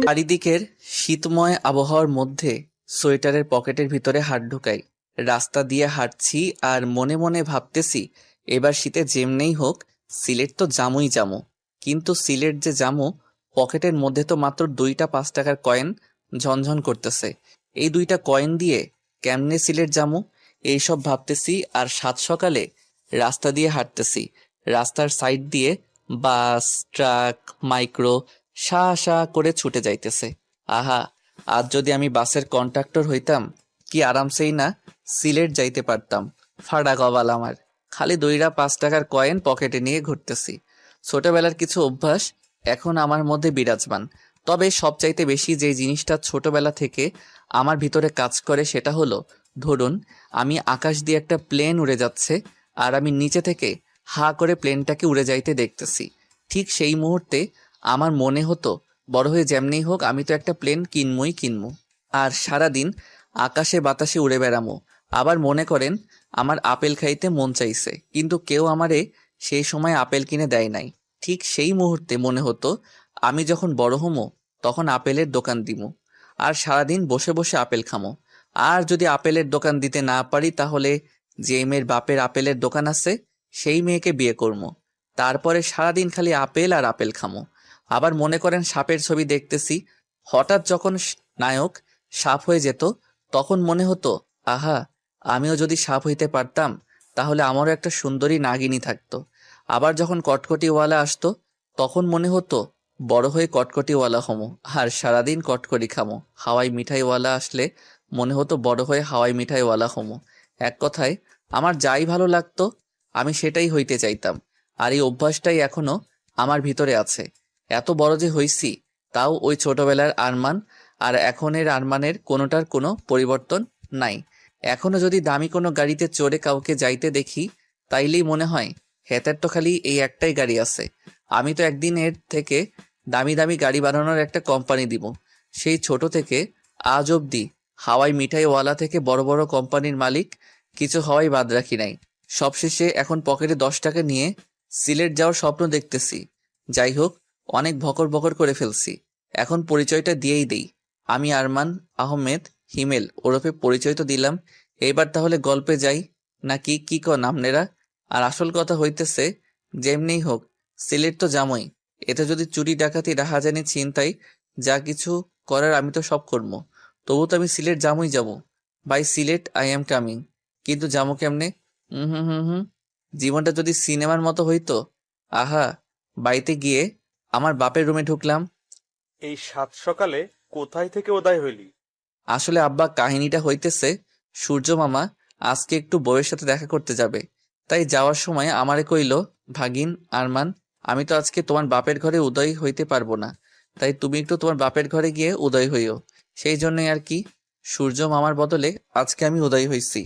চারিদিকের শীতময় আবহাওয়ার মধ্যে সোয়েটারের পকেটের ভিতরে হাত ঢুকাই। রাস্তা দিয়ে হাঁটছি আর মনে মনে ভাবতেছি, এবার শীতে যেমনেই হোক সিলেট তো জামুই জামু। কিন্তু সিলেট যে জামু, পকেটের মধ্যে তো মাত্র 2টা 5 টাকার কয়েন ঝনঝন করতেছে। এই 2টা কয়েন দিয়ে কেমনে সিলেট জামু, এইসব ভাবতেছি। আর সাত সকালে রাস্তা দিয়ে হাঁটতেছি। রাস্তার সাইড দিয়ে বাস, ট্রাক, মাইক্রো শা শা করে ছুটে যাইতেছে। আহা, আজ যদি আমি বাসের কন্ডাক্টর হইতাম, কি আরামসেই না সিলেট যাইতে পারতাম। ফাড়া কপাল আমার, খালি 2টা 5 টাকার কয়েন পকেটে নিয়ে ঘুরতেছি। ছোটবেলার কিছু অভ্যাস এখন আমার মধ্যে বিরাজমান। তবে সবচাইতে বেশি যে জিনিসটা ছোটবেলা থেকে আমার ভিতরে কাজ করে সেটা হলো, ধরুন আমি আকাশ দিয়ে একটা প্লেন উড়ে যাচ্ছে আর আমি নিচে থেকে হা করে প্লেনটাকে উড়ে যাইতে দেখতেছি। ঠিক সেই মুহূর্তে আমার মনে হতো, বড় হয়ে যেমনি হোক আমি তো একটা প্লেন কিনবই কিনবো, আর সারাদিন আকাশে বাতাসে উড়ে বেড়ামো। আবার মনে করেন আমার আপেল খাইতে মন চাইছে, কিন্তু কেউ আমারে সেই সময় আপেল কিনে দেয় নাই। ঠিক সেই মুহূর্তে মনে হতো, আমি যখন বড় হমো তখন আপেলের দোকান দিমু আর সারাদিন বসে বসে আপেল খামো। আর যদি আপেলের দোকান দিতে না পারি, তাহলে যে মেয়ের বাপের আপেলের দোকান আছে সেই মেয়েকে বিয়ে করবো। তারপরে সারাদিন খালি আপেল আর আপেল খামো। আবার মনে করেন সাপের ছবি দেখতেছি, হঠাৎ যখন নায়ক সাপ হয়ে যেত, তখন মনে হতো, আহা, আমিও যদি সাপ হইতে পারতাম তাহলে আমারও একটা সুন্দরী নাগিনী থাকতো। আবার যখন কটকটিওয়ালা আসতো, তখন মনে হতো বড় হয়ে কটকটিওয়ালা হমো আর সারাদিন কটকটি খামো। হাওয়াই মিঠাইওয়ালা আসলে মনে হতো বড় হয়ে হাওয়াই মিঠাইওয়ালা হমো। এক কথায়, আমার যাই ভালো লাগতো আমি সেটাই হইতে চাইতাম। আর এই অভ্যাসটাই এখনো আমার ভিতরে আছে। এত বড় যে হইছি, তাও ওই ছোটবেলার আরমান আর এখনের আরমানের কোনোটার কোনো পরিবর্তন নাই। এখনো যদি দামি কোনো গাড়িতে চড়ে কাউকে যাইতে দেখি, তাইলেই মনে হয় হেতার তো খালি এই একটাই গাড়ি আছে। আমি তো একদিন এর থেকে দামি দামি গাড়ি বানানোর একটা কোম্পানি দিব। সেই ছোট থেকে আজ অবধি হাওয়াই মিঠাইওয়ালা থেকে বড় বড় কোম্পানির মালিক কিছু হওয়াই বাদ রাখি নাই। সবশেষে এখন পকেটে 10 টাকা নিয়ে সিলেট যাওয়ার স্বপ্ন দেখতেছি। যাই হোক, অনেক ভকর ভকর করে ফেলছি। এখন পরিচয়টা দিয়েই দেই, আমি আরমান আহমেদ হিমেল ওরফে পরিচয় তো দিলাম। এইবার তাহলে গল্পে যাই, নাকি কি কন আপনারা? আর আসল কথা হইতেছে, যেমনিই হোক সিলেট তো জামই। এতে যদি চুরি ডাকাতি রাহাজানি ছিনতাই যা কিছু করার আমি তো সব করবো। তবু তো আমি সিলেট জামুই যাবো। By Sylhet I am coming. কিন্তু যাবো কেমনে? হুম হুম হুম হুম জীবনটা যদি সিনেমার মতো হইতো। আহা, বাড়িতে গিয়ে আমার বাপের রুমে ঢুকলাম। এই সাত সকালে কোথায় থেকে উদয় হইলি? আসলে আব্বা, কাহিনীটা হইতেছে, সূর্য মামা আজকে একটু বউয়ের সাথে দেখা করতে যাবে। তাই যাওয়ার সময় আমারে কইল, ভাগিন আরমান, আমি তো আজকে তোমার বাপের ঘরে উদয় হইতে পারবো না, তাই তুমি একটু তোমার বাপের ঘরে গিয়ে উদয় হইও। সেই জন্যই আর কি, সূর্য মামার বদলে আজকে আমি উদয় হইছি।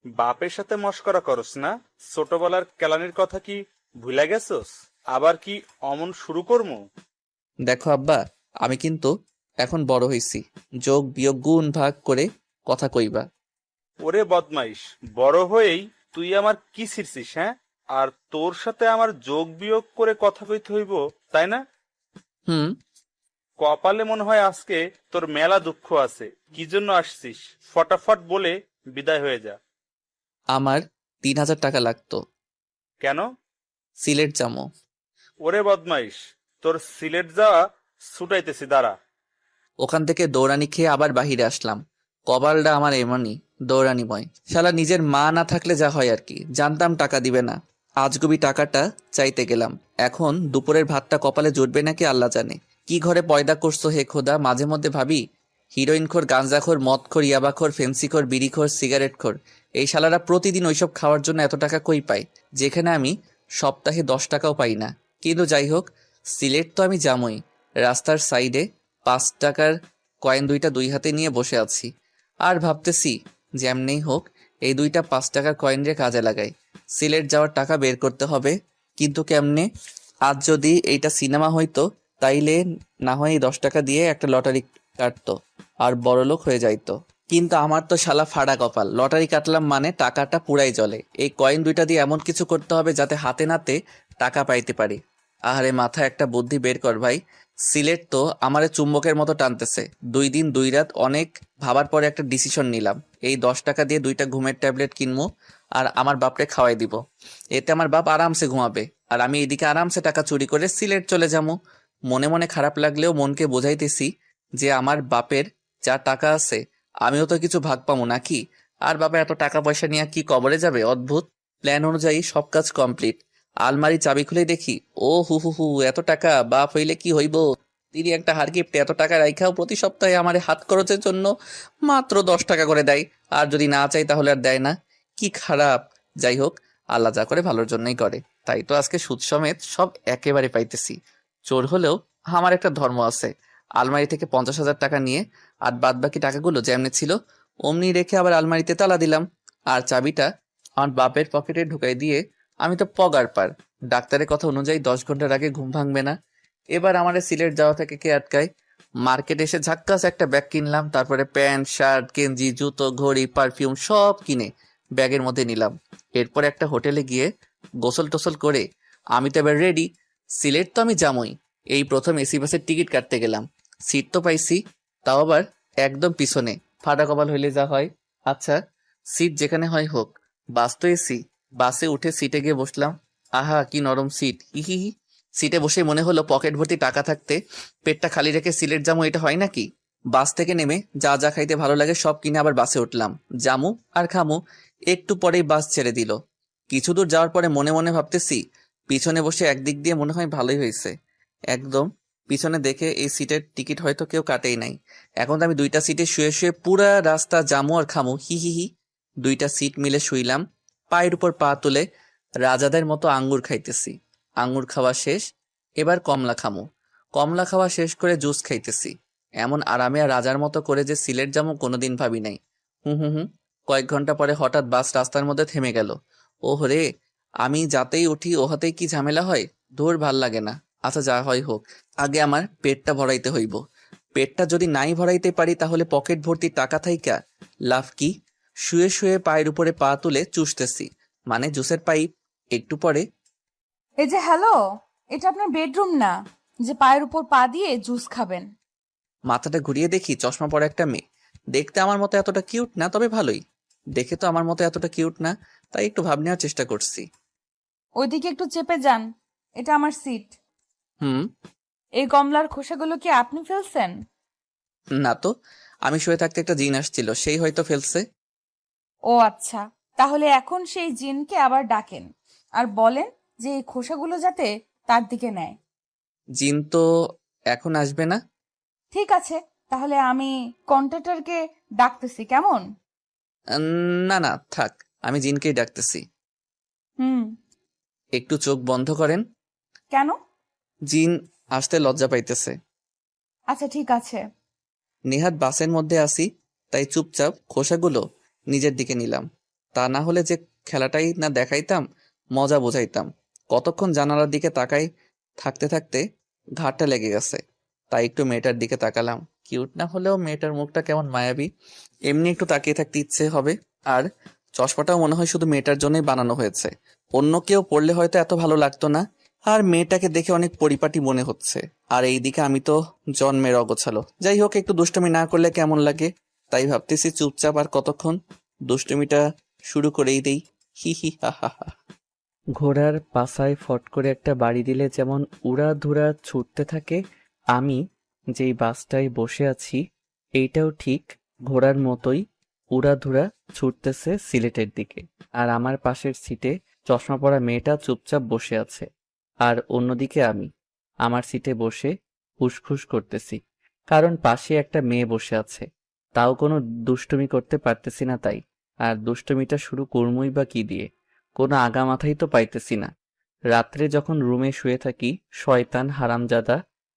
বাপের সাথে মস্করা করস না? ছোটবেলার কেলানির কথা কি ভুলে গেছস? আবার কি অমন শুরু করমু? দেখো আব্বা, আমি কিন্তু এখন বড় হইছি, যোগ বিয়োগ গুণ ভাগ করে কথা কইবা। ওরে বদমাইশ, বড় হয়েই তুই আমার কি ছিড়ছিস, হ্যাঁ? আর তোর সাথে আমার যোগ বিয়োগ করে কথা কইতে হইব, তাই না? হুম। কপালে মনে হয় আজকে তোর মেলা দুঃখ আছে। কি জন্য আসছিস ফটাফট বলে বিদায় হয়ে যা। আমার 3,000 টাকা লাগতো। কেন? সিলেট যামো। ওরে বদমাইশ, তোর সিলেট যাওয়া ছুটাইতেছি, দাঁড়া। ওখান থেকে দৌড়ানি খেয়ে আবার বাহিরে আসলাম। কপালটা আমার এমনই দৌড়ানিময়। শালা নিজের মা না থাকলে যা হয় আর কি, জানতাম টাকা দিবে না। আজগুবি টাকাটা চাইতে গেলাম। এখন দুপুরের ভাতটা কপালে জুটবে নাকি আল্লাহ জানে। কি ঘরে পয়দা করছো হে খোদা, মাঝে মধ্যে ভাবি। হিরোইনখোর, গাঁজাখোর, মদখোর, ইয়াবাখোর, ফেন্সিখোর, বিড়িখোর, সিগারেটখোর, এই শালারা প্রতিদিন ওইসব খাওয়ার জন্য এত টাকা কই পায়, যেখানে আমি সপ্তাহে 10 টাকাও পাই না। কিন্তু যাই হোক, সিলেট তো আমি যামই। রাস্তার সাইডে 5 টাকার কয়েন 2টা 2 হাতে নিয়ে বসে আছি আর ভাবতেছি, যেমনেই হোক এই 2টা 5 টাকার কয়েন রে কাজে লাগাই। সিলেট যাওয়ার টাকা বের করতে হবে, কিন্তু কেমনে? আজ যদি এইটা সিনেমা হইতো, তাইলে না হয় এই 10 টাকা দিয়ে একটা লটারি কাটতো আর বড়লোক হয়ে যাইতো। কিন্তু আমার তো শালা ফাড়া কপাল, লটারি কাটলাম মানে টাকাটা পুরাই জলে। এই কয়েন 2টা দিয়ে এমন কিছু করতে হবে যাতে হাতে নাতে টাকা পাইতে পারি। আহারে মাথা একটা বুদ্ধি বের কর ভাই। সিলেট তো আমারে চুম্বকের মতো টানতেছে। 2 দিন 2 রাত অনেক ভাবার পরে একটা ডিসিশন নিলাম। এই 10 টাকা দিয়ে 2টা ঘুমের ট্যাবলেট কিনবো আর আমার বাপরে খাওয়াই দিব। এতে আমার বাপ আরামসে ঘুমাবে আর আমি এদিকে আরামসে টাকা চুরি করে সিলেট চলে যাবো। মনে মনে খারাপ লাগলেও মনকে বোঝাইতেছি যে আমার বাপের যা টাকা আছে আমিও তো কিছু ভাগ পাবো নাকি। আর বাবা এত টাকা পয়সা নিয়ে কি কবরে যাবে? অদ্ভুত। প্ল্যান অনুযায়ী সব কাজ কমপ্লিট। আলমারি চাবি খুলে দেখি, ও হু হু হু, এত টাকা! বাপ হইলে কি হইব? তিনি একটা হার গিফটে এত টাকা রাইখাও প্রতি সপ্তাহে আমার হাত খরচের জন্য মাত্র 10 টাকা করে দেয়। আর যদি না চাই তাহলে আর দেয় না। কি খারাপ! যাই হোক, আল্লাহ যা করে ভালোর জন্যই করে। তাই তো আজকে সুদ সমেত সব একেবারে পাইতেছি। চোর হলেও আমার একটা ধর্ম আছে। আলমারি থেকে 50,000 টাকা নিয়ে আর বাদ বাকি টাকাগুলো যেমনি ছিল অমনি রেখে আবার আলমারিতে তালা দিলাম। আর চাবিটা আমার বাপের পকেটে ঢুকাই দিয়ে আমি তো পগার পার। ডাক্তারের কথা অনুযায়ী 10 ঘন্টার আগে ঘুম ভাঙবে না। এবার আমারে সিলেট যাওয়া থেকে কে আটকায়? মার্কেটে এসে ঝাক্কাস একটা ব্যাগ কিনলাম, তারপরে প্যান্ট, শার্ট, গেঞ্জি, জুতো, ঘড়ি, পারফিউম সব কিনে ব্যাগের মধ্যে নিলাম। এরপর একটা হোটেলে গিয়ে গোসল টোসল করে আমি তো এবার রেডি। সিলেট তো আমি যামই। এই প্রথম এসি বাসের টিকিট কাটতে গেলাম। সিট তো পাইছি, তাও আবার একদম পিছনে। ফাটা কপাল হইলে যা হয়। আচ্ছা, সিট যেখানে হয় হোক, বাস তো এসি। বাসে উঠে সিটে গিয়ে বসলাম। আহা কি নরম সিট! হি হি হি। সিটে বসে মনে হলো পকেট ভর্তি টাকা থাকতে পেটটা খালি রেখে সিলেট জামু, এটা হয় নাকি? বাস থেকে নেমে যা যা খাইতে ভালো লাগে সব কিনে আবার বাসে উঠলাম। জামু আর খামু। একটু পরেই বাস ছেড়ে দিল। কিছু দূর যাওয়ার পরে মনে মনে ভাবতেছি, পিছনে বসে একদিক দিয়ে মনে হয় ভালোই হয়েছে। একদম পিছনে দেখে এই সিটের টিকিট হয়তো কেউ কাটেই নাই। এখন তো আমি 2টা সিটে শুয়ে শুয়ে পুরা রাস্তা জামু আর খামু। হি হি হি। 2টা সিট মিলে শুইলাম। পায়ের উপর পা তুলে রাজাদের মতো আঙ্গুর খাইতেছি। আঙ্গুর খাওয়া শেষ, এবার কমলা খামু। কমলা খাওয়া শেষ করে জুস খাইতেছি। এমন আরামে আর রাজার মতো করে যে সিলেট যাবো কোনোদিন ভাবি নাই। হুম হুম হুম। কয়েক ঘন্টা পরে হঠাৎ বাস রাস্তার মধ্যে থেমে গেল। ওহ রে! আমি যাতেই উঠি ওহাতেই কি ঝামেলা হয়! ধুর, ভাল লাগে না। আচ্ছা যা হয় হোক, আগে আমার পেটটা ভরাইতে হইব। পেটটা যদি নাই ভরাইতে পারি তাহলে পকেট ভর্তি টাকা থাইকা লাভ কি? শুয়ে শুয়ে পায়ের উপরে পা তুলে চুষতেছি, মানে জুসের পাইপ। একটু পরে এই যে হ্যালো, এটা আপনার বেডরুম না যে পায়ের উপর পা দিয়ে জুস খাবেন। মাথাটা ঘুরিয়ে দেখি চশমা পরা একটা মেয়ে। দেখতে আমার মতো এতটা কিউট না, তবে ভালোই। দেখে তো আমার মতো এতটা কিউট না, তাই একটু ভাব নেওয়ার চেষ্টা করছি। ওইদিকে একটু চেপে যান, এটা আমার সিট। হুম। এই কমলার খোসাগুলো কি আপনি ফেলছেন? না তো, আমি শুয়ে থাকতে একটা জিন আসছিল, সেই হয়তো ফেলছে। ও আচ্ছা, তাহলে এখন সেই জিনকে আবার ডাকেন আর বলেন যে এই খোসাগুলো যাতে তার দিকে নেয়। জিন তো এখন আসবে না। ঠিক আছে, তাহলে আমি কন্ট্রাক্টরকে ডাকতেছি, কেমন? না না থাক, আমি জিনকেই ডাকতেছি। হুম। একটু চোখ বন্ধ করেন। কেন? জিন আসতে লজ্জা পাইতেছে। আচ্ছা ঠিক আছে। নেহাত বাসের মধ্যে আসি, তাই চুপচাপ খোসাগুলো নিজের দিকে নিলাম। তা না হলে যে খেলাটাই না দেখাইতাম, মজা বোঝাইতাম। কতক্ষণ জানালার দিকে তাকাই থাকতে থাকতে ঘাটটা লেগে গেছে, তাই একটু মেয়েটার দিকে তাকালাম। কিউট না হলেও মেয়েটার মুখটা কেমন মায়াবী। এমনি একটু তাকিয়ে থাকতে ইচ্ছে হবে। আর চশমাটাও মনে হয় শুধু মেয়েটার জন্যই বানানো হয়েছে। অন্য কেউ পড়লে হয়তো এত ভালো লাগতো না। আর মেয়েটাকে দেখে অনেক পরিপাটি মনে হচ্ছে। আর এইদিকে আমি তো জন্মের অগোছালো। যাই হোক, একটু দুষ্টুমি না করলে কেমন লাগে, তাই ভাবতেছি চুপচাপ আর কতক্ষণ দুষ্টুমিটা শুরু করেই দেই। হি হি হা হা হা। ঘোড়ার পাছায় ফট করে একটা বাড়ি দিলে যেমন উড়াধুরা ছুটতে থাকে, আমি যেই বাসটায় বসে আছি এইটাও ঠিক ঘোড়ার মতোই উড়াধুরা ছুটতেছে সিলেটের দিকে। আর আমার পাশের সিটে চশমা পরা মেয়েটা চুপচাপ বসে আছে। আর অন্যদিকে আমি আমার সিটে বসে উসখুস করতেছি, কারণ পাশে একটা মেয়ে বসে আছে। তাও কোনো দুষ্টুমি করতে পারতেছি না তাই। আর দুষ্টুমিটা শুরু করমই বা কি দিয়ে? কোনো আগা মাথাই তো পাইতেছি না। রাত্রে যখন রুমে শুয়ে থাকি, শয়তান হারামজাদা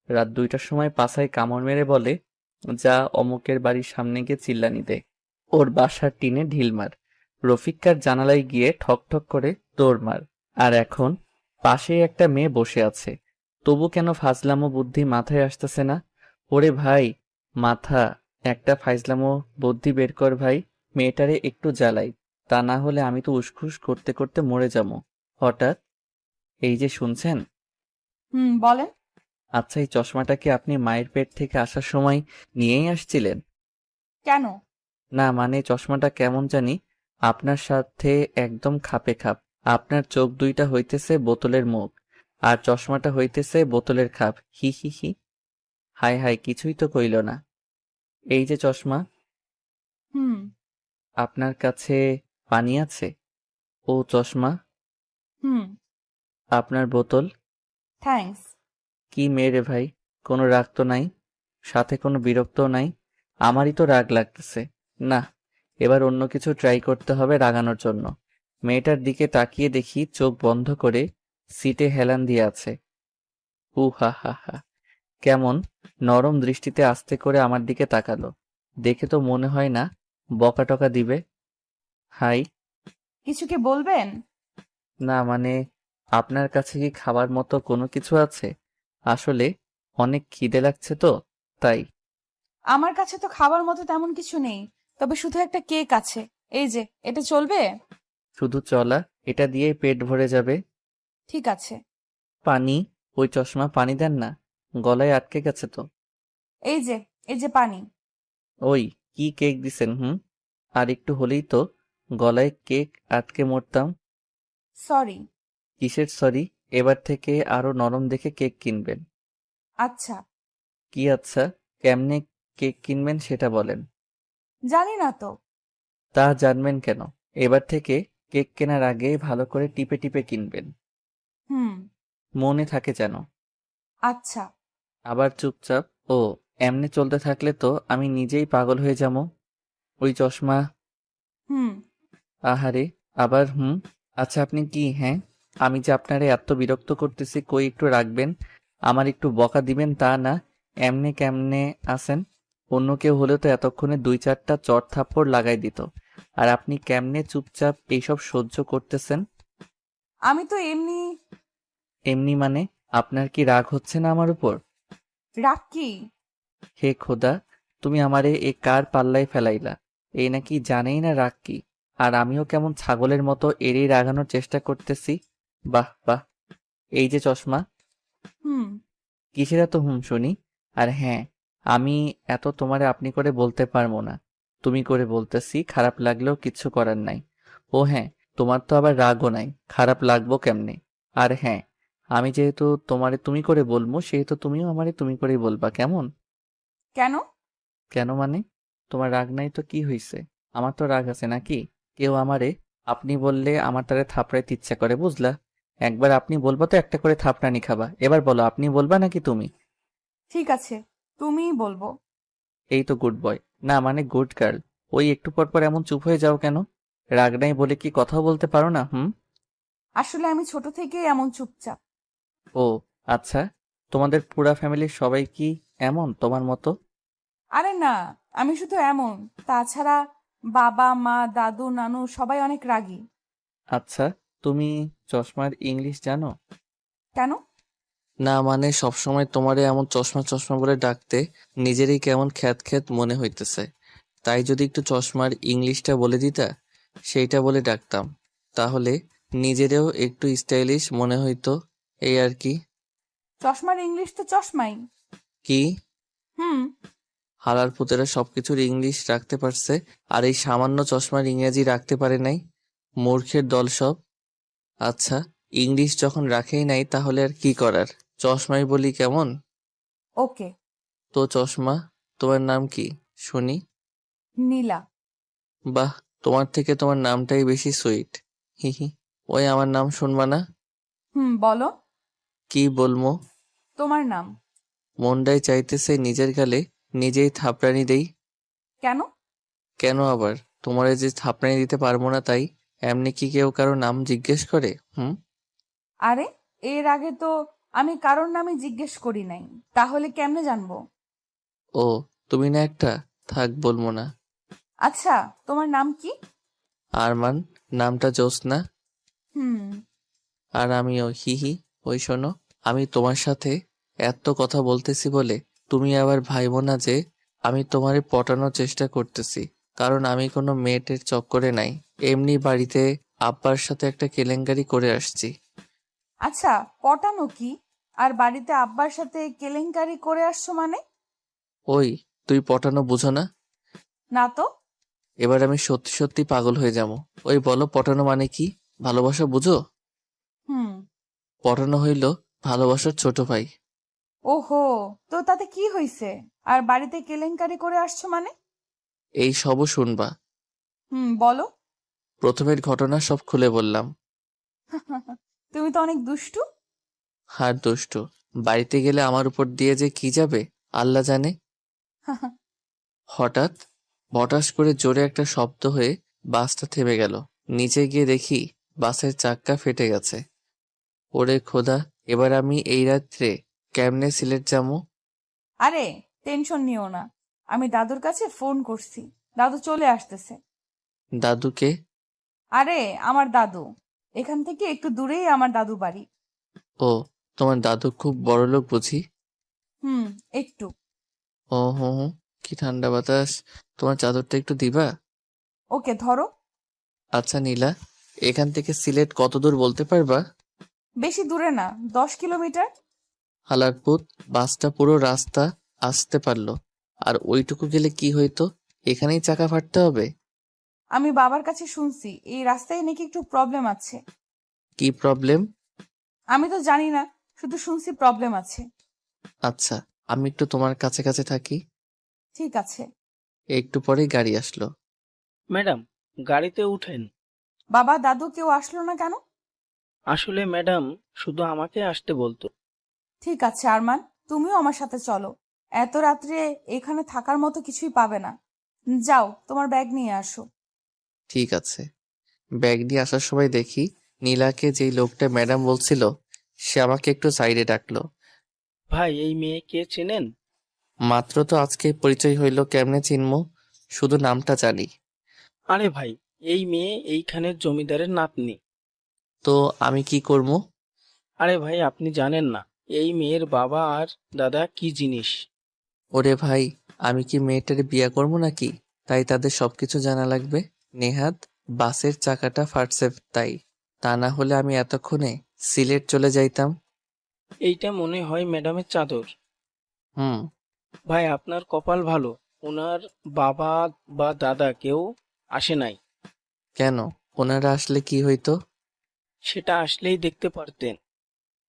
রাত 2টার সময় পাছায় কামড় মেরে বলে, যা অমুকের বাড়ির সামনে গিয়ে চিল্লানি দে, ওর বাসার টিনে ঢিল মার, রফিকার জানালায় গিয়ে ঠক ঠক করে দৌড় মার। আর এখন পাশেই একটা মেয়ে বসে আছে, তবু কেন ফাজলামো বুদ্ধি মাথায় আসতেছে না? ওরে ভাই, মাথা, একটা ফাজলামো বুদ্ধি বের কর ভাই। মেয়েটারে একটু জ্বালাই, তা না হলে আমি তো উসখুস করতে করতে মরে যাবো। হঠাৎ এই যে শুনছেন, বলেন। আচ্ছা, এই চশমাটা কি আপনি মায়ের পেট থেকে আসার সময় নিয়েই আসছিলেন? কেন? না মানে চশমাটা কেমন জানি আপনার সাথে একদম খাপে খাপ। আপনার চোখ দুইটা হইতেছে বোতলের মুখ, আর চশমাটা হইতেছে বোতলের খাপ। হি হি হি। হায় হায়, কিছুই তো কইল না। এই যে চশমা, হুম আপনার কাছে পানি আছে? ও চশমা, হুম আপনার বোতল। থ্যাঙ্কস। কি মেয়ে রে ভাই, কোনো রাগ তো নাই, সাথে কোনো বিরক্তও নাই। আমারই তো রাগ লাগতেছে। না, এবার অন্য কিছু ট্রাই করতে হবে রাগানোর জন্য। মেয়েটার দিকে তাকিয়ে দেখি চোখ বন্ধ করে সিটে হেলান দিয়ে আছে। হু হা হা হা। কেমন নরম দৃষ্টিতে আস্তে করে আমার দিকে তাকালো। দেখে তো মনে হয় না বকা টকা দিবে। হাই। কিছু কি বলবেন? না মানে আপনার কাছে কি খাবার মতো কোনো কিছু আছে? আসলে অনেক খিদে লাগছে তো, তাই। আমার কাছে তো খাবার মতো তেমন কিছু নেই, তবে শুধু একটা কেক আছে। এই যে, এটা চলবে? শুধু চলা, এটা দিয়েই পেট ভরে যাবে। ঠিক আছে। পানি, ওই চশমা পানি দেন না, গলায় আটকে গেছে তো। এই যে, এই যে পানি। ওই, কি কেক দিছেন? আর একটু হলেই তো গলায় কেক আটকে মরতাম। সরি। কিসের সরি? এবার থেকে আরো নরম দেখে কেক কিনবেন। আচ্ছা। কি আচ্ছা? কেমনে কেক কিনবেন সেটা বলেন। জানি না তো। তা জানবেন কেন? এবার থেকে কেক কেনার আগে ভালো করে টিপে টিপে কিনবেন, হুম মনে থাকে যেন। আচ্ছা। আবার চুপচাপ। ও, এমনি চলতে থাকলে তো আমি নিজেই পাগল হয়ে যাবো। ওই চশমা। হুম আহারে, আবার আচ্ছা আপনি কি, হ্যাঁ, আমি যে আপনারে এত বিরক্ত করতেছি, কই একটু রাখবেন, আমার একটু বকা দিবেন তা না, এমনে কেমনে আছেন? অন্য কেউ হলে তো এতক্ষণে 2-4টা চড় থাপ্পড় লাগাই দিত। আর আপনি কেমনে চুপচাপ এইসব সহ্য করতেছেন? আমি তো এমনি। এমনি মানে? আপনার কি রাগ হচ্ছে না আমার উপর? রাগ কি? হে খোদা, তুমি আমারে এ কার পাল্লায় ফেলাইলা? এই নাকি জানেই না রাগ কি। আর আমিও কেমন ছাগলের মতো এড়িয়ে রাগানোর চেষ্টা করতেছি। বাহ বাহ। এই যে চশমা। হুম কিসের এত শুনি? আর হ্যাঁ, আমি এত তোমারে আপনি করে বলতে পারবো না, তুমি করে বলতেছি, খারাপ লাগলেও কিচ্ছু করার নাই। ও হ্যাঁ, তোমার তো আবার রাগও নাই, খারাপ লাগবো কেমনে? আর হ্যাঁ, আমি যেহেতু তোমারে তুমি করে বলবো, সেহেতু তুমিও আমারে তুমি করেই বলবা, কেমন? কেন? কেন মানে? তোমার রাগ নাই তো কি হইছে? আমার তো রাগ আছে নাকি? কেউ আমারে আপনি বললে আমার তারে থাপড়াইতে ইচ্ছা করে, বুঝলা? একবার আপনি বলবা তো একটা করে থাপড়ানি খাবা। এবার বলো, আপনি বলবা নাকি তুমি? ঠিক আছে, তুমিই বলবো। এই তো গুড বয়। না মানে গুড গার্ল। ওই একটু পর পর এমন চুপ হয়ে যাও কেন? রাগ নাই বলে কি কথাও বলতে পারো না? আসলে আমি ছোট থেকেই এমন চুপচাপ। ও আচ্ছা, তোমাদের পুরা ফ্যামিলির সবাই কি এমন তোমার মতো? আরে না, আমি শুধু এমন। তাছাড়া বাবা মা দাদু নানু সবাই অনেক রাগী। আচ্ছা, তুমি চশমার ইংলিশ জানো? কেন? না মানে সবসময় তোমারে এমন চশমা চশমা বলে ডাকতে নিজেরই কেমন খ্যাত খ্যাত মনে হইতেছে। তাই যদি একটু চশমার ইংলিশটা বলে দিতা, সেইটা বলে ডাকতাম, তাহলে নিজেরেও একটু স্টাইলিশ মনে হইতো, এই আর কি। চশমার ইংলিশ তো চশমাই। কি? হুম হালার পুতেরা সবকিছুর ইংলিশ রাখতে পারছে, আর এই সামান্য চশমার ইংরেজি রাখতে পারে নাই? মূর্খের দল সব। আচ্ছা, ইংলিশ যখন রাখেই নাই তাহলে আর কি করার, চশমাই বলি, কেমন? ওকে। তো চশমা, তোমার নাম কি শুনি? নীলা। বাহ, তোমার থেকে তোমার নামটাই বেশি সুইট। হি হি। ওই আমার নাম শুনবা না? বলো। কি বলমো? তোমার নাম। মনটাই চাইতেছে নিজের গালে নিজেই থাপড়ানি দেই। কেন? কেন আবার? তোমারে যে থাপড়ানি দিতে পারবো না তাই। এমনি কি কেউ কারো নাম জিজ্ঞেস করে? আরে, এর আগে তো আমি কারোর নামই জিজ্ঞেস করি নাই। তাহলে কেমনে জানবো? ও, তুমি না একটা, থাক বলবো না। আচ্ছা, তোমার নাম কি? আরমান। নামটা জ্যোৎস্না। হুম আর আমিও হি হি। ওই শোনো, আমি তোমার সাথে এত কথা বলতেছি বলে তুমি আবার ভাইবো না যে আমি তোমারে পটানোর চেষ্টা করতেছি, কারণ আমি কোনো মেয়েটের চক্করে নাই। এমনি বাড়িতে আব্বার সাথে একটা কেলেঙ্কারি করে আসছি। আচ্ছা, পটানো কি? আর বাড়িতে আব্বার সাথে কেলেঙ্কারি করে আসছো মানে? ওই, তুই পটানো বুঝো না? না তো। এবার আমি সত্যি সত্যি পাগল হয়ে যাবো। ওই বলো, পটানো মানে কি? ভালোবাসা বুঝো? হুম। পটানো হইল ভালোবাসার ছোট ভাই। ওহো, তো তাতে কি হইছে? আর বাড়িতে কেলেঙ্কারি করে আসছো মানে? এই সবও শুনবা। বলো। প্রথমের ঘটনা সব খুলে বললাম। তুমি তো অনেক দুষ্টু। হার দুষ্টু। বাড়িতে গেলে আমার উপর দিয়ে যে কি যাবে আল্লাহ জানে। হঠাৎ হঠাৎ করে জোরে একটা শব্দ হয়ে বাসটা থেমে গেল। নিচে গিয়ে দেখি বাসের চাক্কা ফেটে গেছে। ওরে খোদা, এবার আমি এই রাত্রে কেমনে সিলেট যাবো? আরে, টেনশন নিও না। আমি দাদুর কাছে ফোন করছি, দাদু চলে আসতেছে। দাদুকে? আরে, আমার দাদু। এখান থেকে একটু দূরেই আমার দাদু বাড়ি। ও, তোমার দাদু খুব বড়লোক বুঝি? হুম, একটু। ও হো হো, কি ঠান্ডা বাতাস। তোমার চাদরটা একটু দিবা? ওকে, ধরো। আচ্ছা নীলা, এখান থেকে সিলেট কত দূর বলতে পারবা? বেশি দূরে না, 10 কিলোমিটার। হালারপুত, বাসটা পুরো রাস্তা আসতে পারলো, আর ওইটুকু গেলে কি হইতো? এখানেই চাকা ফাটতে হবে। আমি বাবার কাছে শুনছি এই রাস্তায় নাকি একটু প্রবলেম আছে। কি প্রবলেম? আমি তো জানি না, শুধু শুনছি প্রবলেম আছে। আচ্ছা, আমি একটু তোমার কাছে কাছে থাকি। ঠিক আছে। একটু পরেই গাড়ি আসলো। ম্যাডাম, গাড়িতে উঠেন। বাবা, দাদু কেউ আসলো না কেন? আসলে ম্যাডাম শুধু আমাকে আসতে বলতো। ঠিক আছে আরমান, তুমিও আমার সাথে চলো। এত রাত্রে এখানে থাকার মতো কিছুই পাবে না। যাও, তোমার ব্যাগ নিয়ে আসো। ঠিক আছে। ব্যাগ নিয়ে আসার সময় দেখি নীলাকে যেই লোকটা ম্যাডাম বলছিল সে আমাকে একটু সাইডে ডাকলো। ভাই, এই মেয়েকে চেনেন? মাত্র তো আজকে পরিচয় হইলো, কেমনে চিনবো? শুধু নামটা জানি। আরে ভাই, এই মেয়ে এইখানের জমিদারের নাতনি। তো আমি কি করবো? আরে ভাই, আপনি জানেন না এই মেয়ের বাবা আর দাদা কি জিনিস? ওরে ভাই, আমি কি মেয়েটারে বিয়ে করবো নাকি? তাই তাদের সবকিছু জানা লাগবে? নেহাত বাসের চাকাটা ফাটছে তাই, তা না হলে আমি এতক্ষণে সিলেট চলে যাইতাম। এইটা মনে হয় ম্যাডামের চাদর। হুম। ভাই, আপনার কপাল ভালো, ওনার বাবা বা দাদা কেউ আসে নাই। কেন? ওনারা আসলে কি হইতো? সেটা আসলেই দেখতে পারতেন।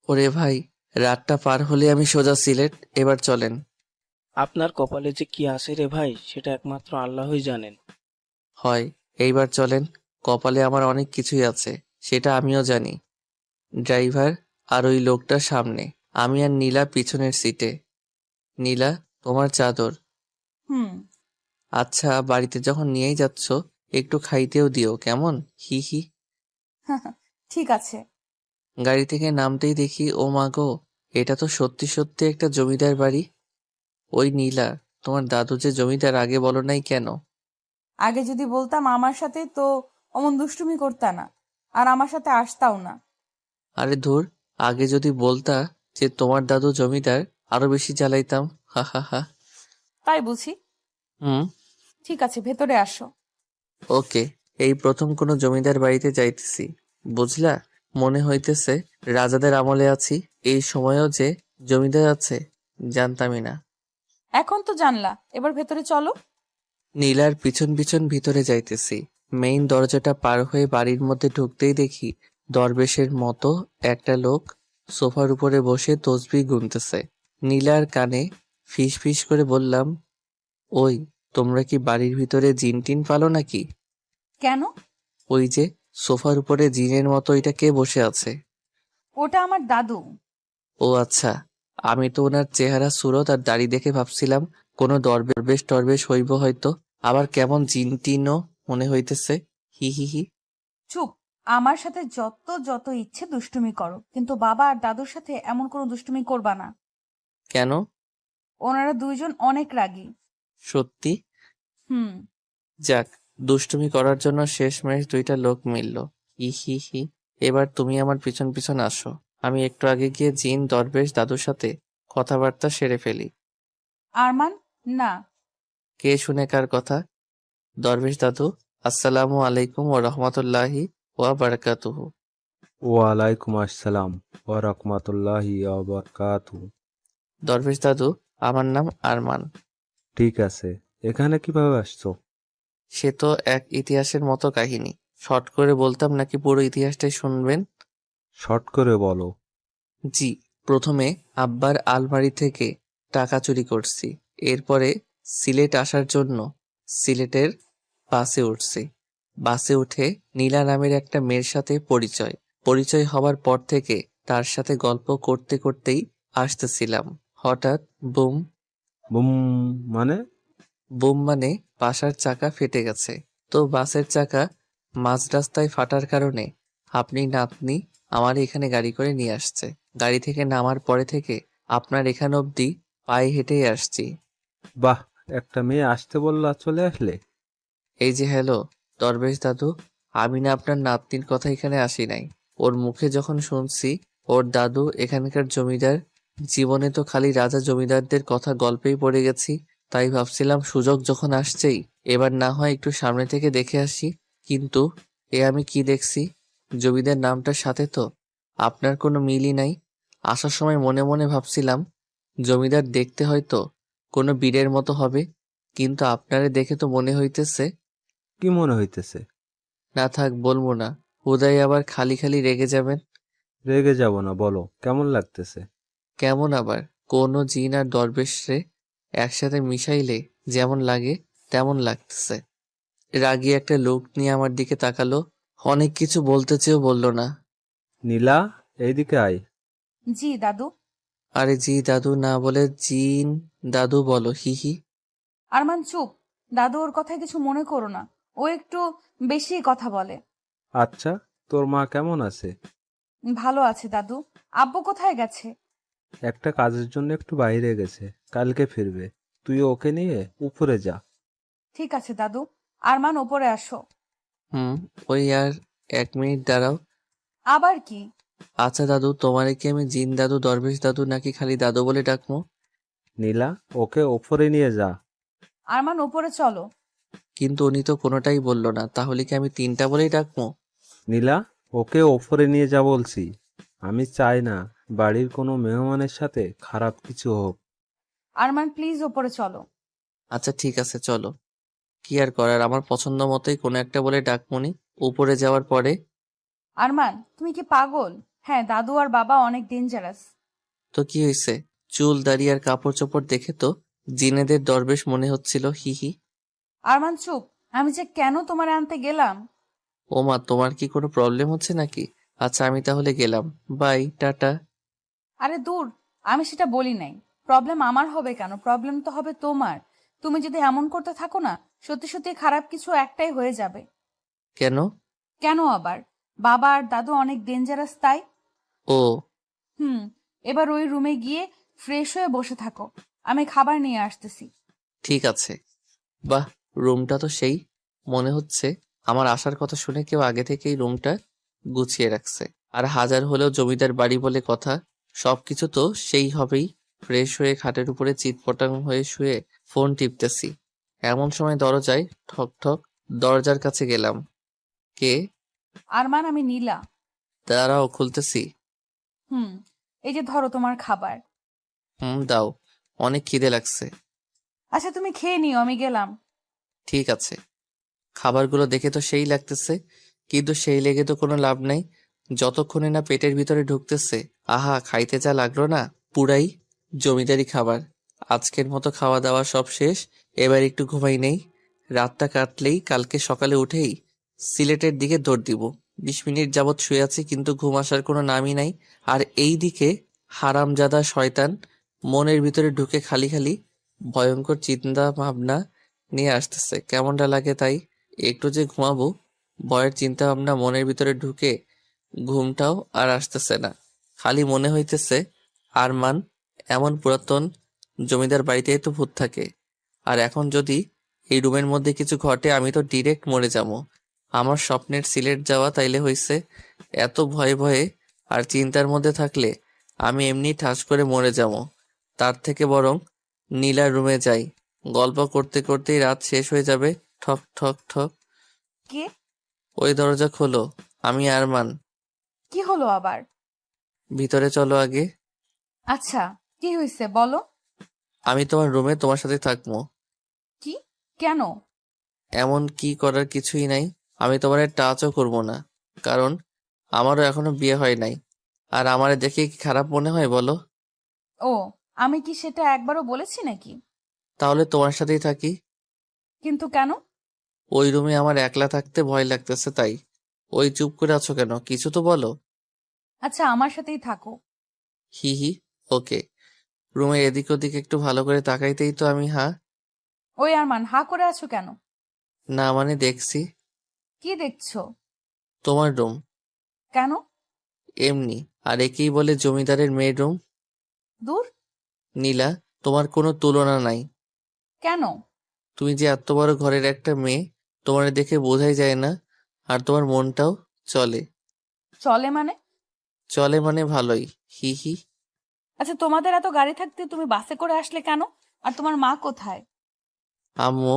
ওরে ভাই, রাতটা পার হলে আমি সোজা সিলেট। এবার চলেন। আপনার কপালে যে কি আসে রে ভাই, সেটা একমাত্র আল্লাহই জানেন। হয়, এইবার চলেন। কপালে আমার অনেক কিছুই আছে, সেটা আমিও জানি। ড্রাইভার আর ওই লোকটা সামনে, আমি আর নীলা পিছনের সিটে। নীলা, তোমার চাদর। হুম। আচ্ছা, বাড়িতে যখন নিয়েই যাচ্ছ একটু খাইতেও দিও, কেমন? হি হি। ঠিক আছে। গাড়ি থেকে নামতেই দেখি, ও মা গো, এটা তো সত্যি সত্যি একটা জমিদার বাড়ি। ওই নীলা, তোমার দাদু যে জমিদার আগে বলো নাই কেন? আগে যদি বলতাম আমার সাথে, তো অমন দুষ্টুমি করতা না, আর আমার সাথে আসতাও না। আরে ধুর, আগে যদি বলতা যে তোমার দাদু জমিদার, আরো বেশি জ্বালাইতাম। হা হা হা। তাই বুঝি। হুম। ঠিক আছে, ভেতরে আসো। ওকে। এই প্রথম কোনো জমিদার বাড়িতে যাইতেছি, বুঝলা? মনে হইতেছে রাজাদের আমলে আছি। এই সময়েও যে জমিদার আছে জানতামই না। এখন তো জানলা, এবার ভেতরে চলো। নীলার পিছন পিছন ভিতরে যাইতেছি। মেইন দরজাটা পার হয়ে বাড়ির মধ্যে ঢুকতেই দেখি দরবেশের মতো একটা লোক সোফার উপরে বসে তসবিহ গুনতেছে। নীলার কানে ফিস ফিস করে বললাম, ওই, তোমরা কি বাড়ির ভিতরে জিন টিন পালো নাকি? কেন? ওই যে সোফার উপরে জিনের মতো এটা কে বসে আছে? ওটা আমার দাদু। ও আচ্ছা, আমি তো ওনার চেহারা সুরত আর দাড়ি দেখে ভাবছিলাম কোনো দরবেশ টরবেশ হইব হয়তো, আবার কেমন জিন টিনও মনে হইতেছে। হি হি হি। চুপ। আমার সাথে যত যত ইচ্ছে দুষ্টুমি করো, কিন্তু বাবা আর দাদুর সাথে এমন কোনো দুষ্টুমি করবা না। কেন? ওনারা দুইজন অনেক রাগী। সত্যি? হুম। যাক, দুষ্টুমি করার জন্য শেষমেশ দুইটা লোক মিলল। হি হি হি। এবার তুমি আমার পিছন পিছন আসো, আমি একটু আগে গিয়ে জিন দরবেশ দাদুর সাথে কথাবার্তা সেরে ফেলি। আরমান, না। কে শুনে কার কথা? দরবেশ দাদু, আসসালামু আলাইকুম ওয়া রাহমাতুল্লাহি ওয়া বারাকাতুহু। ওয়ালাইকুম আসসালাম ওয়া রাহমাতুল্লাহি ওয়া বারাকাতুহু। দরবেশ দাদু, আমার নাম আরমান। ঠিক আছে, এখানে কিভাবে আসছো? সে তো এক ইতিহাসের মতো কাহিনী। শর্ট করে বলতাম নাকি পুরো ইতিহাসটাই শুনবেন? শর্ট করে বলো। জি। প্রথমে আব্বার আলমারি থেকে টাকা চুরি করছি। এরপরে সিলেট আসার জন্য সিলেটের বাসে উঠছি। বাসে উঠে নীলা নামের একটা মেয়ের সাথে পরিচয়। পরিচয় হবার পর থেকে তার সাথে গল্প করতে করতেই আসতেছিলাম। হঠাৎ বুম। বুম মানে? বুম মানে বাসার চাকা ফেটে গেছে। তো বাসের চাকা মাঝ রাস্তায় ফাটার কারণে আপনি নাতনি আমার এখানে গাড়ি করে নিয়ে আসছে। গাড়ি থেকে নামার পরে থেকে আপনার এখান অবধি পায়ে হেঁটেই আসছি। বাহ, একটা মেয়ে আসতে বললা চলে আসলে। এই যে হ্যালো দরবেশ দাদু, আমি না আপনার নাতনির কথা এখানে আসি নাই। ওর মুখে যখন শুনছি ওর দাদু এখানকার জমিদার, জীবনে তো খালি রাজা জমিদারদের কথা গল্পেই পড়ে গেছি। তাই ভাবছিলাম সুযোগ যখন আসছেই এবার না হয় একটু সামনে থেকে দেখে আসি। কিন্তু এ আমি কি দেখছি? জমিদার নামটার সাথে তো আপনার কোনো মিলই নাই। আসার সময় মনে মনে ভাবছিলাম জমিদার দেখতে হয়তো কোনো বীরের মতো হবে, কিন্তু আপনারে দেখে তো মনে হইতেছে। কি মনে হইতেছে? না থাক, বলবো না, হুদাই আবার খালি খালি রেগে যাবেন। রেগে যাব না, বলো কেমন লাগতেছে? কেমন আবার? কোনো জিন আর দরবেশরে একসাথে মিশাইলে যেমন লাগে তেমন লাগতেছে। রাগী একটা লোক নিয়ে আমার দিকে তাকালো। অনেক কিছু বলতে চেয়েও বলল না। নীলা, এইদিকে আয়। জি দাদু। আরে জি দাদু না বলে জিন দাদু বলো, হি হি। আরমান চুপ। দাদু ওর কথায় কিছু মনে করো না। ও একটু বেশি কথা বলে। আচ্ছা, তোর মা কেমন আছে? ভালো আছে দাদু। আব্বু কোথায় গেছে? একটা কাজের জন্য একটু বাইরে গেছে, কালকে ফিরবে। তুই ওকে নিয়ে উপরে যা। ঠিক আছে দাদু। আরমান ওপরে আসো। হুম। ওই আর 1 মিনিট দাঁড়াও। আবার কি? আচ্ছা দাদু, তোমারে কি আমি জিন দাদু দরবেশ দাদু নাকি খালি দাদু বলে ডাকবো? নীলা, ওকে উপরে নিয়ে যা। আরমান ওপরে চলো। কিন্তু উনি তো কোনোটাই বলল না, তাহলে কি আমি 3টা বলেই ডাকবো? নীলা, ওকে ওপরে নিয়ে যা বলছি। আমি চাই না বাড়ির কোনো মেহমানের সাথে খারাপ কিছু হোক। আরমান প্লিজ ওপরে চলো। আচ্ছা ঠিক আছে চলো। কি আর করার, আমার পছন্দ মতোই কোনো একটা বলে ডাকমনি। উপরে যাওয়ার পরে আরমান তুমি কি পাগল? হ্যাঁ, দাদু আর বাবা অনেক ডেঞ্জারাস। তো কি হয়েছে? চুল দাড়ি আর কাপড় চোপড় দেখে তো জিনেদের দরবেশ মনে হচ্ছিল, হি হি। আরমান চুপ। আমি যে কেন তোমার আনতে গেলাম। ও মা, তোমার কি কোনো প্রবলেম হচ্ছে নাকি? আচ্ছা আমি তাহলে গেলাম, বাই টাটা। আরে দূর। আমি সেটা বলি নাই। প্রবলেম আমার হবে কেন? প্রবলেম তো হবে তোমার। তুমি যদি এমন করতে থাকো না, সত্যি সত্যি খারাপ কিছু একটাই হয়ে যাবে। কেন? কেন আবার? বাবা আর দাদু অনেক ডেঞ্জারাস তাই। ও হুম। এবার ওই রুমে গিয়ে ফ্রেশ হয়ে বসে থাকো। আমি খাবার নিয়ে আসতেছি। ঠিক আছে। বাহ, রুমটা তো সেই। মনে হচ্ছে আমার আসার কথা শুনে কেউ আগে থেকেই রুমটা গুছিয়ে রাখছে। আর হাজার হলেও জমিদার বাড়ি বলে কথা, সবকিছু তো সেই হবেই। ফ্রেশ হয়ে খাটের উপরে চিৎপটাং হয়ে শুয়ে ফোন টিপতেছি। এমন সময় দরজায় ঠক ঠক। দরজার কাছে গেলাম। কে? আরমান, আমি নীলা। দাঁড়াও, খুলতেছি। হুম। এই যে ধরো তোমার খাবার। দাও। অনেক খিদে লাগছে। আচ্ছা তুমি খেয়ে নিও, আমি গেলাম। ঠিক আছে। খাবারগুলো দেখে তো সেই লাগতেছে, কিন্তু সেই লেগে তো কোনো লাভ নাই যতক্ষণে না পেটের ভিতরে ঢুকতেছে। আহা, খাইতে যা লাগলো না, পুরাই জমিদারি খাবার। আজকের মতো খাওয়া দাওয়া সব শেষ। এবার একটু ঘুমাই নেই। রাতটা কাটলেই কালকে সকালে উঠেই সিলেটের দিকে দৌড় দিব। 20 মিনিট যাবৎ শুয়ে আছি কিন্তু ঘুম আসার কোনো নামই নাই। আর এই দিকে হারামজাদা শয়তান মনের ভিতরে ঢুকে খালি খালি ভয়ঙ্কর চিন্তা ভাবনা নিয়ে আসতেছে। কেমনটা লাগে তাই? একটু যে ঘুমাবো, ভয়ের চিন্তা ভাবনা মনের ভিতরে ঢুকে ঘুমটাও আর আসতেছে না। খালি মনে হইতেছে আরমান এমন পুরাতন জমিদার বাড়িতেই তো ভূত থাকে। আর এখন যদি এই রুমের মধ্যে কিছু ঘটে আমি তো ডিরেক্ট মরে যাবো। আমার স্বপ্নের সিলেট যাওয়া তাইলে হইছে। এত ভয়ে ভয়ে আর চিন্তার মধ্যে থাকলে আমি এমনি ঠাস করে মরে যাবো। তার থেকে বরং নীলার রুমে যাই। গল্প করতে করতেই রাত শেষ হয়ে যাবে। ঠক ঠক ঠক। কে? ওই দরজা খোলো, আমি আরমান। কি হলো আবার? ভিতরে চলো আগে। আচ্ছা, কি হয়েছে বলো। আমি তোমার রুমে তোমার সাথে থাকবো। কি? কেন? এমন কি করার কিছুই নাই। আমি তোমার টাচও করব না, কারণ আমারও এখনো বিয়ে হয় নাই। আর আমারে দেখে কি খারাপ মনে হয় বলো? ও, আমি কি সেটা একবারও বলেছি নাকি? তাহলে তোমার সাথেই থাকি। কিন্তু কেন? ওই রুমে আমার একলা থাকতে ভয় লাগতেছে তাই। ওই চুপ করে আছো কেন, কিছু তো বলো। আচ্ছা, আমার সাথেই থাকো। হি হি। ওকে। রুমের এদিক ওদিক একটু ভালো করে তাকাইতেই তো আমি হা। ওই আরমান, হা করে আছো কেন? না মানে দেখছি। কি দেখছো? তোমার রুম। কেন? এমনি। আর একেই বলে জমিদারের মেয়ের রুম। দূর। নীলা, তোমার কোনো তুলনা নাই। কেন? তুমি যে এত বড় ঘরের একটা মেয়ে, তোমার দেখে বোঝাই যায় না। আর তোমার মনটাও চলে। চলে মানে? চলে মানে ভালোই। হি হি। আচ্ছা, তোমাদের এত গাড়ি থাকতে তুমি বাসে করে আসলে কেন? আর তোমার মা কোথায়? আম্মু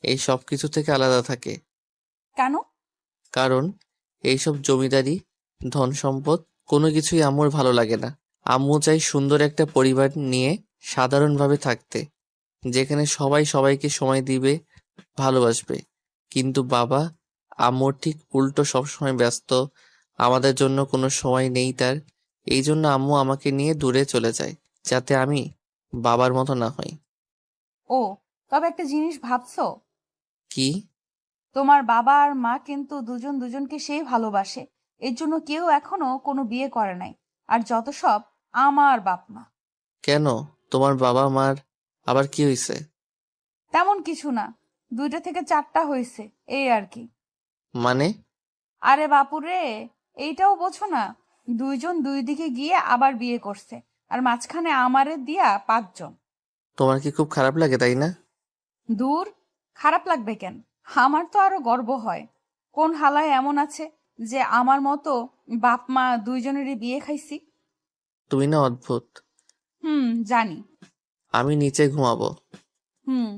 এই সব কিছু থেকে আলাদা থাকে। কেন? কারণ এইসব জমিদারি, ধন সম্পদ কোনো কিছুই আম্মুর ভালো লাগে না। আম্মু চাই সুন্দর একটা পরিবার নিয়ে সাধারণভাবে থাকতে, যেখানে সবাই সবাইকে সময় দিবে, ভালোবাসবে। কিন্তু বাবা, আম্মুর ঠিক উল্টো, সবসময় ব্যস্ত। আমাদের জন্য কোনো সময় নেই তার। এই জন্য আম্মু আমাকে নিয়ে দূরে চলে যায়, যাতে আমি বাবার মতো না হই। ও, তবে একটা জিনিস ভাবছো? কি? তোমার বাবা আর মা কিন্তু দুজন দুজনকে সেই ভালোবাসে। এর জন্য কেউ এখনো কোনো বিয়ে করে নাই। আর যত সব আমার বাপ মা। কেন? তোমার বাবা মার আবার কি হইছে? তেমন কিছু না, 2টা থেকে 4টা হয়েছে, এই আর কি। মানে? আরে বাপুরে, এইটাও বোঝো না? 2জন 2 দিকে গিয়ে আবার বিয়ে করছে। আর মাঝখানে আমারে দিয়া 5জন। তোমার কি খুব খারাপ লাগে তাই না? দূর, খারাপ লাগবে কেন? আমার তো আরো গর্ব হয়। কোন হালায় এমন আছে যে আমার মতো বাপ মা 2জনেরই বিয়ে খাইছি? তুমি না অদ্ভুত। জানি। আমি নিচে ঘুমাবো। হুম,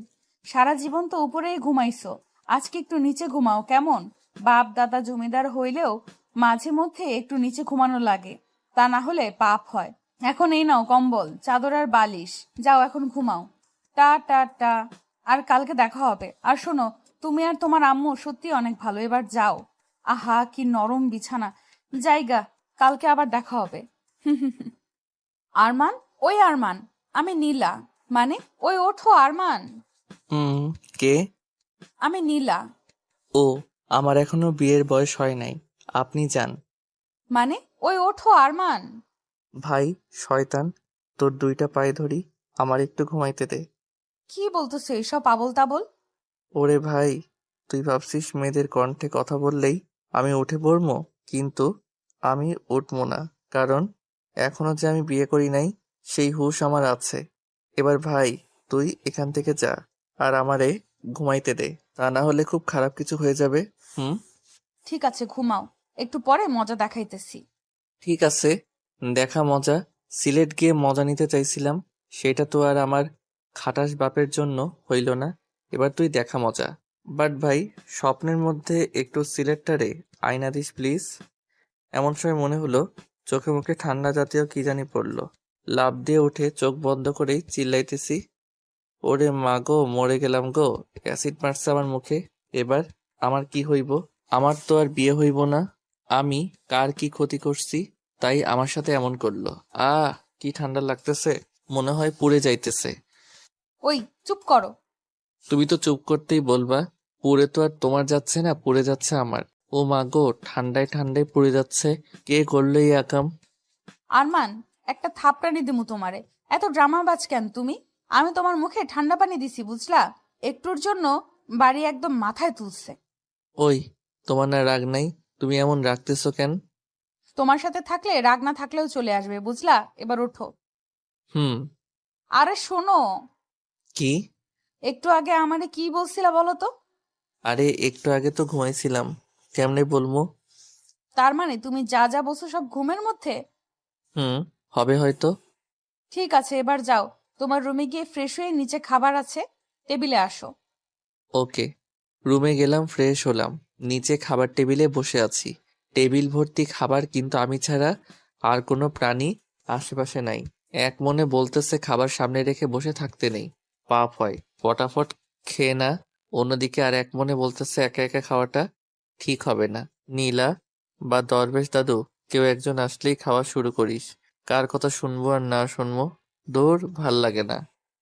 সারা জীবন তো উপরেই ঘুমাইছো। আজকে একটু নিচে ঘুমাও কেমন? বাপ দাদা জমিদার হইলেও মাঝে মধ্যে একটু নিচে ঘুমানো লাগে, তা না হলে পাপ হয়। এখন এই নাও কম্বল, চাদর আর বালিশ। যাও এখন ঘুমাও। টা টা টা। আর কালকে দেখা হবে। আর শোনো, তুমি আর তোমার আম্মু সত্যি অনেক ভালো, এবার যাও। আহা, কি নরম বিছানা। জায়গা, কালকে আবার দেখা হবে। আরমান, ওই আরমান, আমি নীলা। মানে, ওই ওঠো আরমান। হুম। কে? আমি নীলা। ও, আমার এখনো বিয়ের বয়স হয় নাই। আপনি যান। মানে, ওই ওঠো আরমান। ভাই শয়তান, তোর 2টা পায়ে ধরি, আমার একটু ঘুমাইতে দে। কি বলতেছো এইসব আবল তাবল? ওরে ভাই, তুই ভাবছিস মেয়েদের কণ্ঠে কথা বললেই আমি উঠে পড়বো? কিন্তু আমি উঠবো না, কারণ এখনো যে আমি বিয়ে করি নাই সেই হুঁশ আমার আছে। এবার ভাই, তুই এখান থেকে যা, আর আমারে ঘুমাইতে দে, তা না হলে খুব খারাপ কিছু হয়ে যাবে। হুম। ঠিক আছে, ঘুমাও। একটু পরে মজা দেখাইতেছি। ঠিক আছে, দেখা মজা। সিলেট গিয়ে মজা নিতে চাইছিলাম, সেটা তো আর আমার খাটাস বাপের জন্য হইল না। এবার তুই দেখা মজা। বাট ভাই, স্বপ্নের মধ্যে একটু সিলেটটারে আয়না দিস প্লিজ। এমন সময় মনে হলো চোখে মুখে ঠান্ডা জাতীয় কি জানি পড়লো। লাফ দিয়ে উঠে চোখ বন্ধ করেই চিল্লাইতেছি, ওরে মা গো, মরে গেলাম গো, অ্যাসিড মারছে আমার মুখে। এবার আমার কি হইব? আমার তো আর বিয়ে হইব না। আমি কার কি ক্ষতি করছি তাই আমার সাথে এমন করলো? কি ঠান্ডা লাগতেছে, মনে হয় পুড়ে যাইতেছে। ওই, চুপ করো। তুমি তো চুপ করতেই বলবা। পুড়ে তো আর তোমার যাচ্ছে না, পুড়ে যাচ্ছে আমার। ও মা গো, ঠান্ডায় ঠান্ডায় পুড়ে যাচ্ছে। কে করলো এই আকাম? আরমান, একটা থাপড়ানি দিমু তোমারে। এত ড্রামাবাজ কেন তুমি? আমি তোমার মুখে ঠান্ডা পানি দিছি, বুঝলা? একটুর জন্য বাড়ি একদম মাথায় তুলছে। ওই, তোমার না রাগ নাই? তুমি এমন রাখতেছো কেন? তোমার সাথে থাকলে রাগ না থাকলেও চলে আসবে, বুঝলা? এবার ওঠো। হুম। আরে শোনো, কি? একটু আগে আমারে কি বলছিলা বলো তো? আরে একটু আগে তো ঘুমাইছিলাম, কেমনে বলবো? তার মানে তুমি যা যা বলছো সব ঘুমের মধ্যে? হুম, হবে হয়তো। ঠিক আছে, এবার যাও। তোমার রুমে গিয়ে ফ্রেশ হয়ে নিচে খাবার আছে, টেবিলে আসো। ওকে। রুমে গেলাম, ফ্রেশ হলাম, নিচে খাবার টেবিলে বসে আছি। টেবিল ভর্তি খাবার, কিন্তু আমি ছাড়া আর কোনো প্রাণী আশেপাশে নাই। এক মনে বলতেছে খাবার সামনে রেখে বসে থাকতে নেই, পাপ হয়, ফটাফট খেয়ে না। অন্যদিকে আর এক মনে বলতেছে একা একা খাওয়াটা ঠিক হবে না। নীলা বা দরবেশ দাদু, কেউ একজন আসলেই খাওয়া শুরু করিস। কার কথা শুনবো আর না শুনবো, দূর, ভাল লাগে না।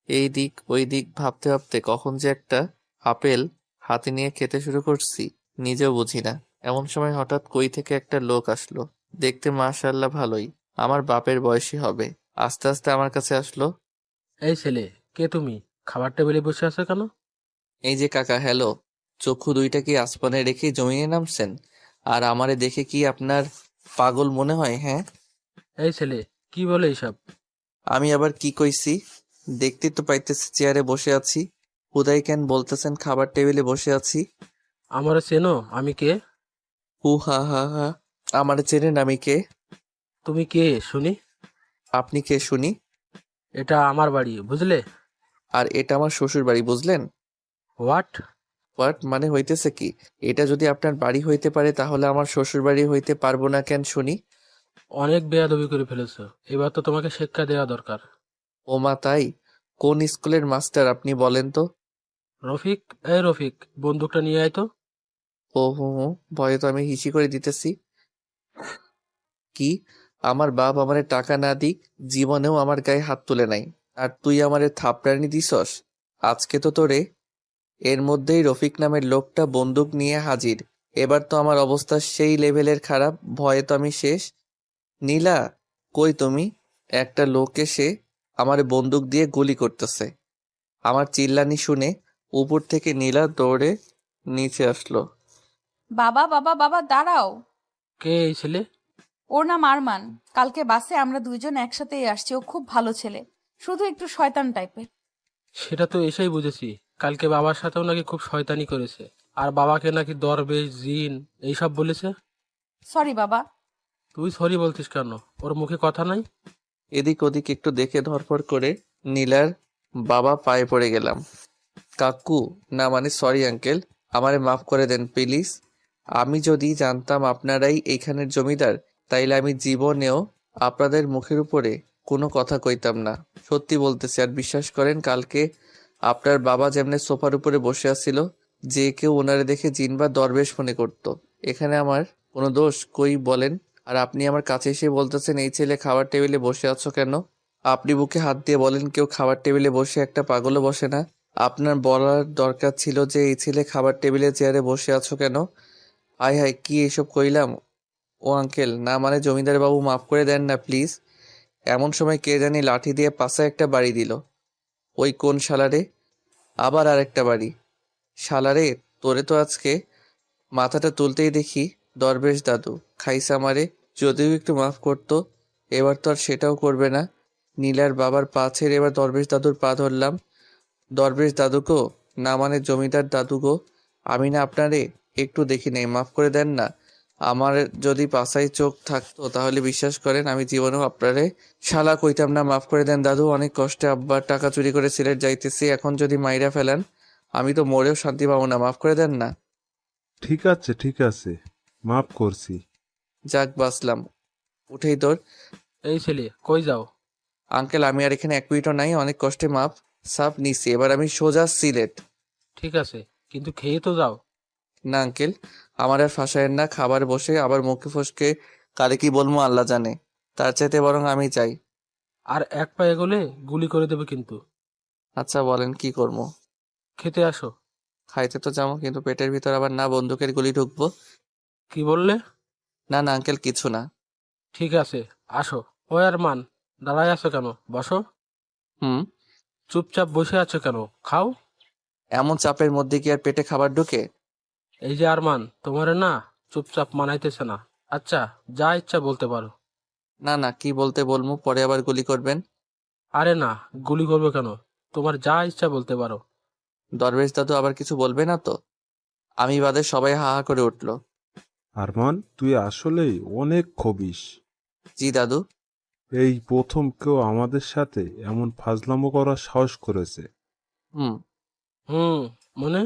এই দিক ওই দিক ভাবতে ভাবতে কখন যে একটা আপেল হাতে নিয়ে খেতে শুরু করছি নিজেও বুঝি না। এমন সময় হঠাৎ কই থেকে একটা লোক আসলো। দেখতে মাশাআল্লাহ ভালোই, আমার বাপের বয়সী হবে। আস্তে আস্তে আমার কাছে আসলো। এই ছেলে, কে তুমি? খাবার টেবিলে বসে আছো কেন? এই যে কাকা, হ্যালো। চক্ষু দুইটা কি আসমানে রেখে জমিনে নামছেন? আর আমারে দেখে কি আপনার পাগল মনে হয়? হ্যাঁ, এই ছেলে, কি বলে এইসব? আমি আবার কি কইছি? দেখতে তো পাইতেছি চেয়ারে বসে আছি। হুদাই কেন বলতেছেন খাবার টেবিলে বসে আছি? আমারে চেনো? আমি কে? হু হা হা হা। আমারে চেনেন আমি কে? তুমি কে শুনি? আপনি কে শুনি? এটা আমার বাড়ি, বুঝলে? আর এটা আমার শ্বশুর বাড়ি, বুঝলেন? হোয়াট? হোয়াট মানে হইতেছে কি? এটা যদি আপনার বাড়ি হইতে পারে তাহলে আমার শ্বশুর বাড়ি হইতে পারবো না কেন শুনি? অনেক বেয়াদবি করে ফেলেছো, এবার তো তোমাকে শিক্ষা দেওয়া দরকার। ও মা, তাই? কোন স্কুলের মাস্টার আপনি বলেন তো? রফিক, এই রফিক, বন্দুকটা নিয়ে আয় তো। ও হো হো, ভয়ে তো আমি হিসি করে দিতেছি। কি? আমার বাপ আমারে টাকা না দিক জীবনেও আমার গায়ে হাত তুলে নাই, আর তুই আমারে থাপড়ানি দিছস? আজকে তো তোরে। এর মধ্যেই রফিক নামের লোকটা বন্দুক নিয়ে হাজির। এবার তো আমার অবস্থা সেই লেভেলের খারাপ, ভয়ে তো আমি শেষ। নীলা, কই তুমি? একটা লোক এসে আমারে বন্দুক দিয়ে গুলি করতেছে। আমার চিল্লানি শুনে উপর থেকে নীলা দৌড়ে নিচে আসলো। বাবা বাবা বাবা, দাঁড়াও। কে এই ছেলে? ওর নাম আরমান। কালকে বাসে আমরা দুইজন একসাথেই আসছি। ও খুব ভালো ছেলে, শুধু একটু শয়তান টাইপের। সেটা তো এসেই বুঝেছি। কালকে বাবার সাথেও নাকি খুব শয়তানি করেছে, আর বাবাকে নাকি দরবেশ, জিন এইসব বলেছে। সরি বাবা। তুই সরি বলতিস কেন? ওর মুখে কথা নাই? এদিক ওদিক একটু দেখে ধরফর করে নীলার বাবা পায়ে পড়ে গেলাম। কাকু, না মানে সরি আঙ্কেল, আমারে মাফ করে দেন প্লিজ। আমি যদি জানতাম আপনারাই এইখানের জমিদার, তাইলে আমি জীবনেও আপনাদের মুখের উপরে কোনো কথা কইতাম না। সত্যি বলতেছি, আর বিশ্বাস করেন কালকে আপনার বাবা যেমনে সোফার উপরে বসে আছিল, যে কেউ ওনারে দেখে জিন বা দরবেশ মনে করত। এখানে আমার কোনো দোষ কই বলেন? আর আপনি আমার কাছে এসে বলতেছেন এই ছেলে খাবার টেবিলে বসে আছো কেন? আপনি বুকে হাত দিয়ে বলেন কেউ খাবার টেবিলে বসে একটা পাগলও বসে না। আপনার বলার দরকার ছিল যে এই ছেলে খাবার টেবিলে চেয়ারে বসে আছো কেন? হায় হায়, কি এসব কইলাম? ও আঙ্কেল, না মানে জমিদার বাবু, মাফ করে দেন না প্লিজ। এমন সময় কে জানি লাঠি দিয়ে পাশায় একটা বাড়ি দিল। ওই কোন শালারে? আবার আরেকটা বাড়ি। শালারে, তোরে তো আজকে। মাথাটা তুলতেই দেখি দরবেশ দাদু। খাইছে আমারে। যদিও একটু মাফ করতো, এবার তো আর সেটাও করবে না। নীলার বাবার পা ছেড়ে এবার দরবেশ দাদুর পা ধরলাম। দরবেশ দাদুকো, না মানে জমিদার দাদুগো, আমি না আপনারে একটু দেখি নাই, মাফ করে দেন না। আমার যদি পাছায় চোখ থাকতো তাহলে বিশ্বাস করেন আমি জীবনেও আপনারে শালা কইতাম না। মাফ করে দেন দাদু, অনেক কষ্টে আব্বার টাকা চুরি করে সিলেট যাইতেছি, এখন যদি মাইরা ফেলেন আমি তো মরেও শান্তি পাবো না। মাফ করে দেন না। ঠিক আছে ঠিক আছে, মাফ করছি। যাক বাঁচলাম। উঠেই তোর। এই ছেলে, কই যাও? আঙ্কেল, আমি আর এখানে এক মিনিটও নাই, অনেক কষ্টে মাপ সাপ নিছি, এবার আমি সোজা সিলেট। ঠিক আছে, কিন্তু খেয়ে তো যাও। না আঙ্কেল, আমার আর ফাঁসায়েন না। খাবার বসে আবার মুখে ফসকে কারে কি বলবো আল্লাহ জানে। তার চাইতে বরং আমি চাই। আর এক পা এগোলে গুলি করে দেবে কিন্তু। আচ্ছা বলেন কি করবো? খেতে আসো। খাইতে তো যাবো, কিন্তু পেটের ভিতর আবার না বন্দুকের গুলি ঢুকবো। কি বললে? না না আঙ্কেল, কিছু না। ঠিক আছে, আসো। ও আরমান, দাঁড়ায় আছো কেন? বসো। হুম। চুপচাপ বসে আছো কেন? খাও। এমন চাপের মধ্যে কি আর পেটে খাবার ঢুকে? এই যে আরমান, তোমারে না চুপচাপ মানাইতেছে না। আচ্ছা, যা ইচ্ছা বলতে পারো। না না, কি বলতে বলবো, পরে আবার গুলি করবেন। আরে না, গুলি করবো কেন? তোমার যা ইচ্ছা বলতে পারো। দরবেশ দাদু আবার কিছু বলবে না তো? আমি বাদে সবাই হা হা করে উঠলো। আরমান, তুই আসলেই অনেক খবিস। জি দাদু। এই প্রথম কেউ আমাদের সাথে এমন ফাজলামো করার সাহস করেছে। হুম। হুম, মনে?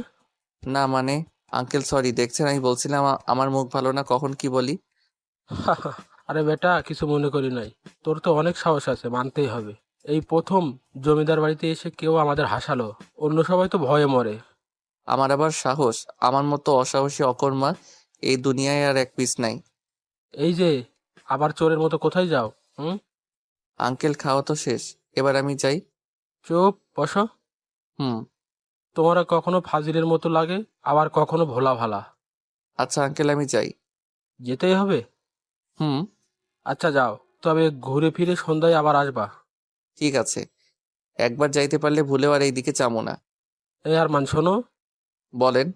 না মানে আঙ্কেল সরি, দেখছেন আমি বলছিলাম আমার মুখ ভালো না, কখন কি বলি। আরে বেটা, কিছু মনে করি নাই। তোর তো অনেক সাহস আছে, মানতেই হবে। এই প্রথম জমিদার বাড়িতে এসে কেউ আমাদের হাসালো, অন্য সবাই তো ভয়ে মরে। আমার আবার সাহস? আমার মতো অসাহসী অকর্মা এই দুনিয়ায় আর এক পিস নাই। এই যে, আবার চোরের মতো কোথায় যাও? হুম? আঙ্কেল, খাওয়া তো শেষ, এবার আমি যাই। চুপ বসো। হুম। তোমারা কখনো ফাজিলের মতো লাগে, আবার কখনো ভোলা ভালা। আচ্ছা আঙ্কেল, আমি যাই। যেতেই হবে? হুম। আচ্ছা যাও, তবে ঘুরে ফিরে সন্ধ্যায় আবার আসবা। ঠিক আছে, একবার যাইতে পারলে ভুলেও আর এইদিকে চামো না। এই আরমান শোনো, বলেন।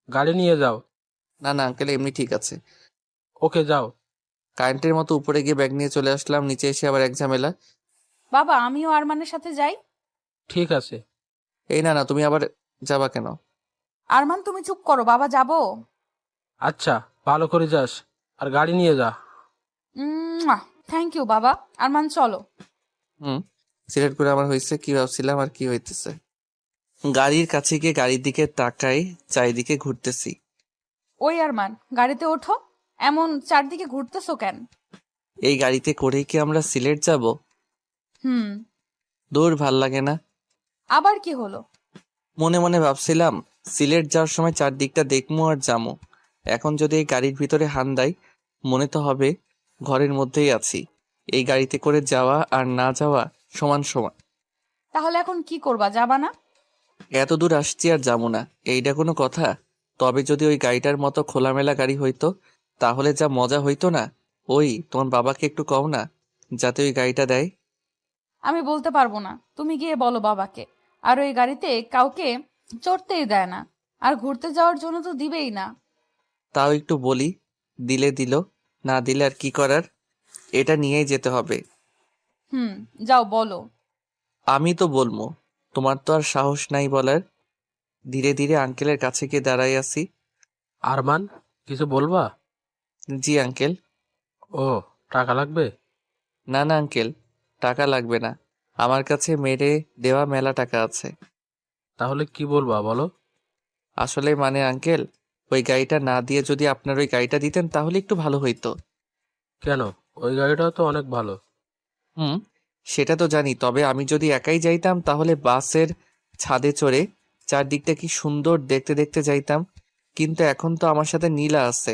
গাড়ি নিয়ে যাও। না না আঙ্কেল, এমনি ঠিক আছে। ওকে যাও। কারেন্টের মতো উপরে গিয়ে ব্যাগ নিয়ে চলে আসলাম, নিচে এসে আবার এক ঝামেলা। বাবা, আমিও আরমানের সাথে যাই। ঠিক আছে। এই না না, তুমি আবার যাবা কেন? আরমান, তুমি চুপ করো, বাবা যাবো। আচ্ছা, ভালো করে যাস, আর গাড়ি নিয়ে যা। থ্যাংক ইউ বাবা। আরমান চলো। হুম। সিলেক্ট করে আমার হয়েছে কি ভাবছিলাম আর কি হইতেছে। গাড়ির কাছে গিয়ে গাড়ির দিকে তাকাই, চারিদিকে ঘুরতেছি। ওই আরমান, গাড়িতে ওঠো। এমন চারদিকে ঘুরতেছো কেন? এই গাড়িতে করেই কি আমরা সিলেট যাব? হুম। দূর, ভাল লাগে না। আবার কি হলো? মনে মনে ভাবছিলাম সিলেট যাওয়ার সময় চারদিকটা দেখমু আর যামু। এখন যদি এই গাড়ির ভিতরে হান দেয়, মনে তো হবে ঘরের মধ্যেই আছি। এই গাড়িতে করে যাওয়া আর না যাওয়া সমান সমান। তাহলে এখন কি করবা, যাবা না? এত দূর আসছি আর যাবো না, এইটা কোনো কথা? তবে যদি ওই গাড়িটার মতো খোলামেলা গাড়ি হইতো, তাহলে যা মজা হইতো না। ওই তোমার বাবাকে একটু কও না, যাতে ওই গাড়িটা দেয়। আমি বলতে পারবো না, তুমি গিয়ে বলো বাবাকে। আর ওই গাড়িতে কাউকে চড়তেই দেয় না, আর ঘুরতে যাওয়ার জন্য তো দিবেই না। তাও একটু বলি, দিলে দিল, না দিলে আর কি করার, এটা নিয়েই যেতে হবে। হুম, যাও বলো। আমি তো বলবো, তোমার তো আর সাহস নাই বলার। ধীরে ধীরে আঙ্কেলের কাছে গিয়ে দাঁড়াই আছি। আরমান, কিছু বলবা? জি আঙ্কেল। ও, টাকা লাগবে? না না আঙ্কেল, টাকা লাগবে না, আমার কাছে মেরে দেওয়া মেলা টাকা আছে। তাহলে কি বলবা বলো। আসলে মানে আঙ্কেল, ওই গাড়িটা না দিয়ে যদি আপনার ওই গাড়িটা দিতেন তাহলে একটু ভালো হইতো। কেন? ওই গাড়িটাও তো অনেক ভালো। হুম, সেটা তো জানি, তবে আমি যদি একাই যাইতাম তাহলে বাসের ছাদে চড়ে চারদিকটা কি সুন্দর দেখতে দেখতে যাইতাম। কিন্তু এখন তো আমার সাথে নীলা আছে,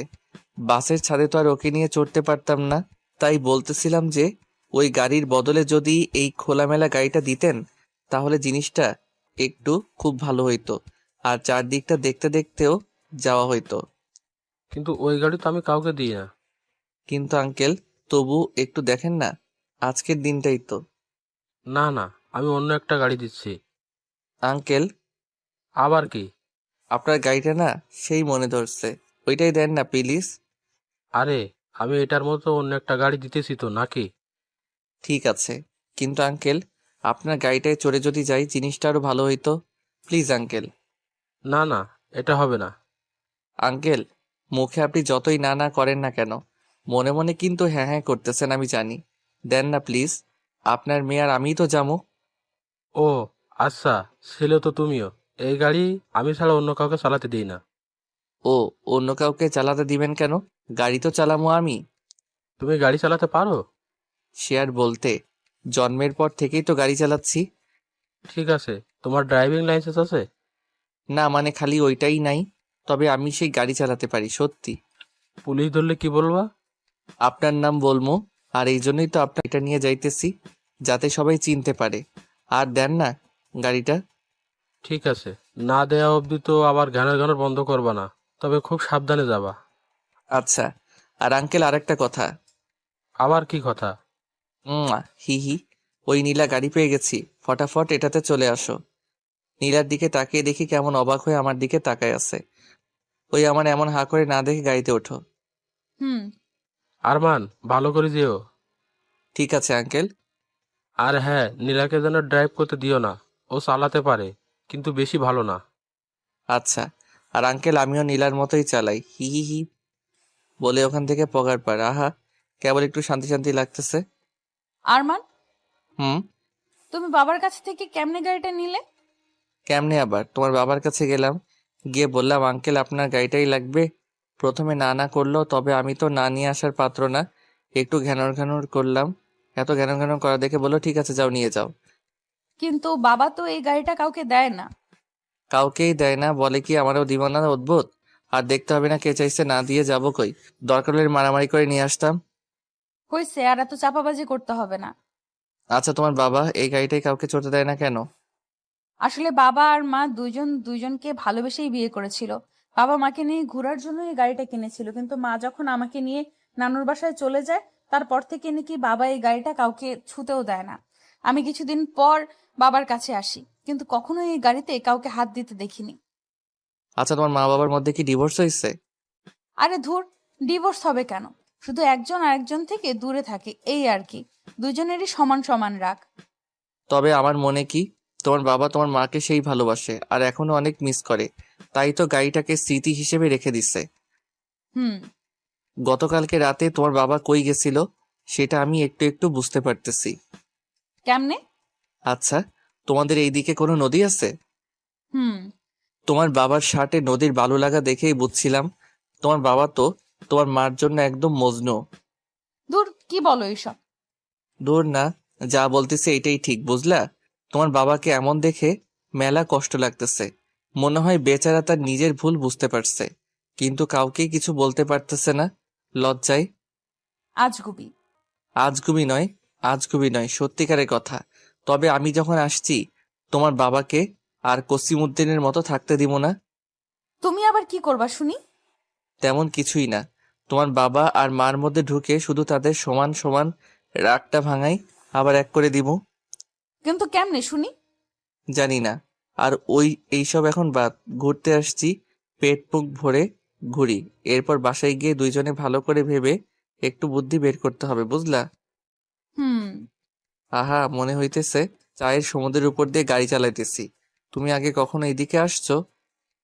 বাসের ছাদে তো আর ওকে নিয়ে চড়তে পারতাম না। তাই বলতেছিলাম যে ওই গাড়ির বদলে যদি এই খোলামেলা গাড়িটা দিতেন, তাহলে জিনিসটা একটু খুব ভালো হইতো, আর চারদিকটা দেখতে দেখতেও যাওয়া হইতো। কিন্তু ওই গাড়ি তো আমি কাউকে দিই না। কিন্তু আঙ্কেল, তবু একটু দেখেন না, আজকের দিনটাই তো। না না, আমি অন্য একটা গাড়ি দিচ্ছি। আঙ্কেল, আবার কি? আপনার গাড়িটা না সেই মনে ধরছে, ওইটাই দেন না প্লিজ। আরে, আমি এটার মতো অন্য একটা গাড়ি দিতেছি তো নাকি। ঠিক আছে, কিন্তু আঙ্কেল, আপনার গাড়িটায় চড়ে যদি যাই জিনিসটা আরো ভালো হইতো। Please uncle. না না, এটা হবে না। আঙ্কেল, মুখে আপনি যতই না না করেন না কেন, মনে মনে কিন্তু হ্যাঁ হ্যাঁ করতেছেন আমি জানি। দেন না প্লিজ, আপনার মেয়ে আর আমিই তো যাবো। ও আচ্ছা, ছেলে তো তুমিও। এই গাড়ি আমি ছাড়া অন্য কাউকে চালাতে দিই না। ও, অন্য কাউকে চালাতে দিবেন কেন? গাড়ি তো চালামো আমি। তুমি গাড়ি চালাতে পারো? সে আর বলতে, জন্মের পর থেকেই তো গাড়ি চালাচ্ছি। ঠিক আছে, তোমার ড্রাইভিং লাইসেন্স আছে? না মানে খালি ওইটাই নাই, তবে আমি সেই গাড়ি চালাতে পারি সত্যি। পুলিশ ধরলে কি বলবা? আপনার নাম বলবো, আর এই জন্যই তো আপনার এটা নিয়ে যাইতেছি, যাতে সবাই চিনতে পারে। আর দেন না গাড়িটা। ঠিক আছে, না দেয়া অবধি তো আবার ঘ্যানর ঘ্যানর বন্ধ করবা না। তবে খুব সাবধানে যাবা। আচ্ছা, আর আঙ্কেল আরেকটা কথা। আবার কি কথা? হি হি, ওই নীলা গাড়ি পেয়ে গেছি, ফটাফট এটাতে চলে আসো। নীলার দিকে তাকিয়ে দেখি কেমন অবাক হয়ে আমার দিকে তাকায় আছে। ওই আমার এমন হাঁ করে না দেখে গাড়িতে ওঠো। হুম। আরমান, ভালো করে যেও। ঠিক আছে আঙ্কেল। আর হ্যাঁ, নীলাকে যেন ড্রাইভ করতে দিও না। ও চালাতে পারে, কিন্তু বেশি ভালো না। আচ্ছা, আর আঙ্কেল আমিও নীলার মতোই চালাই, হি হি হি বলে ওখান থেকে পগার পার। আহা, কেবল একটু শান্তি শান্তি লাগতেছে। আরমান, হুম। তুমি বাবার কাছ থেকে কেমনে গাড়িটা নিলে? কেমনে আবার? তোমার বাবার কাছে গেলাম, গিয়ে বললাম আঙ্কেল আপনার গাড়িটাই লাগবে, প্রথমে না না করলো, তবে আমি তো না নিয়ে আসার পাত্র না। একটু ঘ্যানর ঘ্যানর করলাম। এত ঘ্যানর ঘ্যানর করা দেখে বললো ঠিক আছে যাও নিয়ে যাও। কিন্তু বাবা তো এই গাড়িটা কাউকে দেয় না। কাউকেই দেয় না বলে কি আমারও দিব না অদ্ভুত। আর দেখতে হবে না কে চাইছে, না দিয়ে যাবো কই। দরকার হলে মারামারি করে নিয়ে আসতাম। হয়েছে, আর এত চাপাবাজি করতে হবে না। আচ্ছা তোমার বাবা এই গাড়িটাই কাউকে চড়তে দেয় না কেন? আসলে বাবা আর মা দুইজনকে ভালোবেসেই বিয়ে করেছিল। বাবা মাকে নিয়ে ঘোরার জন্য এই গাড়িটা কিনেছিল, কিন্তু মা যখন আমাকে নিয়ে নানুর বাসায় চলে যায়, তারপর থেকে নাকি বাবা এই গাড়িটা কাউকে ছুতেও দেয় না। আমি কিছুদিন পর বাবার কাছে আসি, কিন্তু কখনো এই গাড়িতে কাউকে হাত দিতে দেখিনি। আচ্ছা তোমার মা বাবার মধ্যে কি ডিভোর্স হয়েছে? আরে ধুর, ডিভোর্স হবে কেন? শুধু একজন আরেকজন থেকে দূরে থাকে, এই আর কি। দুজনেরই সমান সমান রাগ। তবে আমার মনে কি তোমার বাবা তোমার মাকে সেই ভালোবাসে আর এখনো অনেক মিস করে, তাই তো গাড়িটাকে স্মৃতি হিসেবে রেখে দিছে। হুম। গতকালকে রাতে তোমার বাবা কই গেছিল সেটা আমি একটু একটু বুঝতে পারতেছি। কেমনে? আচ্ছা তোমাদের এইদিকে কোনো নদী আছে? হুম। তোমার বাবার শার্টে নদীর বালু লাগা দেখেই বুঝছিলাম তোমার বাবা তো তোমার মার জন্য একদম মজনু। দূর, কি বলো এইসব? দূর না, যা বলতেছে এটাই ঠিক বুঝলা। তোমার বাবাকে এমন দেখে মেলা কষ্ট লাগতেছে। মনে হয় বেচারা তার নিজের ভুল বুঝতে পারছে, কিন্তু কাউকে কিছু বলতে পারতেছে না লজ্জায়। আজগুবি। আজগুবি নয় সত্যিকারের কথা। তবে আমি যখন আসছি তোমার বাবাকে আর কসিমউদ্দিনের মতো থাকতে দিব না। তুমি আবার কি করবা শুনি? তেমন কিছুই না, তোমার বাবা আর মার মধ্যে ঢুকে শুধু তাদের সমান সমান রাগটা ভাঙাই, আবার এক করে দিব। কিন্তু কেমনে শুনি? জানি না। আর এইসব এখন বাদ, ঘুরতে আসছি, পেট মুখ ভরে ঘুরি। এরপর বাসায় গিয়ে দুইজনে ভালো করে ভেবে একটু বুদ্ধি বের করতে হবে বুঝলা। হুম। আহা মনে হইতেছে চায়ের সমুদ্রের উপর দিয়ে গাড়ি চালাইতেছি। তুমি আগে কখনো এইদিকে আসছো?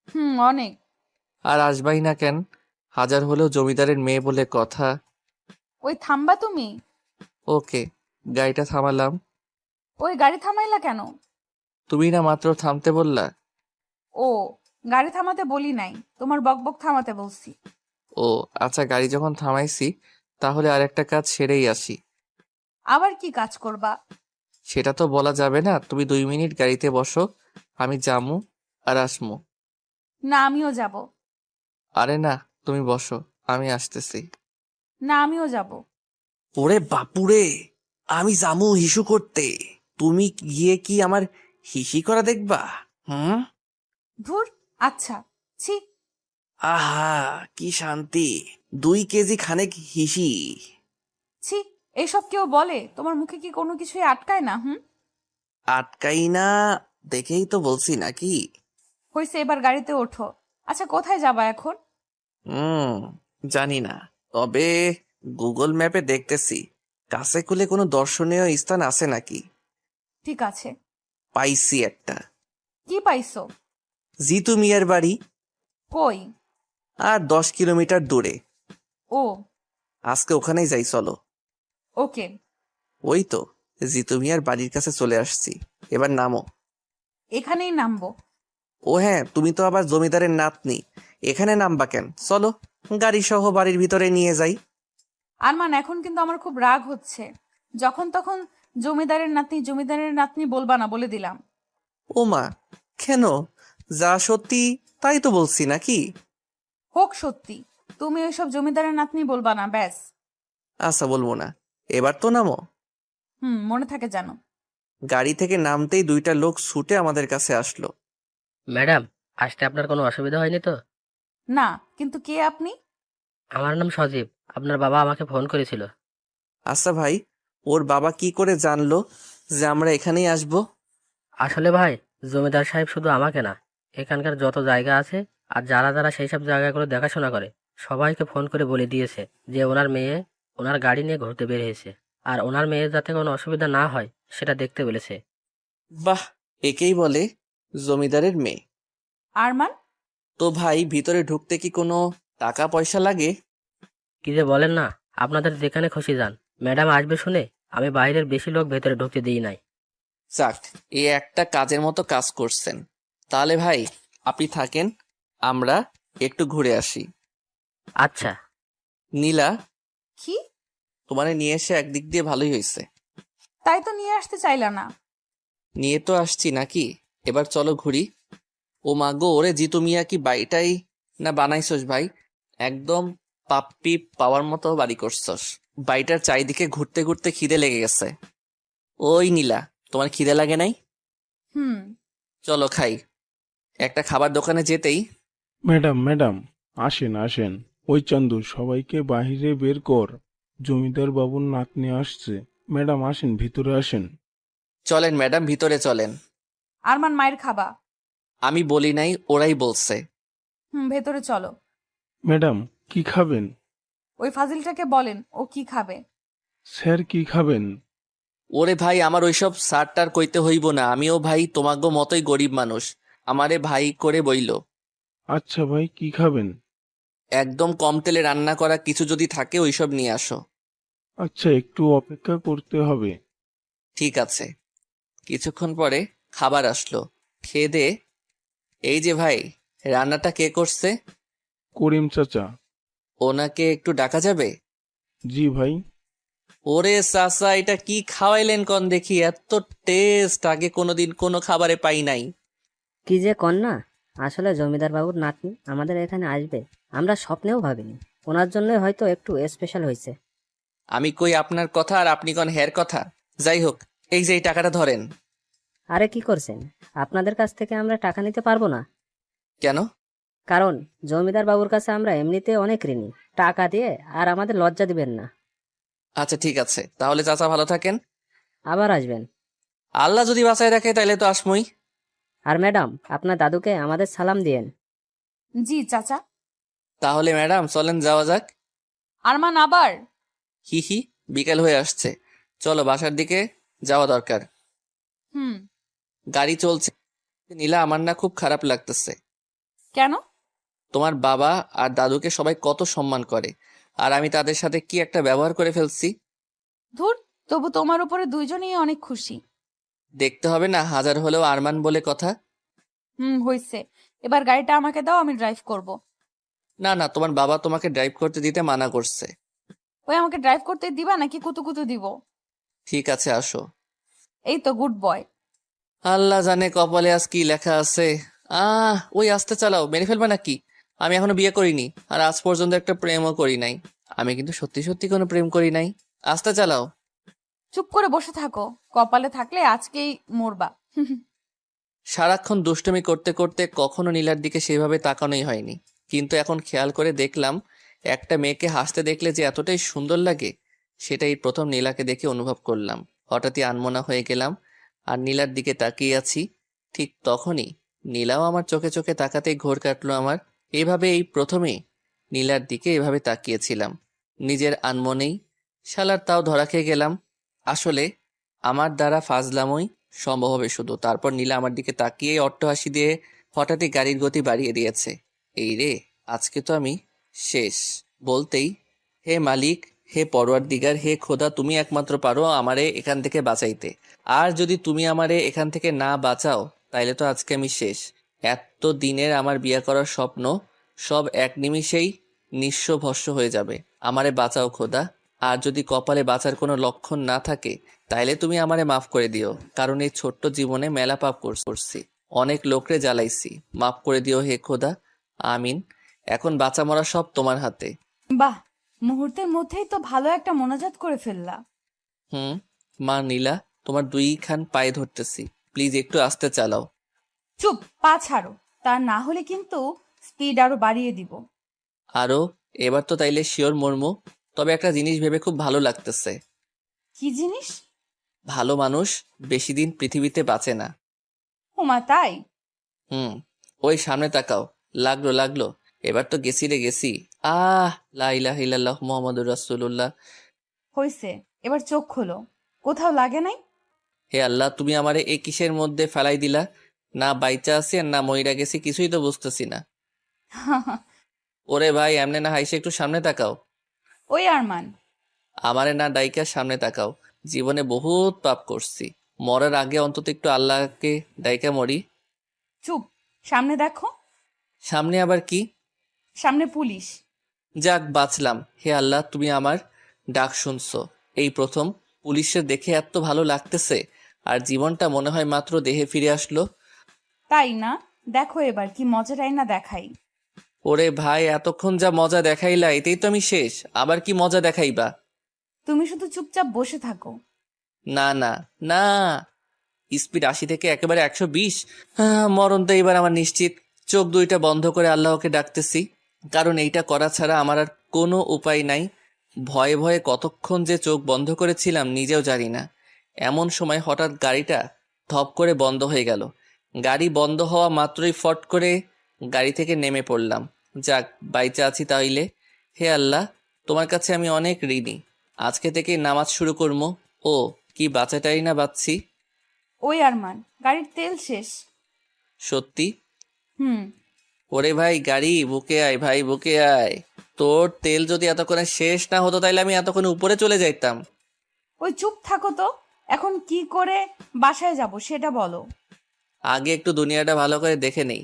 হুম, অনেক। আর আসবাই না কেন? হাজার হলেও জমিদারের মেয়ে বলে কথা। ওই থামবা তুমি? ওকে, গাড়িটা থামালাম। ওই গাড়ি থামাইলা কেন? তুমি না মাত্র থামতে বললা। ও, গাড়ি থামাতে বলি নাই, তোমার বকবক থামাতে বলছি। ও আচ্ছা, গাড়ি যখন থামাইছি তাহলে আর একটা কাজ সেরেই আসি। আবার কি কাজ করবা? সেটা তো বলা যাবে না, তুমি 2 মিনিট গাড়িতে বসো, আমি যামু আর আসমু। না, আমিও যাব। আরে না, তুমি বসো, আমি আসতেছি। না, আমিও যাব। ওরে বাপুরে, আমি যামু হিসু করতে, তুমি গিয়ে কি আমার হিসি করা দেখবা? হুম। ধুর। আচ্ছা। ছি। আহা কি শান্তি, 2 কেজি খানেক হিসি। ছি। এইসব কেউ বলে? তোমার মুখে কি কোনো কিছুই আটকায় না? হুম। আটকাই না দেখেই তো বলছি নাকি। হয়েছে, এবার গাড়িতে ওঠো। আচ্ছা, কোথায় যাবা এখন? হুম, জানি না, তবে গুগল ম্যাপে দেখতেছি কাছে কুলে কোনো দর্শনীয় স্থান আছে নাকি। ঠিক আছে। পাইছি একটা। কি পাইছো? জিতু মিয়ার বাড়ি। কই? আর 10 কিলোমিটার দূরে। ও। আজকে ওখানেই যাই চলো। ওকে। ওই তো জিতু মিয়ার বাড়ির কাছে চলে আসছি, এবার নামো। এখানেই নামবো? ও হ্যাঁ, তুমি তো আবার জমিদারের নাতনি, এখানে নামবা কেন? চলো গাড়ি সহ বাড়ির ভিতরে নিয়ে যাই। আরমান, এখন কিন্তু আমার খুব রাগ হচ্ছে। যখন তখন জমিদারের নাতনি জমিদারের নাতনি বলবা না, বলে দিলাম। ও মা, কেন? যা সত্যি তাই তো বলছি নাকি। হোক সত্যি, তুমি ওইসব জমিদারের নাতনি বলবা না, ব্যাস। আচ্ছা বলবো না, এবার তো নামো। হুম, মনে থাকে জানো। গাড়ি থেকে নামতেই 2টা লোক ছুটে আমাদের কাছে আসলো। ম্যাডাম, আসতে আপনার কোনো অসুবিধা হয়নি তো? না, কিন্তু কে আপনি? আমার নাম সজীব, আপনার বাবা আমাকে ফোন করেছিল। আচ্ছা ভাই, ওর বাবা কি করে জানলো যে আমরা এখানেই আসবো? আসলে ভাই, জমিদার সাহেব শুধু আমাকে না, এখানকার যত জায়গা আছে আর যারা যারা সেই সব জায়গাগুলো দেখাশোনা করে সবাইকে ফোন করে বলে দিয়েছে যে ওনার মেয়ে ওনার গাড়ি নিয়ে ঘুরতে বের হয়েছে, আর ওনার মেয়ের যাতে কোনো অসুবিধা না হয় সেটা দেখতে বলেছে। বাহ, একেই বলে জমিদারের মেয়ে। আরমান। তো ভাই ভিতরে ঢুকতে কি কোনো টাকা পয়সা লাগে? কি যে বলেন না, আপনাদের যেখানে খুশি যান। ম্যাডাম আসবে শুনে আমি বাইরের বেশি লোক ভেতরে ঢুকতে দিই নাই। যাক, এ একটা কাজের মতো কাজ করছেন। তাহলে ভাই আপনি থাকেন, আমরা একটু ঘুরে আসি। আচ্ছা। নীলা, কি? তোমারে নিয়ে এসে একদিক দিয়ে ভালোই হয়েছে। তাই তো নিয়ে আসতে চাইলা না। নিয়ে তো আসছি নাকি, এবার চলো ঘুরি। ও মা গো, ওরে জিতু মিয়া কি বাড়িটাই না বানাইছস ভাই! একদম পাপ্পি পাওয়ার মতো বাড়ি করছস। বাড়িটার চারিদিকে ঘুরতে ঘুরতে খিদে লেগে গেছে। ওই নীলা, তোমার খিদে লাগে নাই? হুম। চলো খাই। একটা খাবার দোকানে যেতেই ম্যাডাম ম্যাডাম, আসেন আসেন। ওই চান্দু, সবাইকে বাহিরে বের কর। জমিদার বাবুর নাতনি আসছে। ম্যাডাম আসেন, ভিতরে আসেন। চলেন ম্যাডাম, ভিতরে চলেন। আরমান, মায়ের খাবা? আমি বলি নাই, ওরাই বলছে। ভেতরে চলো। ম্যাডাম, কি খাবেন? ওই ফাজিলটাকে বলেন ও কি খাবে। স্যার, কি খাবেন? ওরে ভাই, আমার ওইসব সারটার কইতে হইব না। আমিও ভাই তোমাগো মতোই গরিব মানুষ। আমারে ভাই করে বইল। আচ্ছা ভাই, কি খাবেন? একদম কম তেলে রান্না করা কিছু যদি থাকে ওইসব নিয়ে আসো। আচ্ছা, একটু অপেক্ষা করতে হবে। ঠিক আছে। কিছুক্ষণ পরে খাবার আসলো। খেয়ে দে। এই যে ভাই, রান্নাটা কে করছে? করিম চাচা। ওনাকে একটু ডাকা যাবে? জি ভাই। ওরে চাচা, এটা কি খাওয়াইলেন কন দেখি! এত টেস্ট আগে কোনোদিন কোনো খাবারে পাই নাই। কি যে কন্যা, আসলে জমিদার বাবুর নাতনি আমাদের এখানে আসবে আমরা স্বপ্নেও ভাবিনি। ওনার জন্যই হয়তো একটু স্পেশাল হয়েছে। আমি কই আপনার কথা আর আপনি কন হের কথা। যাই হোক, এই যে এই টাকাটা ধরেন। আরে কি করছেন? আপনাদের কাছ থেকে আমরা টাকা নিতে পারবো না। কেন? কারণ জমিদার বাবুর কাছে আমরা এমনিতে অনেক ঋণী। টাকা দিয়ে আর আমাদের লজ্জা দিবেন না। আচ্ছা ঠিক আছে, তাহলে চাচা ভালো থাকেন। আবার আসবেন। আল্লাহ যদি বাঁচায় রাখে তাইলে তো আসমই। আর ম্যাডাম, আপনার দাদুকে আমাদের সালাম দিয়েন। জি চাচা। তাহলে ম্যাডাম চলেন, যাওয়া যাক। আরমান আবার? হি হি, বিকেল হয়ে আসছে, চলো বাসার দিকে যাওয়া দরকার। হুম। গাড়ি চলছে। নীলা, আমার না খুব খারাপ লাগতেছে। কেন? তোমার বাবা আর দাদুকে সবাই কত সম্মান করে, আর আমি তাদের সাথে কি একটা ব্যবহার করে ফেলছি। ধুর, তবু তোমার উপরে দুইজনেই অনেক খুশি। দেখতে হবে না, হাজার হলেও আরমান বলে কথা। হইছে। এবার গাড়িটা আমাকে দাও, আমি ড্রাইভ করব। না না, তোমার বাবা তোমাকে ড্রাইভ করতে দিতে মানা করছে। ওই আমাকে ড্রাইভ করতে দিবা নাকি কুতু কুতু দিব? ঠিক আছে, আসো। এই তো গুড বয়। আল্লাহ জানে কপালে আজ কি লেখা আছে। ওই আস্তে চালাও, মেরে ফেলবে নাকি? আমি এখনো বিয়ে করিনি, আর আজ পর্যন্ত একটা প্রেমও করি নাই। আমি কিন্তু সত্যি সত্যি কোনো প্রেম করি নাই। আস্তে চালাও। চুপ করে বসে থাকো, কপালে থাকলে আজকেই মরবা। সারাক্ষণ দুষ্টুমি করতে করতে কখনো নীলার দিকে সেভাবে তাকানোই হয়নি, কিন্তু এখন খেয়াল করে দেখলাম একটা মেয়েকে হাসতে দেখলে যে এতটাই সুন্দর লাগে, সেটাই প্রথম নীলাকে দেখে অনুভব করলাম। হঠাৎই আনমনা হয়ে গেলাম আর নীলার দিকে তাকিয়ে আছি। ঠিক তখনই নীলাও আমার চোখে চোখে তাকাতেই ঘোর কাটলো আমার। এভাবে এই প্রথমেই নীলার দিকে এভাবে তাকিয়েছিলাম, নিজের আনমনেই। শালার তাও ধরা খেয়ে গেলাম। আসলে আমার দ্বারা ফাজলামই সম্ভব হবে শুধু। তারপর নীলা আমার দিকে তাকিয়ে অট্টহাসি দিয়ে হঠাৎই গাড়ির গতি বাড়িয়ে দিয়েছে। এই রে, আজকে তো আমি শেষ। বলতেই, হে মালিক, হে পরওয়ারদিগার, হে খোদা, তুমি একমাত্র পারো আমারে এখান থেকে বাঁচাইতে। আর যদি তুমি আমারে এখান থেকে না বাঁচাও তাইলে তো আজকে আমি শেষ। এত দিনের আমার বিয়ে করার স্বপ্ন সব এক নিমিষেই নিঃস্ব ভস্ম হয়ে যাবে। আমারে বাঁচাও খোদা। আর যদি কপালে বাঁচার কোনো লক্ষণ না থাকে তাইলে তুমি আমারে মাফ করে দিও, কারণ এই ছোট্ট জীবনে মেলা পাপ করছি, অনেক লোকরে জ্বালাইছি। মাফ করে দিও হে খোদা। আমিন। এখন বাঁচা মরা সব তোমার হাতে। বাহ, মুহূর্তের মধ্যেই তো ভালো একটা মোনাজাত করে ফেললা। হুম। মা নীলা, তোমার দুইখান পায়ে ধরতেছি, প্লিজ একটু আস্তে চালাও। চুপ, পা ছাড়ো, তা না হলে কিন্তু স্পিড আরো বাড়িয়ে দিব। আরো, এবার তো তাইলে শিওর মর্মু। তবে একটা জিনিস ভেবে খুব ভালো লাগতেছে। কি জিনিস? ভালো মানুষ বেশি দিন পৃথিবীতে বাঁচে না। ওমা তাই? হুম। ওই সামনে তাকাও। লাগলো লাগলো, এবার তো গেছি রে গেছি। লা ইলাহা ইল্লাল্লাহ মুহাম্মাদুর রাসূলুল্লাহ। হইছে, এবার চোখ খোলো। কোথাও লাগে নাই? হে আল্লাহ, তুমি আমারে এই কিসের মধ্যে ফেলাই দিলা? না বাইচা আছি আর না মইরা গেছি, কিছুই তো বুঝতেছি না। ওরে ভাই, এমনে না হাইসে একটু সামনে তাকাও। ওই আরমান, আমারে না ডাইকা সামনে তাকাও। জীবনে বহুত পাপ করছি, মরার আগে অন্তত একটু আল্লাহকে ডাইকা মরি। চুপ, সামনে দেখো। সামনে আবার কি? সামনে পুলিশ। যাক বাঁচলাম। হে আল্লাহ, তুমি আমার ডাক শুনছো। এই প্রথম পুলিশের দেখে এত ভালো লাগতেছে, আর জীবনটা মনে হয় মাত্র দেহে ফিরে আসলো। তাই না? দেখো এবার কি মজাটাই না দেখাই। ওরে ভাই, এতক্ষণ যা মজা দেখাইলা এতেই তো আমি শেষ, আবার কি মজা দেখাইবা? তুমি শুধু চুপচাপ বসে থাকো। না না না, স্পিড 80 থেকে একেবারে 120। মরণ তো এবার আমার নিশ্চিত। চোখ দুইটা বন্ধ করে আল্লাহকে ডাকতেছি, কারণ এইটা করা ছাড়া আমার আর কোনো উপায় নাই। ভয়ে ভয়ে কতক্ষণ যে চোখ বন্ধ করেছিলাম নিজেও জানি না। এমন সময় হঠাৎ গাড়িটা ধপ করে বন্ধ হয়ে গেল। গাড়ি বন্ধ হওয়া মাত্রই ফট করে গাড়ি থেকে নেমে পড়লাম। যাক, বাইচা আছি তাইলে। হে আল্লাহ, তোমার কাছে আমি অনেক ঋণী। আজকে থেকে নামাজ শুরু করবো। ও কি বাঁচাটাই না বাঁচছি। ওই আরমান, গাড়ির তেল শেষ। সত্যি? হুম। ওরে ভাই, গাড়ি বুকে আয় ভাই, বুকে আয়। তোর তেল যদি এতক্ষণে শেষ না হতো তাইলে আমি এতক্ষণে উপরে চলে যাইতাম। ওই চুপ থাকো তো। এখন কি করে বাসায় যাব সেটা বলো। আগে একটু দুনিয়াটা ভালো করে দেখে নেই,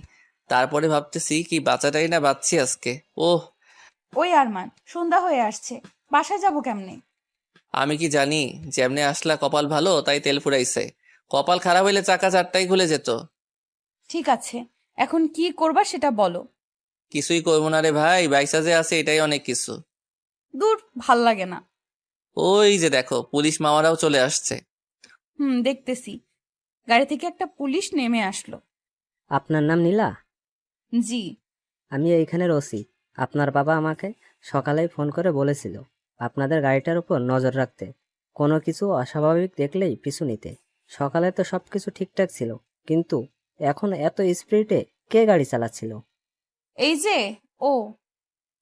তারপরে ভাবতেছি কি বাঁচাটাই না বাঁচছি আজকে। ওহ, ওই আরমান, সন্ধ্যা হয়ে আসছে, বাসায় যাব কেমনে? আমি কি জানি? যেমনে আসলা কপাল ভালো তাই তেল ফুরাইছে। কপাল খারাপ হইলে চাকা চারটাই খুলে যেত। ঠিক আছে, এখন কি করবা সেটা বলো। কিছুই করবো না রে ভাই, বাইসা যে আছে এটাই অনেক কিছু। দূর, ভাল লাগে না। ওই যে দেখো, পুলিশ মামারাও চলে আসছে। দেখতেছি। গাড়ি থেকে একটা পুলিশ নেমে আসলো। আপনার নাম নীলা? জি। আমি এইখানের ওসি। আপনার বাবা আমাকে সকালেই ফোন করে বলেছিল আপনাদের গাড়িটার উপর নজর রাখতে, কোনো কিছু অস্বাভাবিক দেখলেই পিছু নিতে। সকালে তো সব কিছু ঠিকঠাক ছিল, কিন্তু এখন এত স্পিডে কে গাড়ি চালাচ্ছিল? এই যে ও।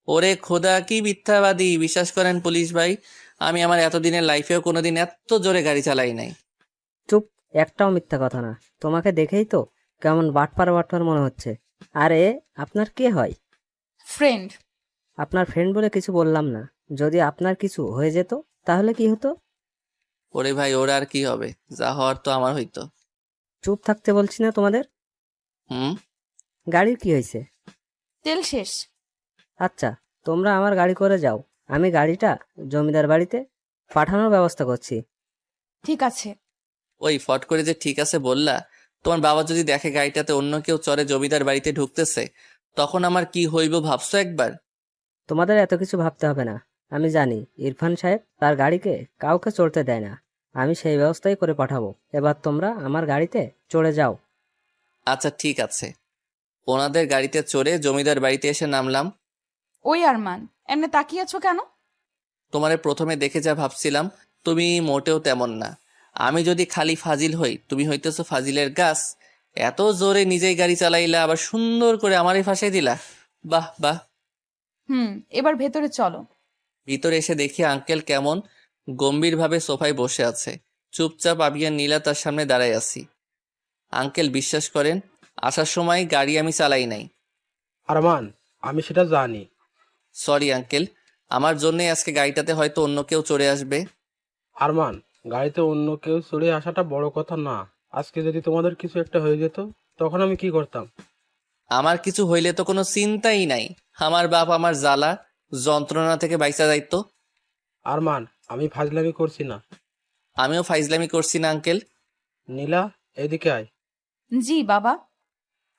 ওরে খোদা, কি মিথ্যাবাদী! বিশ্বাস করেন পুলিশ ভাই, আমি আমার এতদিনের লাইফেও কোনোদিন এত জোরে গাড়ি চালাই নাই। চুপ, একটাও মিথ্যা কথা না। তোমাকে দেখেই তো কেমন বাটপার বাটপার মনে হচ্ছে। আরে, আপনার কে হয়? ফ্রেন্ড। আপনার ফ্রেন্ড বলে কিছু বললাম না। যদি আপনার কিছু হয়ে যেত তাহলে কি হতো? ওরে ভাই, ওর আর কি হবে? যা হওয়ার তো আমার হইতো। চুপ থাকতে বলছি না তোমাদের? হুম। গাড়ির কি হয়েছে? তেল শেষ। আচ্ছা, তোমরা আমার গাড়ি করে যাও, আমি গাড়িটা জমিদার বাড়িতে পাঠানোর ব্যবস্থা করছি। ঠিক আছে। ওই ফট করে যে ঠিক আছে বললা, তোমার বাবা যদি দেখে গাড়িটাতে অন্য কেউ চড়ে জমিদার বাড়িতে ঢুকতেছে, তখন আমার কি হইব ভাবছো একবার? তোমাদের এত কিছু ভাবতে হবে না। আমি জানি ইরফান সাহেব তার গাড়িকে কাউকে চড়তে দেয় না। আমি সেই ব্যবস্থাই করে পাঠাবো। এবার তোমরা আমার গাড়িতে চড়ে যাও। আচ্ছা ঠিক আছে। ওনাদের গাড়িতে চড়ে জমিদার বাড়িতে এসে নামলাম। ওই আরমান, এমনি তাকিয়ে আছো কেন? তোমারে প্রথমে দেখে যা ভাবছিলাম, তুমি মোটেও তেমন না। আমি যদি খালি ফাজিল হই, তুমি হইতেছো ফাজিলের গাছ। এত জোরে নিজেই গাড়ি চালাইলা, আবার সুন্দর করে আমারই ফাঁসাই দিলা। বাহ বাহ। এবার ভেতরে চলো। ভিতরে এসে দেখি আঙ্কেল কেমন গম্ভীরভাবে সোফায় বসে আছে। চুপচাপ আমি আর নীলা তার সামনে দাঁড়ায় আছি। আঙ্কেল বিশ্বাস করেন, আসার সময় গাড়ি আমি চালাই নাই। আরমান, আমি সেটা জানি। সরি আঙ্কেল, আমার জন্যই আজকে গাড়িটাতে হয়তো অন্য কেউ চড়ে আসবে। আরমান, গাড়িতে অন্য কেউ চড়ে আসাটা বড় কথা না। আজকে যদি তোমাদের কিছু একটা হয়ে যেত, তখন আমি কি করতাম? আমার কিছু হইলে তো কোনো চিন্তাই নাই। আমার বাপ আমার জ্বালা যন্ত্রণা থেকে বাইচা যাইতো। আরমান, আমি ফাজলামি করছি না। আমিও ফাইজলামি করছি না আঙ্কেল। নীলা, এদিকে আয়। জি বাবা।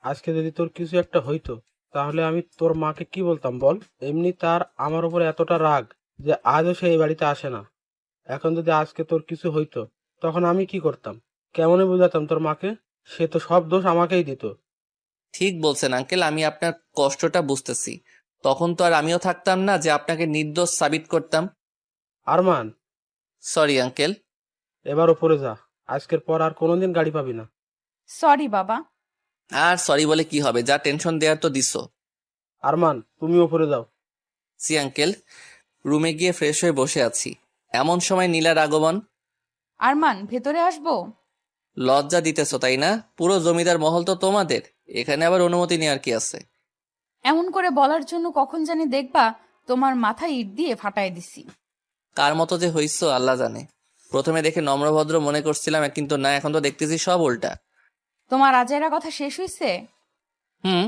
আজকে যদি তোর কিছু একটা হইতো, তাহলে আমি তোর মাকে কি বলতাম বল? এমনি তার আমার উপর এতটা রাগ যে আজও সে এই বাড়িতে আসে না। এখন যদি আজকে তোর কিছু হইতো, তখন আমি কি করতাম? কেমনে বুঝাতাম তোর মাকে? সে তো সব দোষ আমাকেই দিত। ঠিক বলছেন আঙ্কেল, আমি আপনার কষ্টটা বুঝতেছি। তখন তো আর আমিও থাকতাম না যে আপনাকে নির্দোষ সাবিত করতাম। Arman, sorry uncle. এবার ওপরে যা। আজকের পর আর কোনোদিন গাড়ি পাবি না। সরি বাবা। আর সরি বলে কি হবে, যা টেনশন দেওয়ার তো দিছো। আরমান, তুমি ওপরে যাও। See uncle. রুমে গিয়ে ফ্রেশ হয়ে বসে আছি, এমন সময় নীলার আগমন। আরমান, ভেতরে আসবো? লজ্জা দিতেছো তাই না? পুরো জমিদার মহল তো তোমাদের, এখানে আবার অনুমতি নেওয়ার কি আছে? এমন করে বলার জন্য কখন জানি দেখবা তোমার মাথায় ইট দিয়ে ফাটাই দিছি। কার মতো যে হইছো আল্লাহ জানে। প্রথমে দেখে নম্রভদ্র মনে করছিলাম, কিন্তু না, এখন তো দেখতেছি সব উল্টা। তোমার আজেরা কথা শেষ হইছে? হুম।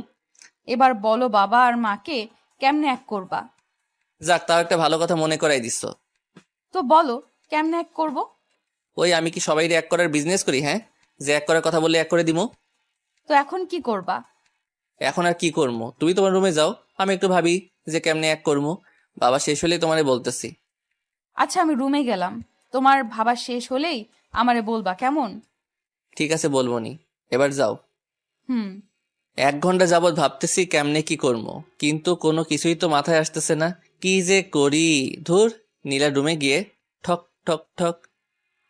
এবার বলো বাবা আর মাকে কেমনে এক করবা? যাক, তাও একটা ভালো কথা মনে করাই দিচ্ছ। তো বলো কেমনে এক করব? ওই আমি কি সবাই এক করার বিজনেস করি, হ্যাঁ? যে এক করার কথা বললে এক করে দিমো। তো এখন কি করবা? এখন আর কি করবো, তুমি তোমার রুমে যাও, আমি একটু ভাবি যে কেমনে এক করবো। বাবা শেষ হলেই তোমারে বলতেছি। আচ্ছা আমি রুমে গেলাম, তোমার ভাবা শেষ হলেই আমারে বলবা, কেমন? ঠিক আছে, বলবো নি, এবার যাও। হুম। 1 ঘন্টা যাবৎ ভাবতেছি কেমনে কি করবো, কিন্তু কোনো কিছুই তো মাথায় আসতেছে না। কি যে করি। ধুর। নীলা রুমে গিয়ে ঠক ঠক ঠক।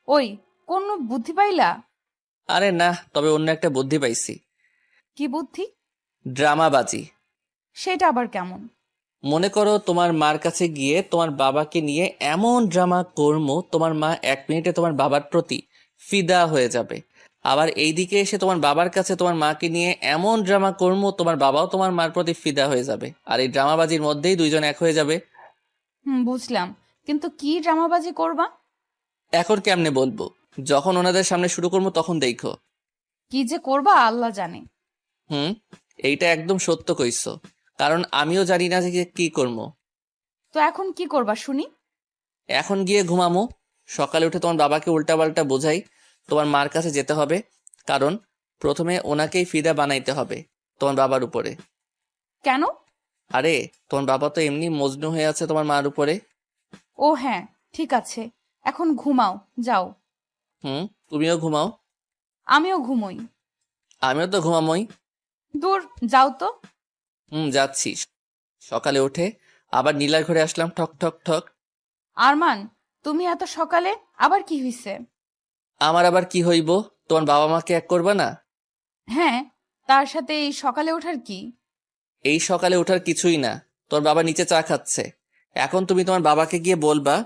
ওই, কোন বুদ্ধি পাইলা? আরে না, তবে অন্য একটা বুদ্ধি পাইছি। কি বুদ্ধি? ড্রামাবাজি। সেটা আবার কেমন? মনে করো তোমার মার কাছে গিয়ে তোমার বাবাকে নিয়ে এমন ড্রামা করবো তোমার মা 1 মিনিটে তোমার বাবার প্রতি ফিদা হয়ে যাবে। আবার এইদিকে এসে তোমার বাবার কাছে তোমার মাকে নিয়ে এমন ড্রামা করবো তোমার বাবাও তোমার মার প্রতি ফিদা হয়ে যাবে, আর এই ড্রামাবাজির মধ্যেই দুইজন এক হয়ে যাবে। বুঝলাম, কিন্তু কি ড্রামাবাজি করবা? এখন কেমনে বলবো, যখন ওনাদের সামনে শুরু করবো তখন দেখো। কি যে করবা আল্লাহ জানে। হুম। এইটা একদম সত্য কইছো, কারণ আমিও জানি না যে কি করবো। তো এখন কি করবা শুনি? এখন গিয়ে ঘুমামো। সকালে উঠে তোমার বাবাকে উল্টাপাল্টা বোঝাই তোমার মার কাছে যেতে হবে, কারণ প্রথমে ওনাকেই ফিদা বানাইতে হবে তোমার বাবার উপরে। কেন? আরে তোমার বাবা তো এমনি মজনু হয়ে আছে তোমার মার উপরে। ও হ্যাঁ, ঠিক আছে, এখন ঘুমাও, যাও। হুম, তুমিও ঘুমাও। আমিও ঘুমোই। আমিও তো ঘুমামোই। দূর, যাও তো। যাচ্ছি। সকালে উঠে আবার নীলার ঘরে আসলাম, ঠক ঠক ঠক। আরমান, তুমি এত সকালে আবার কি হইছে? আমার আবার কি হইব, তোমার বাবা মাকে এক করবা না? হ্যাঁ, তার সাথে এই সকালে ওঠার কি? এই সকালে ওঠার কিছুই না, তোর বাবা নিচে চা খাচ্ছে। এখন তুমি তোমার বাবাকে গিয়ে বলবা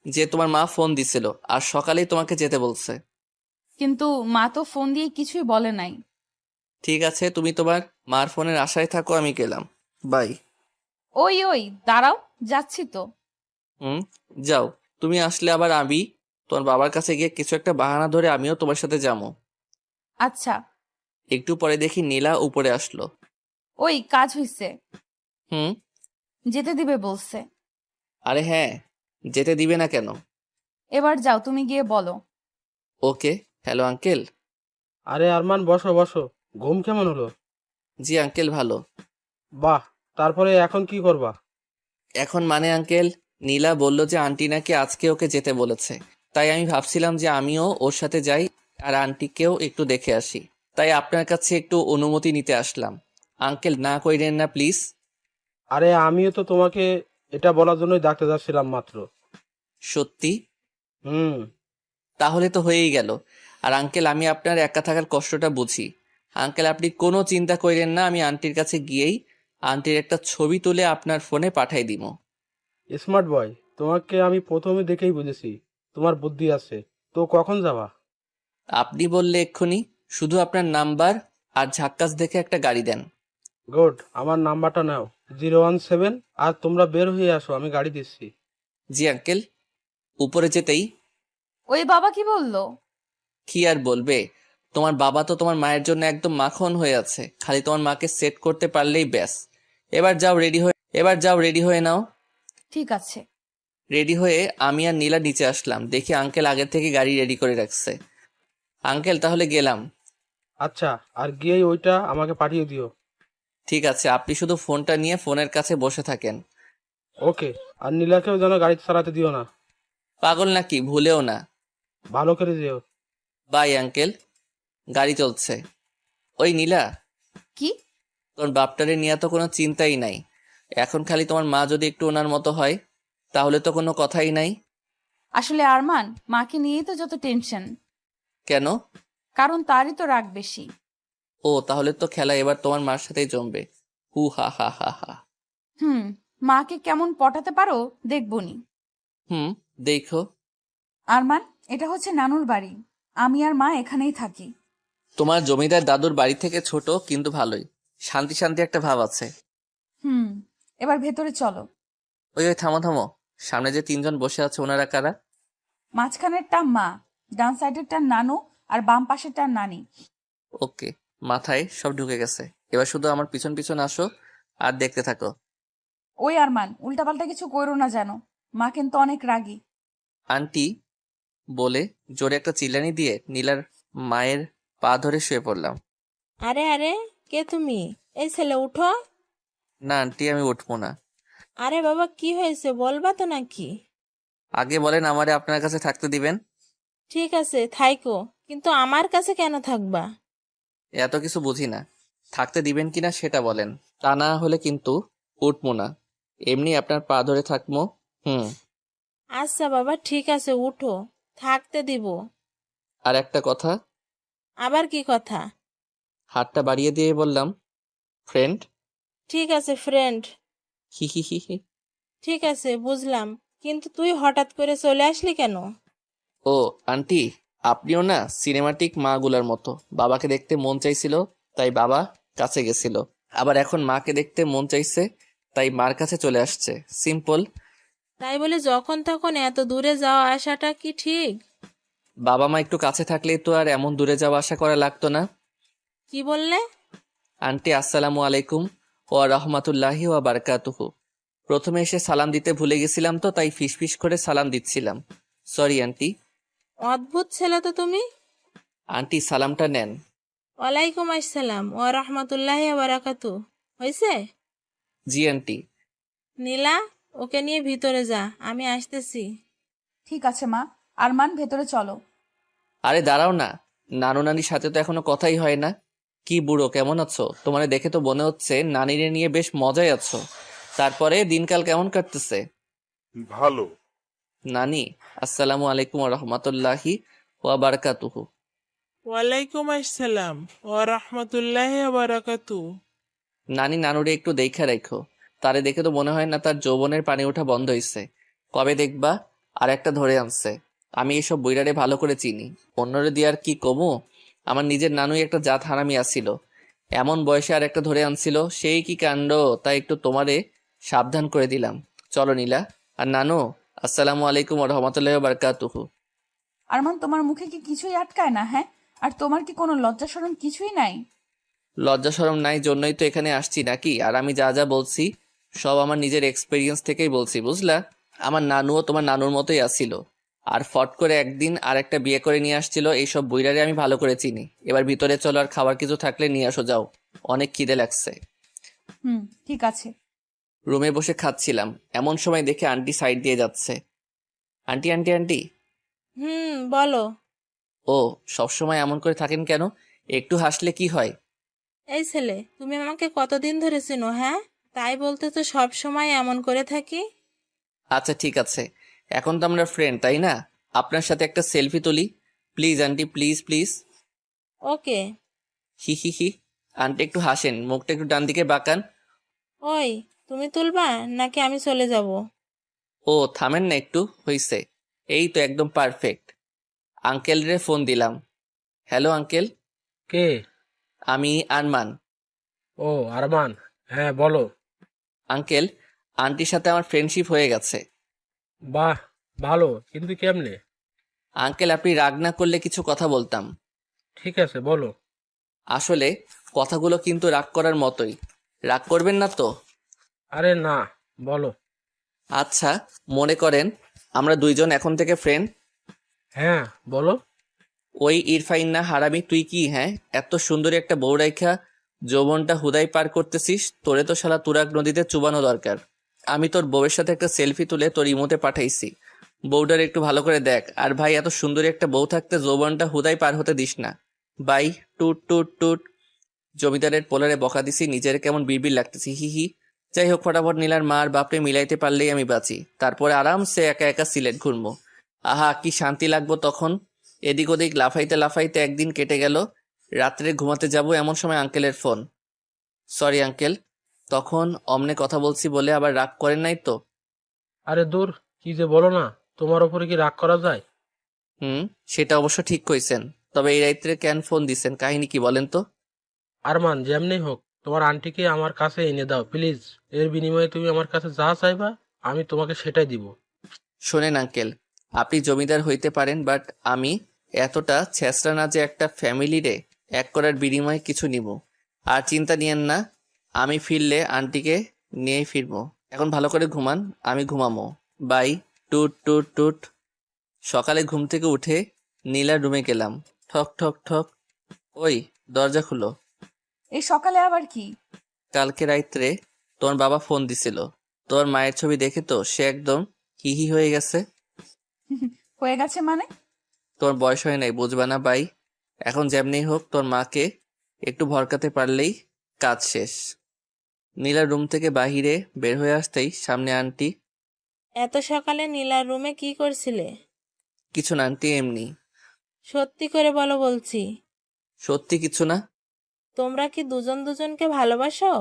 যে তোমার মা ফোন দিছিল আর সকালেই তোমাকে যেতে বলছে। কিন্তু মা তো ফোন দিয়ে কিছুই বলে নাই। ঠিক আছে, তুমি তোমার মার ফোনের আশায় থাকো, আমি গেলাম। বাই। ওই ওই, দাঁড়াও, যাচ্ছি তো। হুম, যাও। তুমি আসলে আবার আমি তোমার বাবার কাছে গিয়ে কিছু একটা বাহানা ধরে আমিও তোমার সাথে যাবো। আচ্ছা। একটু পরে দেখি নীলা উপরে আসলো। ওই, কাজ হইছে। হুম। যেতে দিবে বলছে। আরে হ্যাঁ, যেতে দিবে না কেন? এবার যাও, তুমি গিয়ে বলো। ওকে। Hello uncle. আরে আরমান, বসো বসো। ঘুম কেমন হলো? জি আঙ্কেল, ভালো। বাহ, তারপরে এখন কি করবা? এখন মানে আঙ্কেল, নীলা বলল যে আন্টি নাকি আজকে ওকে যেতে বলেছে, তাই আমি ভাবছিলাম যে আমিও ওর সাথে যাই আর আন্টিকেও একটু দেখে আসি। তাই আপনার কাছে একটু অনুমতি নিতে আসলাম। আঙ্কেল না কইরেন না প্লিজ। আরে আমিও তো তোমাকে এটা বলার জন্যই ডাকতে যাচ্ছিলাম মাত্র। সত্যি? হুম। তাহলে তো হয়েই গেল। আর আঙ্কেল, আমি আপনার একা থাকার কষ্টটা বুঝি। আঙ্কেল আপনি কোনো চিন্তা কইরেন না, আমি আন্টির কাছে গিয়েই আন্টির একটা ছবি তুলে আপনার ফোনে পাঠাই দিব। স্মার্ট বয়, তোমাকে আমি প্রথমে দেখেই বুঝেছি তোমার বুদ্ধি আছে। তো কখন যাবা? আপনি বললে এক্ষুনি, শুধু আপনার নাম্বার আর ঝাক্কাস দেখে একটা গাড়ি দেন। গুড, আমার নাম্বারটা নাও, 017। আর তোমরা বের হয়ে আসো, আমি গাড়ি দিচ্ছি। জি আঙ্কেল। উপরে যেতেই ওই বাবা কি বললো? কি আর বলবে, তোমার বাবা তো তোমার মায়ের জন্য একদম মাখন হয়ে আছে, খালি তোমার মাকে সেট করতে পারলেই ব্যাস। এবার যাও রেডি হয়ে নাও। ঠিক আছে। রেডি হয়ে আমি আর নীলা নিচে আসলাম, দেখি আঙ্কেল আগের থেকে গাড়ি রেডি করে রাখছে। আঙ্কেল তাহলে গেলাম। আচ্ছা, আর গিয়েই ওইটা আমাকে পাঠিয়ে দিও। ঠিক আছে, আপনি শুধু ফোনটা নিয়ে ফোনের কাছে বসে থাকেন। ওকে। আর নীলাকেও যেন গাড়ি চালাতে দিও না। পাগল নাকি, ভুলেও না। ভালো করে যেও। Bye uncle. গাড়ি চলছে। ওই নীলা, কি? তোর বাপটারে নিয়ে তো কোনো চিন্তাই নাই। এখন খালি তোমার মা যদি একটু ওনার মতো হয় তাহলে তো কোনো কথাই নাই। আসলে আরমান, মাকে নিয়েই তো যত টেনশন। কেন? কারণ তারই তো রাগ বেশি। ও, তাহলে তো খেলা এবার তোমার মার সাথেই জমবে। হু হা হা হা হা। হুম। মাকে কেমন পটাতে পারো দেখবনি। হুম, দেখো। আরমান, এটা হচ্ছে নানুর বাড়ি। আমি আর মা এখানেই থাকি। তোমার জমিদার দাদুর বাড়ি থেকে ছোট, কিন্তু ভালোই শান্তি শান্তি একটা ভাব আছে। হুম। এবার ভেতরে চলো। ওই ওই, থামো থামো। সামনে যে 3জন বসে আছে ওনারা কারা? মাঝখানেরটা মা, ডান সাইডেরটা নানু, আর বাম পাশেরটা নানি। ওকে, মাথায় সব ঢুকে গেছে। এবার শুধু আমার পিছন পিছন আসো আর দেখতে থাকো। ওই আরমান, উল্টাপাল্টা কিছু করো না যেন। মা কিন্তু অনেক রাগী। আন্টি বলে জোরে একটা চিল্লানি দিয়ে নীলার মায়ের পা ধরে শুয়ে পড়লাম। আরে আরে, কে তুমি? এই ছেলে উঠো। না আন্টি, আমি উঠবো না। আরে বাবা, কি হয়েছে বলবা তো নাকি? আগে বলেন আমারে আপনার কাছে থাকতে দিবেন। ঠিক আছে থাইকো, কিন্তু আমার কাছে কেন থাকবা? এত কিছু বুঝি না, থাকতে দিবেন কিনা সেটা বলেন। তা না হলে কিন্তু উঠবো না, এমনি আপনার পা ধরে থাকবো। হুম। আচ্ছা বাবা, ঠিক আছে উঠো, থাকতে দিব। আর একটা কথা, আবার কি কথা? হাতটা বাড়িয়ে দিয়ে বললাম, ফ্রেন্ড। ঠিক আছে ফ্রেন্ড। হি হি হি হি। ঠিক আছে বুঝলাম, কিন্তু তুই হঠাৎ করে চলে আসলি কেন? ও আন্টি, আপনিও না সিনেমাটিক মাগুলার মতো। বাবাকে দেখতে মন চাইছিল তাই বাবা কাছে গেছিল, আবার এখন মাকে দেখতে মন চাইছে তাই মার কাছে চলে আসছে। সিম্পল। তাই বলে যখন তখন এত দূরে যাওয়া আসাটা কি ঠিক? বাবা মা একটু কাছে থাকলেই তো আর এমন দূরে যাওয়া আশা করা লাগতো না। কি বললে? আন্টি আসসালামু আলাইকুম ওয়া রাহমাতুল্লাহি ওয়া বারাকাতুহু। প্রথমে এসে সালাম দিতে ভুলে গেছিলাম তো তাই ফিসফিস করে সালাম দিচ্ছিলাম। Sorry aunty. অদ্ভুত ছেলে তো তুমি। আন্টি সালামটা নেন। ওয়ালাইকুম আসসালাম ও রহমতুল্লাহি বারাকাতু। হয়েছে? জি আন্টি। নীলা, ওকে নিয়ে ভিতরে যা, আমি আসতেছি। ঠিক আছে মা। আরমান, ভেতরে চলো। আরে দাঁড়াও না, নানু নানির সাথে তো এখনো কথাই হয় না। কি বুড়ো, কেমন আছো? তোমারে দেখে তো মনে হচ্ছে নানিরে নিয়ে বেশ মজায় আছো। তারপরে দিনকাল কেমন কাটতেছে? ভালো। নানি আসসালামু আলাইকুম ওয়া রাহমাতুল্লাহি ওয়া বারাকাতুহু। ওয়ালাইকুম আসসালাম ও রহমতুল্লাহ বারাকাতু। নানি নানুরে একটু দেখা রাখো, তারে দেখে তো মনে হয় না তার যৌবনের পানি ওঠা বন্ধ হইছে। কবে দেখবা আর একটা ধরে আনছে। আমি এসব বইরারে ভালো করে চিনি, অন্যরে দিয়ে আর কি কমু। আমার নিজের নানুই একটা জাত হারামি আসছিল, এমন বয়সে আর একটা ধরে আনছিল, সেই কি কাণ্ড। তাই একটু তোমারে সাবধান করে দিলাম। চলো নীলা। আর নানু আসসালামু আলাইকুম ওয়া রাহমাতুল্লাহি ওয়া বারাকাতুহু। আরমান, তোমার মুখে কি কিছুই আটকায় না? হ্যাঁ, আর তোমার কি কোনো লজ্জা শরম কিছুই নাই? লজ্জা শরম নাই জন্যই তো এখানে আসছি নাকি? আর আমি যা যা বলছি সব আমার নিজের এক্সপিরিয়েন্স থেকেই বলছি, বুঝলা? আমার নানুও তোমার নানুর মতোই আসছিল, আর ফট করে একদিন আর একটা বিয়ে করে নিয়ে আসছিল। এইসব বইরারে আমি ভালো করে চিনি। এবার ভিতরে চলো, আর খাবার কিছু থাকলে নিয়ে আসো, যাও, অনেক খিদে লাগছে। ঠিক আছে। রুমে বসে খাচ্ছিলাম, এমন সময় দেখে আন্টি সাইড দিয়ে যাচ্ছে। Aunty aunty aunty. বলো। ও সবসময় এমন করে থাকেন কেন? একটু হাসলে কি হয়? এই ছেলে, তুমি আমাকে কতদিন ধরে চিনো? হ্যাঁ, তাই বলতে তো সব সময় এমন করে থাকি। আচ্ছা ঠিক আছে, এখন তো আমরা ফ্রেন্ড তাই না? আপনার সাথে একটা সেলফি তুলি please aunty, please please. Okay. He he he. Aunty একটু হাসেন, মুখটা একটু ডান দিকে বাঁকান। ওই, তুমি তুলবা নাকি আমি চলে যাব? ও থামেন না একটু, হইছে। এই তো একদম পারফেক্ট। আঙ্কেল রে ফোন দিলাম। Hello uncle. কে? আমি আরমান। ও আরমান, হ্যাঁ বলো। আঙ্কেল, আন্টির সাথে আমার ফ্রেন্ডশিপ হয়ে গেছে। বাহ, ভালো, কিন্তু কেমনে? আঙ্কেল আপনি রাগ না করলে কিছু কথা বলতাম। ঠিক আছে বলো। আসলে কথাগুলো কিন্তু রাগ করার মতোই, রাগ করবেন না তো? আরে না, বলো। আচ্ছা, মনে করেন আমরা দুইজন এখন থেকে ফ্রেন্ড। হ্যাঁ বলো। ওই ইরফাইন না হারামি তুই কি, হ্যাঁ, এত সুন্দরী একটা বউ রাইখা যৌবনটা হুদাই পার করতেছিস? তোরে তো শালা তুরাগ নদীতে চুবানো দরকার। আমি তোর বউয়ের সাথে একটা সেলফি তুলে তোর ইমোতে পাঠাইছি, বউটার একটু ভালো করে দেখ। আর ভাই, এত সুন্দরী একটা বউ থাকতে যৌবনটা হুদাই পার হতে দিস না। বাই। টুট টুট টুট। জমিদারের পোলারে বকা দিছি, নিজের কেমন বিড়বিড় লাগতেছি, হি হি। যাই হোক, ফটাফট নীলার মা আর বাপরে মিলাইতে পারলেই আমি বাঁচি, তারপরে আরামসে একা একা সিলেট ঘুরবো। আহা কি শান্তি লাগবো তখন। এদিক ওদিক লাফাইতে লাফাইতে একদিন কেটে গেল। রাত্রে ঘুমাতে যাব এমন সময় আঙ্কেলের ফোন। সরি আঙ্কেল, তখন অমনে কথা বলছি বলে আবার রাগ করেন নাই তো? আরে দূর, কি যে বলো না, তোমার ওপরে কি রাগ করা যায়? সেটা অবশ্য ঠিক কইছেন। তবে এই রাত্রে কেন ফোন দিছেন, কাহিনী কি বলেন তো? আরমান, যেমনি হোক তোমার আন্টিকে আমার কাছে এনে দাও প্লিজ। এর বিনিময়ে তুমি আমার কাছে যা চাইবা আমি তোমাকে সেটাই দিব। শোনেন আঙ্কেল, আপনি জমিদার হইতে পারেন, বাট আমি এতটা ছেঁচড়া না যে একটা ফ্যামিলিরে এক করার বিনিময়ে কিছু নিব। আর চিন্তা নিয়েন না, আমি ফিরলে আন্টিকে নিয়েই ফিরবো। এখন ভালো করে ঘুমান, আমি ঘুমামো। বাই। টুট টুট টুট। সকালে ঘুম থেকে উঠে নীলার রুমে গেলাম। ঠক ঠক ঠক। ওই, দরজা খুলো। এই সকালে আবার কি? কালকে রাত্রে তোমার বাবা ফোন দিছিল। তোর মায়ের ছবি দেখে তো সে একদম হিহি হয়ে গেছে। হয়ে গেছে মানে? তোর বয়স হয় নাই, বুঝবা না বাই। এখন যেমনি হোক তোর মাকে একটু ভরকাতে পারলেই কাজ শেষ। নীলা রুম থেকে বাহিরে বের হয়ে আসতেই সামনে আন্টি। এত সকালে নীলার রুমে কি করছিলে? কিছু না আন্টি, এমনি। সত্যি করে বলো বলছি। সত্যি কিছু না। তোমরা কি দুজন দুজনকে ভালোবাসো?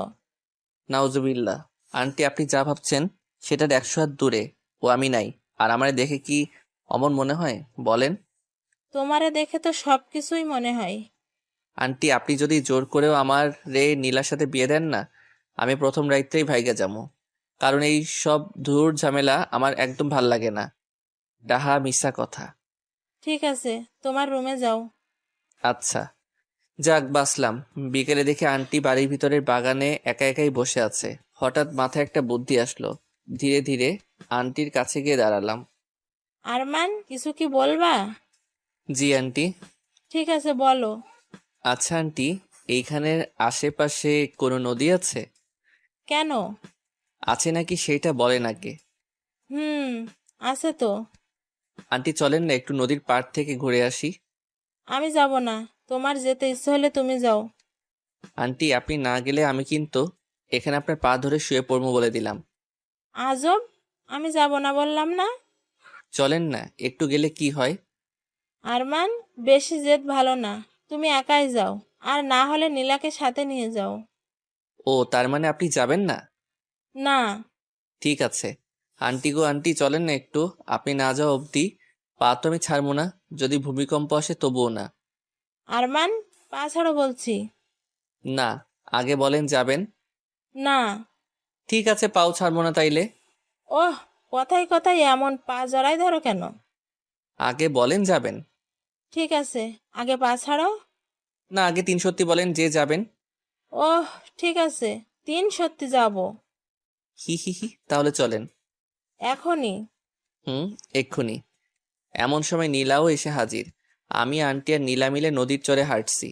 নাউজুবিল্লাহ। আন্টি, আপনি যা ভাবছেন সেটার 100 হাত দূরে। ও আমি নাই। আর আমারে দেখে কি অমন মনে হয় বলেন? তোমারে দেখে তো সবকিছুই মনে হয়। আন্টি, আপনি যদি জোর করেও আমার নীলার সাথে বিয়ে দেন না, আমি প্রথম রাইতেই ভাইগা যাবো। কারণ এই সব ধুর ঝামেলা আমার একদম ভাল লাগে না। ডাহা মিশা কথা। ঠিক আছে, তোমার রুমে যাও। আচ্ছা। যাক বাসলাম। বিকেলে দেখে আন্টি বাড়ির ভিতরের বাগানে একা একাই বসে আছে। হঠাৎ মাথায় একটা বুদ্ধি আসলো। ধীরে ধীরে আন্টির কাছে গিয়ে দাঁড়ালাম। আরমান, কিছু কি বলবা? জি আন্টি। ঠিক আছে, বলো। আচ্ছা আন্টি, এইখানের আশেপাশে কোনো নদী আছে? কেন? আছে নাকি সেইটা বলেন আগে। হুম, আছে তো। আন্টি চলেন না একটু নদীর পাড় থেকে ঘুরে আসি। আমি যাব না, তোমার যেতে ইচ্ছে হলে তুমি যাও। আন্টি, আপনি না গেলে আমি কিন্তু এখানে আপনার পা ধরে শুয়ে পড়বো বলে দিলাম। আজব, আমি যাব না বললাম না? চলেন না, একটু গেলে কি হয়? আরমান, বেশি জেদ ভালো না, তুমি একাই যাও। আর না হলে নীলাকে সাথে নিয়ে যাও। ও, তার মানে আপনি যাবেন না? না। ঠিক আছে। আন্টি গো আন্টি, চলেন না একটু। আপনি না যাওয়া অবধি পা তো আমি ছাড়বো না, যদি ভূমিকম্প আসে তবুও না। আরমান, পা ছাড়ো বলছি। না, আগে বলেন যাবেন। না। ঠিক আছে, পাও ছাড়বো না তাইলে। ওহ, কথায় কথায় এমন পা জড়াই ধরো কেন? আগে বলেন যাবেন। ঠিক আছে, আগে পা ছাড়ো। না, আগে 3 সত্যি বলেন যে যাবেন। ওহ, ঠিক আছে, 3 সত্যি যাব। হি হি হি, তাহলে চলেন। এখনই? হুম, এক্ষুনি। এমন সময় নীলাও এসে হাজির। আমি, আন্টি আর নীলা মিলে নদীর চরে হাঁটছি।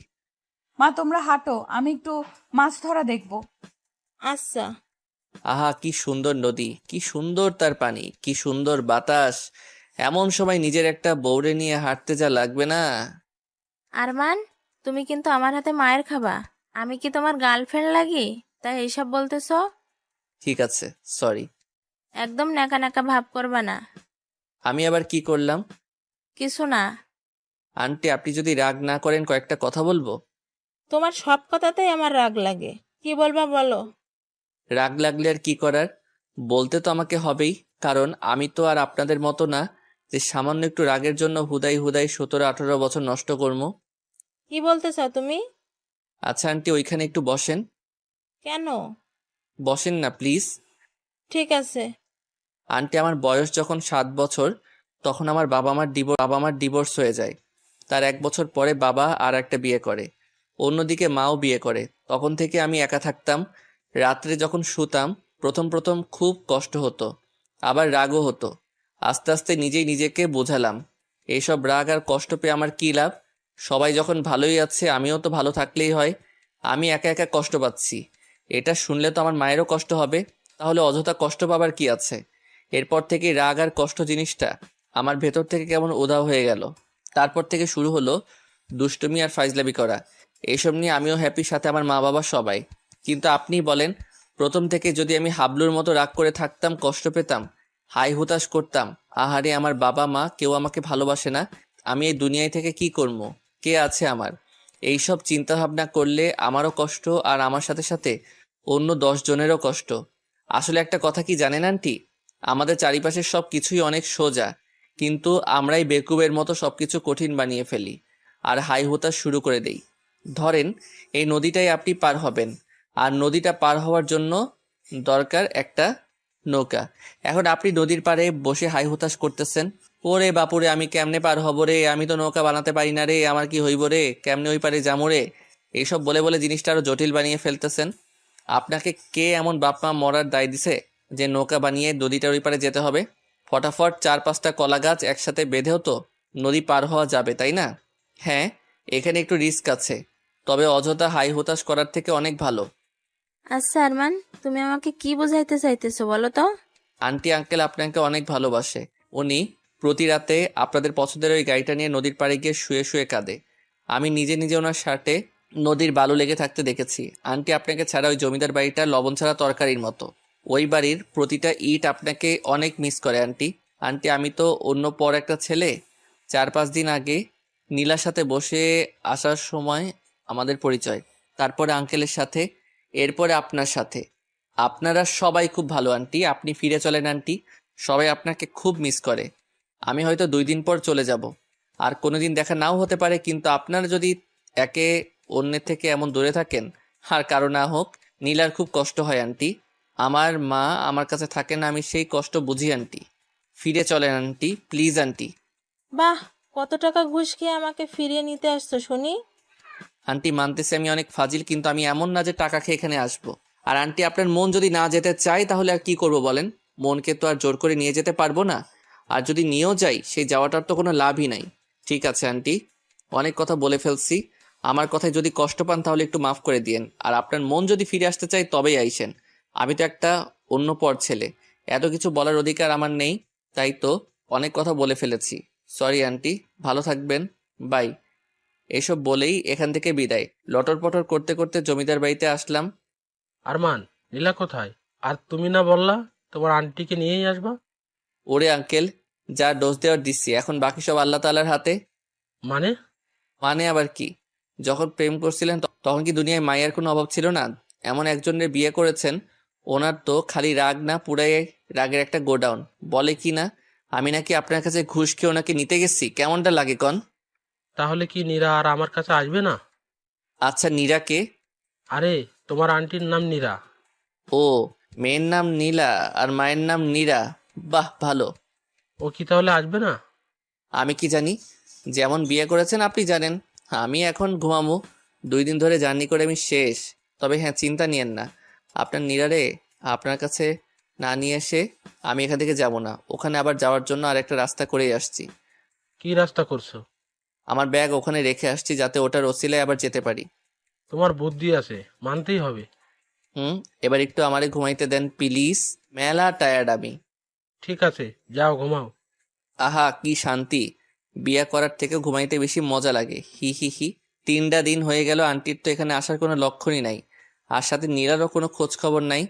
মা তোমরা হাঁটো, আমি একটু মাছ ধরা দেখবো। আচ্ছা। আহা, কি সুন্দর নদী, কি সুন্দর তার পানি, কি সুন্দর বাতাস। এমন সময় নিজের একটা বউরে নিয়ে হাঁটতে যা লাগবে না। আরমান, তুমি কিন্তু আমার হাতে মায়ের খাবা। আমি কি তোমার গার্লফ্রেন্ড লাগি তাই এইসব বলতেছ? ঠিক আছে, সরি। একদম ন্যাকা ন্যাকা ভাব করবা না। আমি আবার কি করলাম? কিছু না। আন্টি, আপনি যদি রাগ না করেন কয়েকটা কথা বলবো। তোমার সব কথাতেই আমার রাগ লাগে, কি বলবা বলো। রাগ লাগলে আর কি করার, বলতে তো আমাকে হবেই। কারণ আমি তো আর আপনাদের মতো না যে সামান্য একটু রাগের জন্য হুদাই হুদাই 17-18 বছর নষ্ট করবো। কি বলতে চাও তুমি? আচ্ছা আন্টি, ওইখানে একটু বসেন। কেন? বসেন না প্লিজ। ঠিক আছে। আন্টি, আমার বয়স যখন 7 বছর তখন আমার বাবা মার ডিভোর্স হয়ে যায়। তার 1 বছর পরে বাবা আর একটা বিয়ে করে। অন্যদিকে মাও বিয়ে করে। তখন থেকে আমি একা থাকতাম। রাত্রে যখন শুতাম প্রথম প্রথম খুব কষ্ট হতো, আবার রাগও হতো। আস্তে আস্তে নিজেই নিজেকে বোঝালাম এইসব রাগ আর কষ্ট পেয়ে আমার কী লাভ। সবাই যখন ভালোই আছে আমিও তো ভালো থাকলেই হয়। আমি একা একা কষ্ট পাচ্ছি, এটা শুনলে তো আমার মায়েরও কষ্ট হবে। তাহলে অযথা কষ্ট পাবার কি আছে? এরপর থেকে রাগ আর কষ্ট জিনিসটা আমার ভেতর থেকে কেমন উধাও হয়ে গেল। তারপর থেকে শুরু হলো দুষ্টুমি আর ফাইজলামি করা। এইসব নিয়ে আমিও হ্যাপি, সাথে আমার মা বাবা সবাই। কিন্তু আপনিই বলেন, প্রথম থেকে যদি আমি হাবলুর মতো রাগ করে থাকতাম, কষ্ট পেতাম, হাই হুতাশ করতাম, আহারে আমার বাবা মা কেউ আমাকে ভালোবাসে না, আমি এই দুনিয়ায় থেকে কি করবো? কে আছে আমার? এইসব চিন্তা ভাবনা করলে আমারও কষ্ট, আর আমার সাথে সাথে অন্য 10 জনেরও কষ্ট। আসলে একটা কথা কি জানেন আন্টি, আমাদের চারিপাশের সব কিছুই অনেক সোজা, কিন্তু আমরাই বেকুবের মতো সবকিছু কঠিন বানিয়ে ফেলি আর হাই হুতাশ শুরু করে দেই। ধরেন এই নদীটাই আপনি পার হবেন, আর নদীটা পার হওয়ার জন্য দরকার একটা নৌকা। এখন আপনি নদীর পাড়ে বসে হাই হুতাশ করতেছেন, ওরে বাপুরে আমি কেমনে পার হব রে, আমি তো নৌকা বানাতে পারি না রে, আমার কি হইব রে, কেমনে ওই পারে যামো রে। এইসব বলে বলে জিনিসটা আরো জটিল বানিয়ে ফেলতেছেন। আপনাকে কে এমন বাপ মা মরার দায় দিছে যে নৌকা বানিয়ে নদীটার ওই পারে যেতে হবে। ফটাফট 4-5টা কলা গাছ একসাথে বেঁধেও তো নদী পার হওয়া যাবে, তাই না? হ্যাঁ, এখানে একটু রিস্ক আছে, তবে অযথা হাই হুতাশ করার থেকে অনেক ভালো। আচ্ছা আরমান, তুমি আমাকে কি বোঝাইতে চাইতেছো বলো তো? আন্টি আঙ্কেল আপনাকে অনেক ভালোবাসে। উনি প্রতি রাতে আপনাদের পছন্দের ওই গাড়িটা নিয়ে নদীর পাড়ে গিয়ে শুয়ে শুয়ে কাঁদে। আমি নিজে নিজে ওনার শার্টে নদীর বালু লেগে থাকতে দেখেছি। আন্টি আপনাকে ছাড়া ওই জমিদার বাড়িটা লবণ ছাড়া তরকারির মতো। ওই বাড়ির প্রতিটা ইট আপনাকে অনেক মিস করে আন্টি। আন্টি আমি তো অন্য পর একটা ছেলে। 4-5 দিন আগে নীলার সাথে বসে আসার সময় আমাদের পরিচয়, তারপরে আঙ্কেলের সাথে, এরপরে আপনার সাথে। আপনারা সবাই খুব ভালো আন্টি, আপনি ফিরে চলেন আন্টি। সবাই আপনাকে খুব মিস করে। আমি হয়তো 2 দিন পর চলে যাব, আর কোনোদিন দেখা নাও হতে পারে, কিন্তু আপনারা যদি একে অন্যের থেকে এমন দূরে থাকেন, আর কারো না হোক, নীলার খুব কষ্ট হয় আন্টি। আমার মা আমার কাছে থাকে না, আমি সেই কষ্ট বুঝি আন্টি। ফিরে চলেন আন্টি, প্লিজ আন্টি। বাহ, কত টাকা ঘুষ খেয়ে আমাকে ফিরিয়ে নিতে আসছো শুনি? আন্টি মানতেছি আমি অনেক ফাজিল, কিন্তু আমি এমন না যে টাকা খেয়ে এখানে আসবো। আর আন্টি আপনার মন যদি না যেতে চায় তাহলে আর কি করব বলেন? মনকে তো আর জোর করে নিয়ে যেতে পারবো না। আর যদি নিয়েও যাই, সেই যাওয়াটার তো কোনো লাভই নাই। ঠিক আছে আন্টি, অনেক কথা বলে ফেলছি। আমার কথায় যদি কষ্ট পান তাহলে একটু মাফ করে দিয়েন। আর আপনার মন যদি ফিরে আসতে চাই তবেই আইসেন। আমি তো একটা অন্য পর ছেলে, এত কিছু বলার অধিকার আমার নেই। তাই তো অনেক কথা বলে ফেলেছি। সরি আন্টি, ভালো থাকবেন, বাই। এসব বলেই এখান থেকে বিদায়। লটর পটর করতে করতে জমিদার বাড়িতে আসলাম। আরমান, নীলা কোথায়? আর তুমি না বললা তোমার আন্টিকে নিয়েই আসবা? ওরে আঙ্কেল, যা ডোজ দেওয়ার দিচ্ছি, এখন বাকি সব আল্লাহ তাআলার হাতে। মানে? মানে আবার কি? যখন প্রেম করছিলেন তখন কি দুনিয়ায় মায়ের কোনো অভাব ছিল না? এমন একজনের বিয়ে করেছেন, ওনার তো খালি রাগ না, পুরাই রাগের একটা গোডাউন। বলে কি না আমি নাকি আপনার কাছে ঘুষ খেয়ে ওনাকে নিতে গেছি? কেমনটা লাগে কন? তাহলে কি নীরা আর আমার কাছে আসবে না? আচ্ছা, নীরাকে? আরে, তোমার আন্টির নাম নীরা। ও, মেয়ের নাম নীলা আর মায়ের নাম নীরা। বাহ, ভালো। ও কি তাহলে আসবে না? আমি কি জানি? যেমন বিয়ে করেছেন আপনি জানেন। আমি এখন ঘুমামো, 2 দিন ধরে জার্নি করে আমি শেষ। তবে হ্যাঁ, চিন্তা নিয়েন না, আপনার নীরারে আপনার কাছে না নিয়ে এসে আমি এখান থেকে যাব না। ওখানে আবার যাওয়ার জন্য আর একটা রাস্তা করেই আসছি। কি রাস্তা করছো? আমার ব্যাগ ওখানে রেখে আসছি, যাতে ওটার ওসিলায় আবার যেতে পারি। তোমার বুদ্ধি আছে, মানতেই হবে। এবার একটু আমারে ঘুমাইতে দেন প্লিজ, মেলা টায়ার্ড আমি। ঠিক আছে, যাও ঘুমাও। আহা কি শান্তি! বিয়ে করার থেকে ঘুমাইতে বেশি মজা লাগে। হি হি হি। 3টা দিন হয়ে গেল, আন্টির তো এখানে আসার কোনো লক্ষণই নাই। আর সাথে নীলারও কোনো খোঁজ খবর নাই।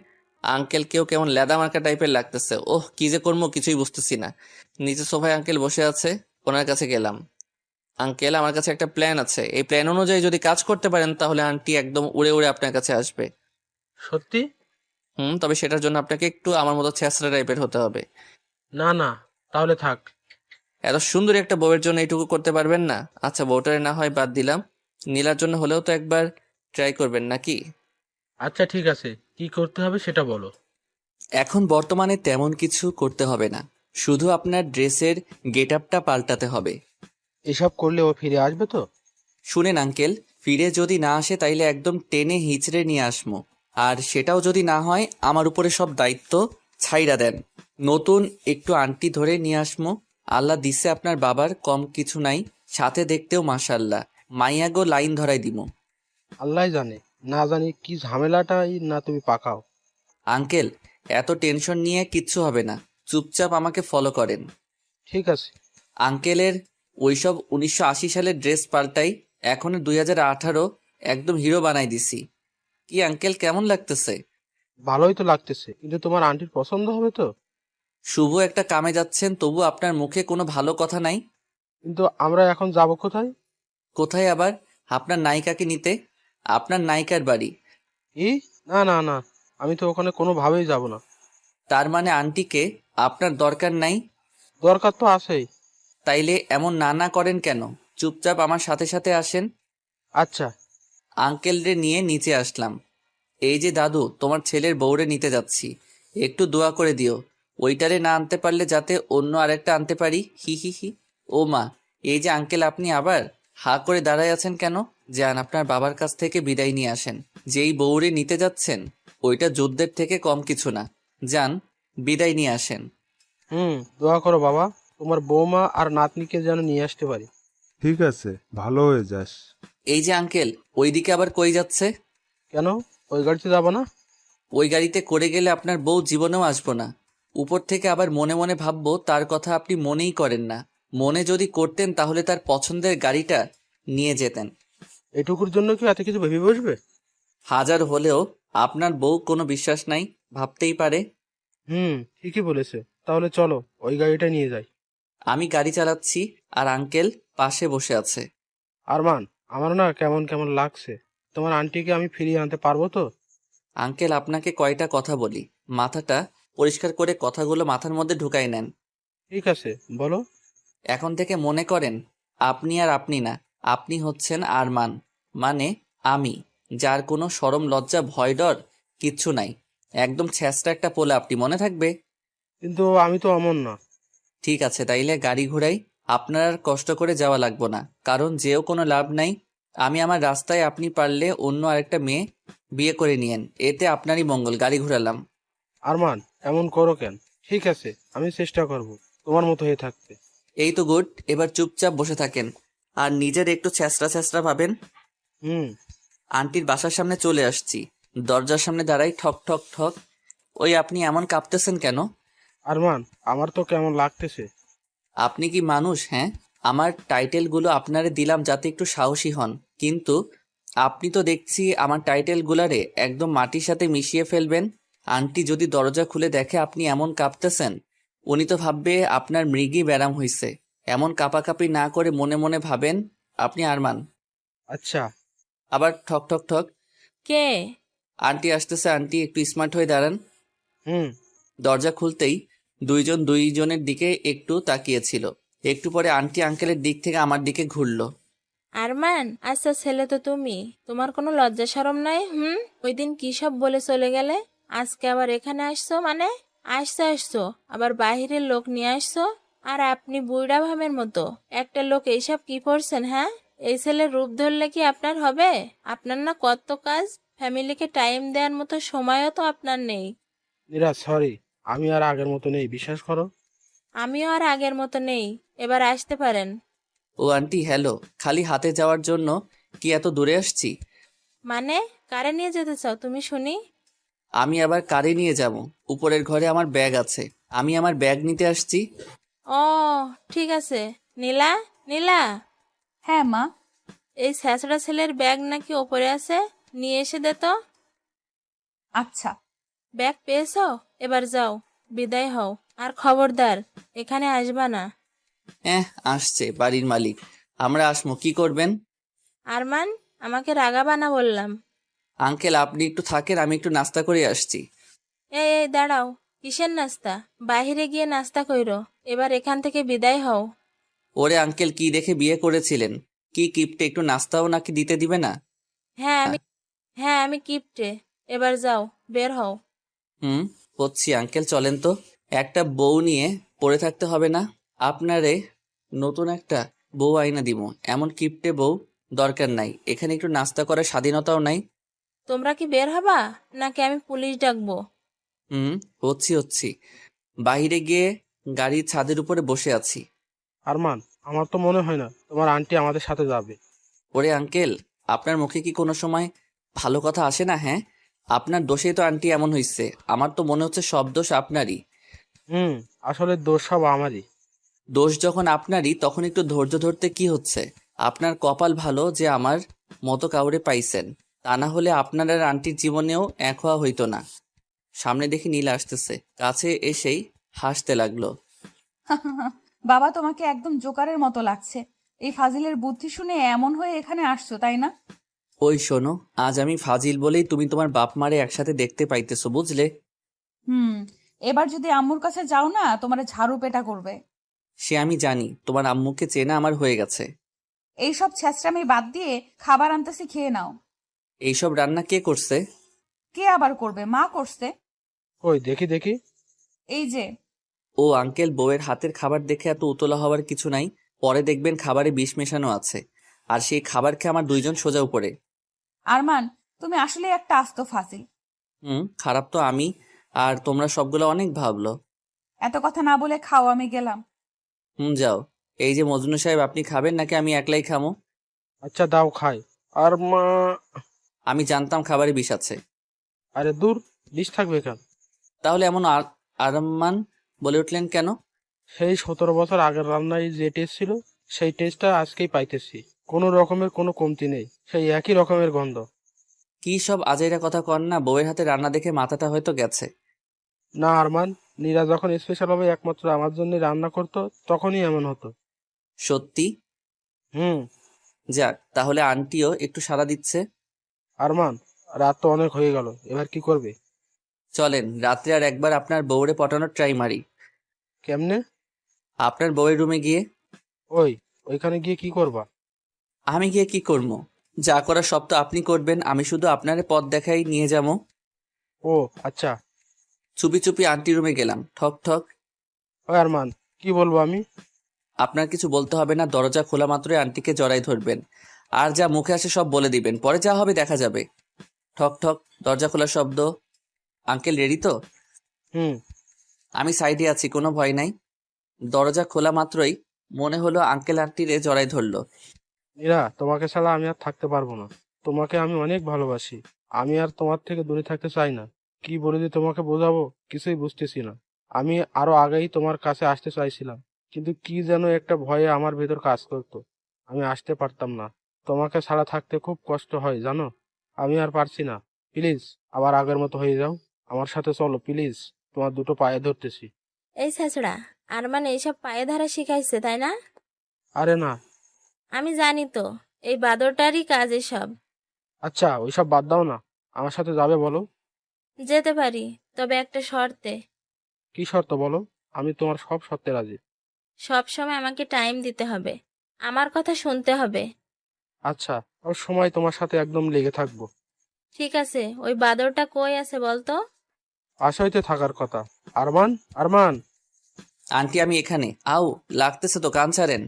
আঙ্কেলকেও কেমন লেদা মার্কা টাইপের লাগতেছে। ওহ, কি যে করবো কিছুই বুঝতেছি না। নিচে সোফায় আঙ্কেল বসে আছে, ওনার কাছে গেলাম। আঙ্কেল, আমার কাছে একটা প্ল্যান আছে। এই প্ল্যান অনুযায়ী যদি কাজ করতে পারেন তাহলে আন্টি একদম উড়ে উড়ে আপনার কাছে আসবে। সত্যি? তবে সেটার জন্য আপনাকে একটু আমার মতো ছেঁচড়া টাইপের হতে হবে। না না, তাহলে থাক। এত সুন্দর একটা বউয়ের জন্য এইটুকু করতে পারবেন না? আচ্ছা, বউটারে না হয় বাদ দিলাম, নীলার জন্য হলেও তো একবার ট্রাই করবেন নাকি? আচ্ছা ঠিক আছে, কি করতে হবে সেটা বলো। এখন বর্তমানে তেমন কিছু করতে হবে না, শুধু আপনার ড্রেসের গেট আপটা পাল্টাতে হবে। এসব করলে ও ফিরে আসবে তো? শুনেন আঙ্কেল, ফিরে যদি না আসে তাইলে একদম টেনে হিচড়ে নিয়ে আসমো। আর সেটাও যদি না হয়, আমার উপরে সব দায়িত্ব ছাইড়া দেন। নতুন একটু আন্টি ধরে নিয়ে আসমো। আল্লাহ দিছে আপনার বাবার কম কিছু নাই, সাথে দেখতেও মাশাল্লাহ। মাইয়াগো লাইন ধরাই দিমু। আল্লাহ জানে, না জানি কি ঝামেলাটাই না তুমি পাকাও। আঙ্কেল, এত টেনশন নিয়ে কিচ্ছু হবে না, চুপচাপ আমাকে ফলো করেন। ঠিক আছে। আঙ্কেলের ওইসব 1980 সালের ড্রেস পাল্টাই, এখন 2018, একদম হিরো বানাই দিছি। কি আঙ্কেল, কেমন লাগতেছে? ভালোই তো লাগতেছে, কিন্তু তোমার আন্টির পছন্দ হবে তো? শুভ একটা কামে যাচ্ছেন, তবু আপনার মুখে কোনো ভালো কথা নাই। কিন্তু আমরা এখন যাব কোথায়? কোথায় আবার? আপনার নায়িকাকে নিতে, আপনার নায়িকার বাড়ি। না না না, আমি তো ওখানে কোনোভাবেই যাব না। তার মানে আন্টিকে আপনার দরকার নাই? দরকার তো আছেই। তাইলে এমন না না করেন কেন? চুপচাপ আমার সাথে সাথে আসেন। আচ্ছা। আঙ্কেলরে নিয়ে নিচে আসলাম। এই যে দাদু, তোমার ছেলের বউরে নিতে যাচ্ছি, একটু দোয়া করে দিও। ওইটারে না আনতে পারলে যাতে অন্য আরেকটা আনতে পারি। হি হি হি। ও মা, এই যে আঙ্কেল, আপনি আবার হা করে দাঁড়ায় আছেন কেন? যান, আপনার বাবার কাছ থেকে বিদায় নিয়ে আসেন। যেই বউরে নিতে যাচ্ছেন ওইটা যুদ্ধের থেকে কম কিছু না। যান, বিদায় নিয়ে আসেন। দোয়া করো বাবা, তোমার বৌমা আর নাতনিকে যেন নিয়ে আসতে পারি। ঠিক আছে, ভালো হয়ে যাস। এই যে আঙ্কেল, ওইদিকে আবার কই যাচ্ছে? কেন, ওই গাড়িতে যাবো না? ওই গাড়িতে করে গেলে আপনার বউ জীবনেও আসবো না। উপর থেকে আবার মনে মনে ভাববো তার কথা আপনি মনেই করেন না। মনে যদি করতেন তাহলে তার পছন্দের গাড়িটা নিয়ে যেতেন। এটুকুর জন্য কি এত কিছু ভেবে বসবে? হাজার হলেও আপনার বউ কোনো বিশ্বাস নাই, ভাবতেই পারে। ঠিকই বলেছে। তাহলে চলো ওই গাড়িটা নিয়ে যাই। আমি গাড়ি চালাচ্ছি আর আঙ্কেল পাশে বসে আছে। আরমান, আমার না কেমন কেমন লাগছে। তোমার আন্টিকে আমি ফিরিয়ে আনতে পারবো তো? আঙ্কেল, আপনাকে কয়টা কথা বলি, মাথাটা পরিষ্কার করে কথাগুলো মাথার মধ্যে ঢুকাই নেন। ঠিক আছে, বলো। এখন থেকে মনে করেন আপনি আর আপনি না, আপনি হচ্ছেন আরমান, মানে আমি, যার কোনো শরম লজ্জা ভয় ডর কিচ্ছু নাই। একদম ছেঁচড়া একটা পোলা আপনি, মনে থাকবে? কিন্তু আমি তো অমন না। ঠিক আছে, তাইলে গাড়ি ঘোড়াই। আপনার আর কষ্ট করে যাওয়া লাগবো না, কারণ যেও কোনো লাভ নাই। আমি আমার রাস্তায়, আপনি পারলে অন্য আরেকটা মেয়ে বিয়ে করে নিয়েন, এতে আপনারই মঙ্গল। গাড়ি ঘোরালাম। আরমান, এমন করো কেন? ঠিক আছে, আমি চেষ্টা করব তোমার মতো হয়ে থাকতে। এই তো গুড, এবার চুপচাপ বসে থাকেন আর নিজের একটু ছেঁচড়া ছেঁচড়া ভাবেন। হুম আন্টির বাসার সামনে চলে আসছি, দরজার সামনে দাঁড়াই, ঠক ঠক ঠক। ওই আপনি এমন কাঁপতেছেন কেন? আরমান, আমার তো কেমন লাগতেছে। আপনি কি মানুষ? হ্যাঁ, আমার টাইটেলগুলো আপনারে দিলাম যাতে একটু সাহসী হন, কিন্তু আপনি তো দেখছি আমার টাইটেলগুলারে একদম মাটির সাথে মিশিয়ে ফেলবেন। আন্টি যদি দরজা খুলে দেখে আপনি এমন কাঁপতেছেন, উনি তো ভাববে আপনার মৃগী ব্যারাম হইছে। এমন কাঁপাকাঁপি না করে মনে মনে ভাবেন আপনি আরমান। আচ্ছা। আবার ঠক ঠক ঠক। কে? আন্টি আসতেছে, আন্টি একটু স্মার্ট হয়ে দাঁড়ান। হুম দরজা খুলতেই দুইজন দুইজনের দিকে একটু তাকিয়েছিল। একটু পরে আন্টি আঙ্কেলের দিক থেকে আমার দিকে ঘুরলো। আরমান, আচ্ছা ছেলে তো তুমি, তোমার কোনো লজ্জা শরম নাই? ওই দিন কি সব বলে চলে গেলে, আজকে আবার এখানে আসছো? মানে আসছো আবার বাহিরের লোক নিয়ে আসছো, আর আপনি বুইড়া ভামের মতো একটা লোক এইসব কি করছেন? হ্যাঁ, এই ছেলের রূপ ধরলে কি আপনার হবে? আপনার না কত কাজ, ফ্যামিলিকে টাইম দেওয়ার মতো সময়ও তো আপনার নেই। নীরা, সরি, আমি আর আগের মতো নেই, বিশ্বাস করো। আমিও আর আগের মতো নেই, এবার আসতে পারেন। ও আন্টি, হ্যালো। খালি হাতে যাওয়ার জন্য কি এত দূরে আসছি? মানে কারে নিয়ে যেতে চাও তুমি শুনি? আমি আবার কারে নিয়ে যাব? উপরের ঘরে আমার ব্যাগ আছে, আমি আমার ব্যাগ নিতে আসছি। ও ঠিক আছে। নীলা, নীলা, হ্যাঁ মা। এই ছ্যাঁচড়া ছেলের ব্যাগ নাকি ওপরে আছে, নিয়ে এসে দে তো। আচ্ছা। ব্যাগ পেয়েছো? এবার যাও, বিদায় হও, আর খবরদার এখানে আসবা না। আসছে বাড়ির মালিক, আমরা আসমো, কি করবেন? আরমান, আমাকে রাগাবা না বললাম। আঙ্কেল, আপনি একটু থাকেন, আমি একটু নাস্তা করে আসছি। এই দাঁড়াও, কিসের নাস্তা? বাহিরে গিয়ে নাস্তা কইরো, এবার এখান থেকে বিদায় হও। ওরে আঙ্কেল, কি দেখে বিয়ে করেছিলেন? কি কিপটে, একটু নাস্তাও নাকি দিতে দিবে না? হ্যাঁ আমি কিপটে, এবার যাও, বের হও। হচ্ছি আঙ্কেল, চলেন তো। একটা বউ নিয়ে পড়ে থাকতে হবে না। আপনারে নতুন একটা বউ আইনা দিব, এমন কিপটে বউ দরকার নাই। এখানে একটু নাস্তা করার স্বাধীনতাও নাই। তোমরা কি বের হবা নাকি আমি পুলিশ ডাকবো? হচ্ছি বাহিরে গিয়ে গাড়ির ছাদের উপরে বসে আছি। আরমান, আমার তো মনে হয় না তোমার আন্টি আমাদের সাথে যাবে। ওরে আঙ্কেল, আপনার মুখে কি কোনো সময় ভালো কথা আসে না? হ্যাঁ, আপনার দোষেই তো আন্টি এমন হইছে। আমার তো মনে হচ্ছে সব দোষ আপনারই। আসলে দোষ সব আমারই। দোষ যখন আপনারই, তখন একটু ধৈর্য ধরতে কি হচ্ছে? আপনার কপাল ভালো যে আমার মতো কাউরে পাইছেন, তা না হলে আপনার আর আন্টির জীবনেও এক হওয়া হইতো না। সামনে দেখি নীলা আসতেছে, কাছে এসেই হাসতে লাগলো। বাবা, তোমাকে একদম জোকারের মতো লাগছে। এই ফাজিলের বুদ্ধি শুনে এমন হয়ে এখানে আসছো, তাই না? ওই শোনো, আজ আমি ফাজিল বলেই তুমি তোমার বাপ মারে একসাথে দেখতে পাইতেছো, বুঝলে? এবার যদি আম্মুর কাছে যাও না, তোমার ঝাড়ু পেটা করবে। সে আমি জানি, তোমার আম্মুকে চেনা আমার হয়ে গেছে। এইসব ছ্যাঁচড়ামি বাদ দিয়ে খাবার আনতেছি, খেয়ে নাও। এইসব রান্না কে করছে? কে আবার করবে? মা করছে। কই দেখি দেখি। এই যে। ও আঙ্কেল, বউয়ের হাতের খাবার দেখে এত উতলা হওয়ার কিছু নাই। পরে দেখবেন খাবারে বিষ মেশানো আছে, আর সেই খাবার খেয়ে আমার দুইজন সোজা উপরে। আরমান, তুমি আসলে একটা আস্ত ফাজিল। খারাপ তো আমি, আর তোমরা সবগুলো অনেক ভাবলো। এত কথা না বলে খাও, আমি গেলাম। যাও। এই যে মজনু সাহেব, আপনি খাবেন নাকি আমি একলাই খামো? আচ্ছা দাও খাই। আর মা, আমি জানতাম খাবারে বিষ আছে। আরে দূর, বিষ থাকবে কেন? তাহলে এমন আরমান বলে উঠলেন কেন? সেই 17 বছর আগের রান্নায় যে টেস্ট ছিল, সেই টেস্টটা আজকেই পাইতেছি। কোনো রকমের কোনো কমতি নেই, সেই একই রকমের গন্ধ। কি সব আজাইরা কথা কন না, বউয়ের হাতে রান্না দেখে মাথাটা হয়তো গেছে। না আরমান, নীরা যখন স্পেশাল ভাবে একমাত্র আমার জন্য রান্না করতো তখনই এমন হতো। সত্যি? হুম। যাক, তাহলে আন্টিও একটু সাড়া দিচ্ছে। আরমান, রাত তো অনেক হয়ে গেল, এবার কি করবে? চলেন রাত্রে আর একবার আপনার বউরে পটানোর ট্রাই মারি। কেমনে? আপনার বউয়ের রুমে গিয়ে। ওইখানে গিয়ে কি করবা? আমি গিয়ে কি করবো? যা করার সব তো আপনি করবেন, আমি শুধু আপনারে পথ দেখাই নিয়ে যাবো। ও আচ্ছা। চুপি চুপি আন্টি রুমে গেলাম। ঠক ঠক। ওই আরমান, কি বলবো আমি? আপনার কিছু বলতে হবে না, দরজা খোলা মাত্রই আন্টিকে জড়াই ধরবেন, আর যা মুখে আসে সব বলে দিবেন, পরে যা হবে দেখা যাবে। ঠক ঠক, দরজা খোলার শব্দ। আঙ্কেল রেডি তো? হুম। আমি সাইডে আছি, কোনো ভয় নাই। দরজা খোলা মাত্রই মনে হলো আঙ্কেল আন্টিরে জড়াই ধরলো। নীরা, তোমাকে ছাড়া আমি আর থাকতে পারবো না। তোমাকে আমি অনেক ভালোবাসি। আমি আর তোমার থেকে দূরে থাকতে চাই না। কি বলে যে তোমাকে বোঝাবো, কিছুই বুঝতেছি না। আমি আরো আগেই তোমার কাছে আসতে চাইছিলাম, কিন্তু কি যেন একটা ভয়ে আমার ভেতর কাজ করতো। আমি আসতে পারতাম না। তোমাকে ছাড়া থাকতে খুব কষ্ট হয় জানো। আমি আর পারছি না। প্লিজ আবার আগের মতো হয়ে যাও। আমার সাথে চলো প্লিজ, তোমার দুটো পায়ে ধরতেছি। এই ছেঁচড়া, আর মানে এইসব পায়ে ধরা শিখাইছে তাই না? আরে না। আমি জানি তো, এই বাদরটারই কাজ এসব। আচ্ছা ওইসব বাদ দাও না, আমার সাথে যাবে বলো? যেতে পারি, তবে একটা শর্তে। কি শর্ত বলো? আমি তোমার সব শর্তে রাজি। সব সময় আমাকে টাইম দিতে হবে, আমার কথা শুনতে হবে। আচ্ছা, ওর সময় তোমার সাথে একদম লেগে থাকবো। ঠিক আছে, ওই বাদরটা কই আছে বলতো? আশাইতে থাকার কথা। আরমান, আরমান। আন্টি আমি এখানে। আউ, লাগতেছে তো, কান ছাড়েন।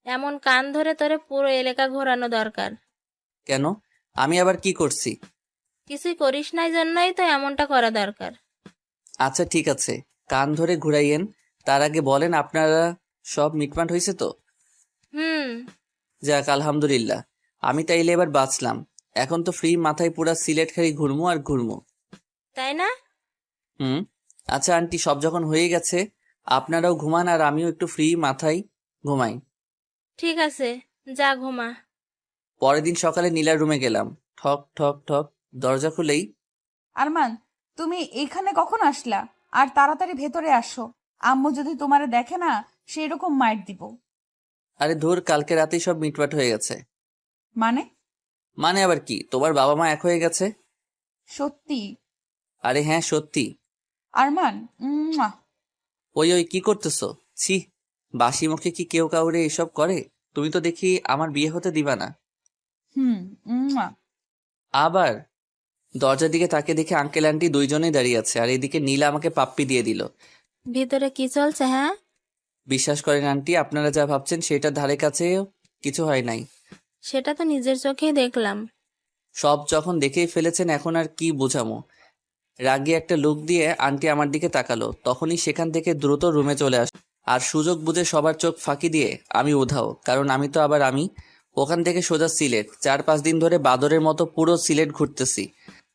এমন কান ধরে তোরে পুরো এলাকা ঘোরানো দরকার। কেন? আমি আবার কি করছি? কিছুই করিস নাই জন্যই তো এমনটা করা দরকার। আচ্ছা ঠিক আছে, কান ধরে ঘুরাইয়েন। তার আগে বলেন আপনারা সব মিটমাট হয়েছে তো? হুম। যাক আলহামদুলিল্লাহ, আমি তাইলে এবার বাঁচলাম। এখন তো ফ্রি মাথায় পুরা সিলেট খালি ঘুরমু আর ঘুরমু। তাই না? হুম। আচ্ছা আন্টি, সব যখন হয়ে গেছে আপনারাও ঘুমান আর আমিও একটু ফ্রি মাথায় ঘুমাই। ঠিক আছে, যা ঘুমা। পরের দিন সকালে নীলার রুমে গেলাম। ঠক ঠক ঠক, দরজা খুলেই। আরমান, তুমি এখানে কখন আসলা? আর তাড়াতাড়ি ভেতরে আসো, আম্মু যদি তোমারে দেখে না সেই রকম মাইর দিব। আরে ধুর, কালকে রাতেই সব মিটমাট হয়ে গেছে। মানে? মানে আবার কি, তোমার বাবা মা এক হয়ে গেছে। সত্যি? আরে হ্যাঁ সত্যি। আরমান, ওই ওই কি করতেছো? ছি, বাসি মুখে কি কেউ কাউরে এসব করে? তুমি তো দেখি আমার বিয়ে হতে দিবা না। হুম। আবার দরজার দিকে তাকে দেখে আঙ্কেল আন্টি দুইজনেই দাঁড়িয়ে আছে, আর এদিকে নীলা আমাকে পাপ্পি দিয়ে দিল। ভিতরে কি চলছে? হ্যাঁ, বিশ্বাস করেন আন্টি, আপনারা যা ভাবছেন সেটার ধারে কাছেও কিছু হয় নাই। সেটা তো নিজের চোখেই দেখলাম। সব যখন দেখেই ফেলেছেন এখন আর কি বোঝামো। রাগী একটা লুক দিয়ে আন্টি আমার দিকে তাকালো, তখনই সেখান থেকে দ্রুত রুমে চলে আস। আর সুযোগ বুঝে সবার চোখ ফাঁকি দিয়ে আমি উধাও, কারণ আমি তো আবার আমি। ওখান থেকে সোজা সিলেট। 4-5 দিন ধরে বাদরের মতো পুরো সিলেট ঘুরতেছি।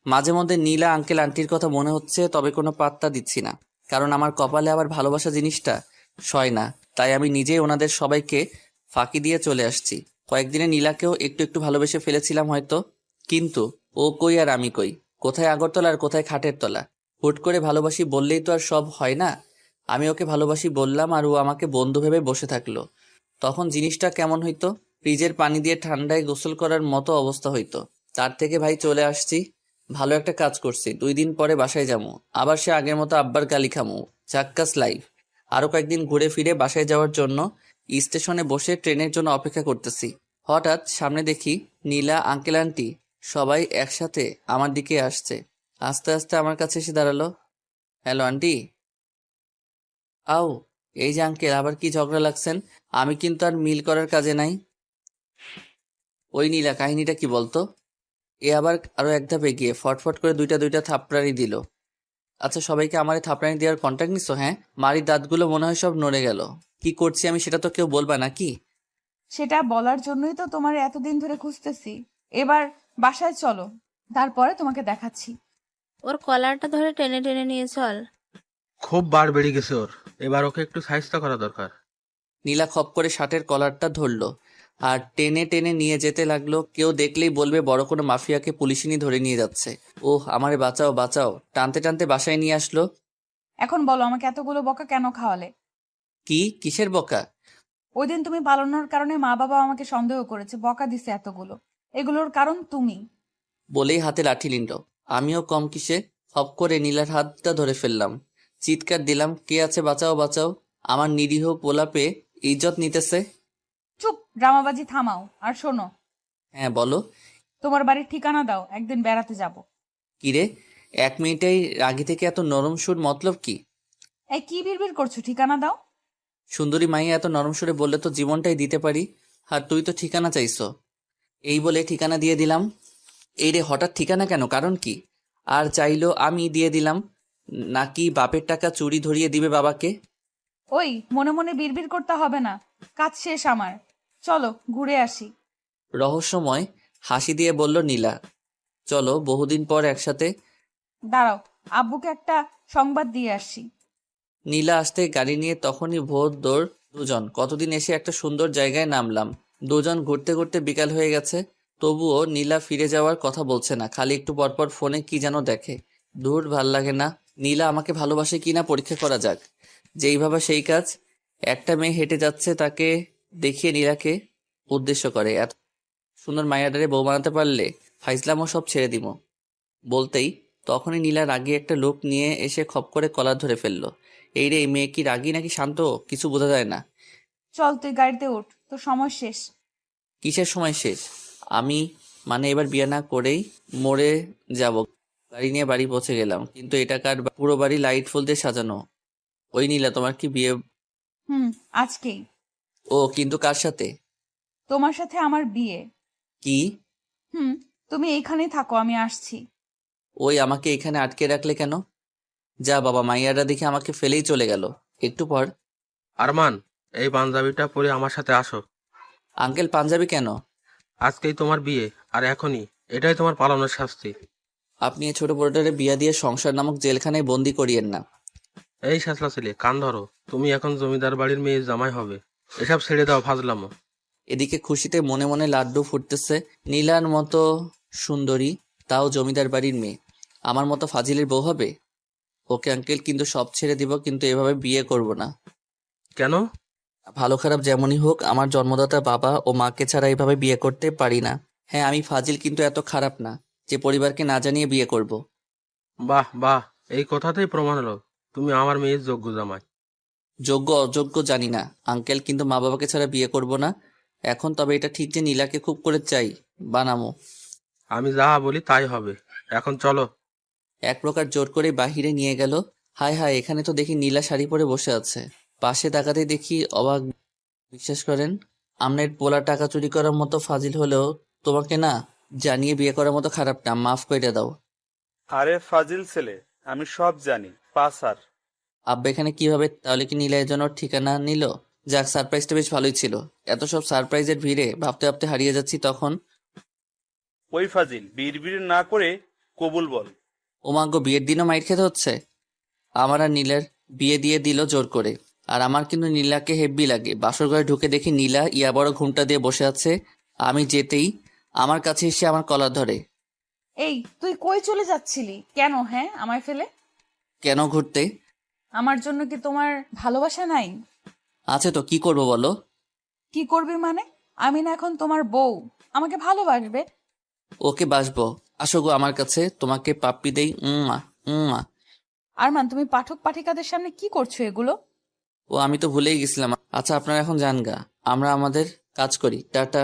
মাঝে মধ্যে নীলা আঙ্কেল আন্টির কথা মনে হচ্ছে, তবে কোনো পাত্তা দিচ্ছি না, কারণ আমার কপালে আবার ভালোবাসা জিনিসটা সয় না। তাই আমি নিজেই ওনাদের সবাইকে ফাঁকি দিয়ে চলে আসছি। কয়েকদিনে নীলাকেও একটু একটু ভালোবেসে ফেলেছিলাম হয়তো, কিন্তু ও কই আর আমি কই? কোথায় আগরতলা আর কোথায় খাটের তলা? হুট করে ভালোবাসি বললেই তো আর সব হয় না। আমি ওকে ভালোবাসি বললাম আর ও আমাকে বন্ধু ভেবে বসে থাকলো। তখন জিনিসটা কেমন হইতো? ফ্রিজের পানি দিয়ে ঠান্ডায় গোসল করার মতো অবস্থা হইতো। তার থেকে ভাই চলে আসছি, ভালো একটা কাজ করছি। 2 দিন পরে বাসায় যাবো, আবার সে আগের মতো আব্বার গালি খামু। চাক্কাস লাইফ। আরো কয়েকদিন ঘুরে ফিরে বাসায় যাওয়ার জন্য স্টেশনে বসে ট্রেনের জন্য অপেক্ষা করতেছি। হঠাৎ সামনে দেখি নীলা, আঙ্কেল আন্টি সবাই একসাথে আমার দিকে আসছে। আস্তে আস্তে আমার কাছে এসে দাঁড়ালো। Hello aunty. আও, এই যে আঙ্কেল, আবার কি ঝগড়া লাগছেন? আমি কিন্তু আর মিল করার কাজে নাই। ওই নীলা, কাহিনীটা কি বলতো? এ আবার আরো এক ধাপ এগিয়ে ফটফট করে দুইটা থাপড়ানি দিল। আচ্ছা, সবাইকে আমারে থাপড়ানি দেওয়ার কন্ট্যাক্ট নিছো? হ্যাঁ, মারির দাঁতগুলো মনে হয় সব নড়ে গেল। কি করছি আমি সেটা তো কেউ বলবা নাকি? সেটা বলার জন্যই তো তোমার এতদিন ধরে খুঁজতেছি। এবার বাসায় চলো, তারপরে তোমাকে দেখাচ্ছি। ওর কলারটা ধরে টেনে টেনে নিয়ে চল। খুব বার বেড়ে গেছে ওর, এবার ওকে একটু সাহায্য করা দরকার। নীলা খপ করে শার্টের কলারটা ধরলো আর টেনে টেনে নিয়ে যেতে লাগলো। কেউ দেখলেই বলবে বড় কোনো মাফিয়াকে পুলিশিনি ধরে নিয়ে যাচ্ছে। ওহ, আমারে বাঁচাও বাঁচাও। টানতে টানতে বাসায় নিয়ে আসলো। এখন বলো, আমাকে এতগুলো বকা কেন খাওয়ালে? কিসের বকা? ওই দিন তুমি পালানোর কারণে মা বাবা আমাকে সন্দেহ করেছে, বকা দিছে এতগুলো। এগুলোর কারণ তুমি। বলেই হাতে লাঠি নিল। আমিও কম কিসে, হপ করে নীলার হাতটা ধরে ফেললাম। চিৎকার দিলাম, কে আছে, বাঁচাও বাঁচাও। আমার নিরীহ পোলাপে ইজ্জত নিতেছে। চুপ, ড্রামাবাজি থামাও। আর শোনো, হ্যাঁ বলো। তোমার বাড়ির ঠিকানা দাও, একদিন বেড়াতে যাব। কিরে, 1 মিনিটেই রাগি থেকে এত নরম সুর, মতলব কি? এই কি বিড়বিড় করছো? ঠিকানা দাও। সুন্দরী মাইয়া এত নরম সুরে বললে তো জীবনটাই দিতে পারি। আর তুই তো ঠিকানা চাইছো। এই বলে ঠিকানা দিয়ে দিলাম। এই রে, হঠাৎ ঠিকানা কেন, কারণ কি? আর চাইলো আমি দিয়ে দিলাম, নাকি বাপের টাকা চুরি ধরিয়ে দিবে বাবাকে? ওই, মনে মনে বিড়বিড় করতে হবে না, কাজ শেষ আমার। চলো ঘুরে আসি। রহস্যময় হাসি দিয়ে বলল নীলা। চলো, বহুদিন পর একসাথে। দাঁড়াও, আব্বুকে একটা সংবাদ দিয়ে আসি। নীলা আসতে গাড়ি নিয়ে তখনই ভোর দৌড় দুজন। কতদিন এসে একটা সুন্দর জায়গায় নামলাম। দুজন ঘুরতে ঘুরতে বিকাল হয়ে গেছে, তবুও নীলা ফিরে যাওয়ার কথা বলছে না। খালি একটু পরপর ফোনে কি যেন দেখে। দূর, ভাল লাগে না। নীলা আমাকে ভালোবাসে কিনা পরীক্ষা করা যাক। যেইভাবে সেই কাজ। একটা মেয়ে হেঁটে যাচ্ছে, তাকে দেখিয়ে নীলাকে উদ্দেশ্য করে, এত সুন্দর মায়াডারে বউ বানাতে পারলে ফাইজলামও সব ছেড়ে দিব। বলতেই তখনই নীলা রাগী একটা লোক নিয়ে এসে খপ করে কলার ধরে ফেললো। এই রে, এই মেয়ে কি রাগী নাকি শান্ত কিছু বোঝা যায় না। চল তুই গাড়িতে উঠ, তোর সময় শেষ। কিসের সময় শেষ? আমি মানে এবার বিয়ে না করেই মরে যাব। গাড়ি নিয়ে বাড়ি পৌঁছে গেলাম, কিন্তু এটা কার পুরো বাড়ি লাইট ফুল দিয়ে সাজানো। ওই নীলা, তোমার কি বিয়ে? আজকেই। ও, কিন্তু কার সাথে? তোমার সাথে আমার বিয়ে। কি? তুমি এইখানেই থাকো, আমি আসছি। ওই, আমাকে এখানে আটকে রাখলে কেন? যা বাবা, মাইয়ারা দেখে আমাকে ফেলেই চলে গেল। একটু পর, আরমান, এই পাঞ্জাবিটা পরে আমার সাথে আসো। আঙ্কেল, পাঞ্জাবি কেন? আজকেই তোমার বিয়ে, আর এখনই। এটাই তোমার পালানোর শাস্তি। আপনি এই ছোট বড়টারে বিয়া দিয়ে সংসার নামক জেলখানায় বন্দি করিয়েন না। এই শাসলা ছেলে, কান ধরো। তুমি এখন জমিদার বাড়ির মেয়ে জামাই হবে। এসব ছেড়ে দাও ফাজলামো। এদিকে খুশিতে মনে মনে লাড্ডু ফুটতেছে। নীলার মতো সুন্দরী, তাও জমিদার বাড়ির মেয়ে, আমার মতো ফাজিলের বউ হবে? ওকে আঙ্কেল, কিন্তু সব ছেড়ে দিব, কিন্তু এভাবে বিয়ে করব না। কেন? ভালো খারাপ যেমনই হোক, আমার জন্মদাতা বাবা ও মাকে ছাড়া এভাবে বিয়ে করতে পারি না। হ্যাঁ, আমি ফাজিল, কিন্তু এত খারাপ না যে পরিবারকে না জানিয়ে বিয়ে করব। বাহ বাহ, এই কথাতেই প্রমাণ হলো তুমি আমার মেয়ের যোগ্য জামাই। যোগ্য অযোগ্য জানি না আঙ্কেল, কিন্তু মা বাবাকে ছাড়া বিয়ে করব না এখন। তবে এটা ঠিক যে নীলাকে খুব করে চাই, বানামো। আমি যা বলি তাই হবে। এখন চলো। এক প্রকার জোর করে বাহিরে নিয়ে গেল। হায় হায়, এখানে তো দেখি নীলা শাড়ি পরে বসে আছে। পাশে তাকাতে দেখি অবাক। বিশ্বাস করেন, আমনের পোলা টাকা চুরি করার মতো ফাজিল হলেও তোমাকে না জানিয়ে বিয়ে করার মতো খারাপ না, মাফ করে দাও। আরে ফাজিল ছেলে, আমি সব জানি, পাসার। আব্বা এখানে কিভাবে? তাহলে কি নীলা এর জন্য ঠিকানা নিল? যাক, সারপ্রাইজটা বেশ ভালোই ছিল। এত সব সারপ্রাইজের ভিড়ে ভাবতে ভাবতে হারিয়ে যাচ্ছি তখন। ওই ফাজিল, বিড়বিড় না করে কবুল বল। ওমাগ্য, বিয়ের দিনও মাইর খেতে হচ্ছে? আমার আর নীলার বিয়ে দিয়ে দিল জোর করে। আর আমার কিন্তু নীলাকে হেব্বি লাগে। বাসর ঘরে ঢুকে দেখি নীলা ইয়া বড় ঘুমটা দিয়ে বসে আছে। আমি যেতেই আমার কাছে এসে আমার কলার ধরে। এই, তুই কই চলে যাচ্ছিলি কেন? হ্যাঁ, আমায় ফেলে? কেন ঘুরতে? আমার জন্য কি তোমার ভালোবাসা নাই? আছে তো, কি করবো বলো? কি করবি মানে? আমি না এখন তোমার বউ, আমাকে ভালোবাসবে? ওকে বাসবো, আসো গো আমার কাছে, তোমাকে পাপ্পি দেই। উম্মা উম্মা। আরমান, তুমি পাঠক পাঠিকাদের সামনে কি করছো এগুলো? ও, আমি তো ভুলেই গেছিলাম। আচ্ছা, আপনারা এখন যান গা, আমরা আমাদের কাজ করি। টাটা।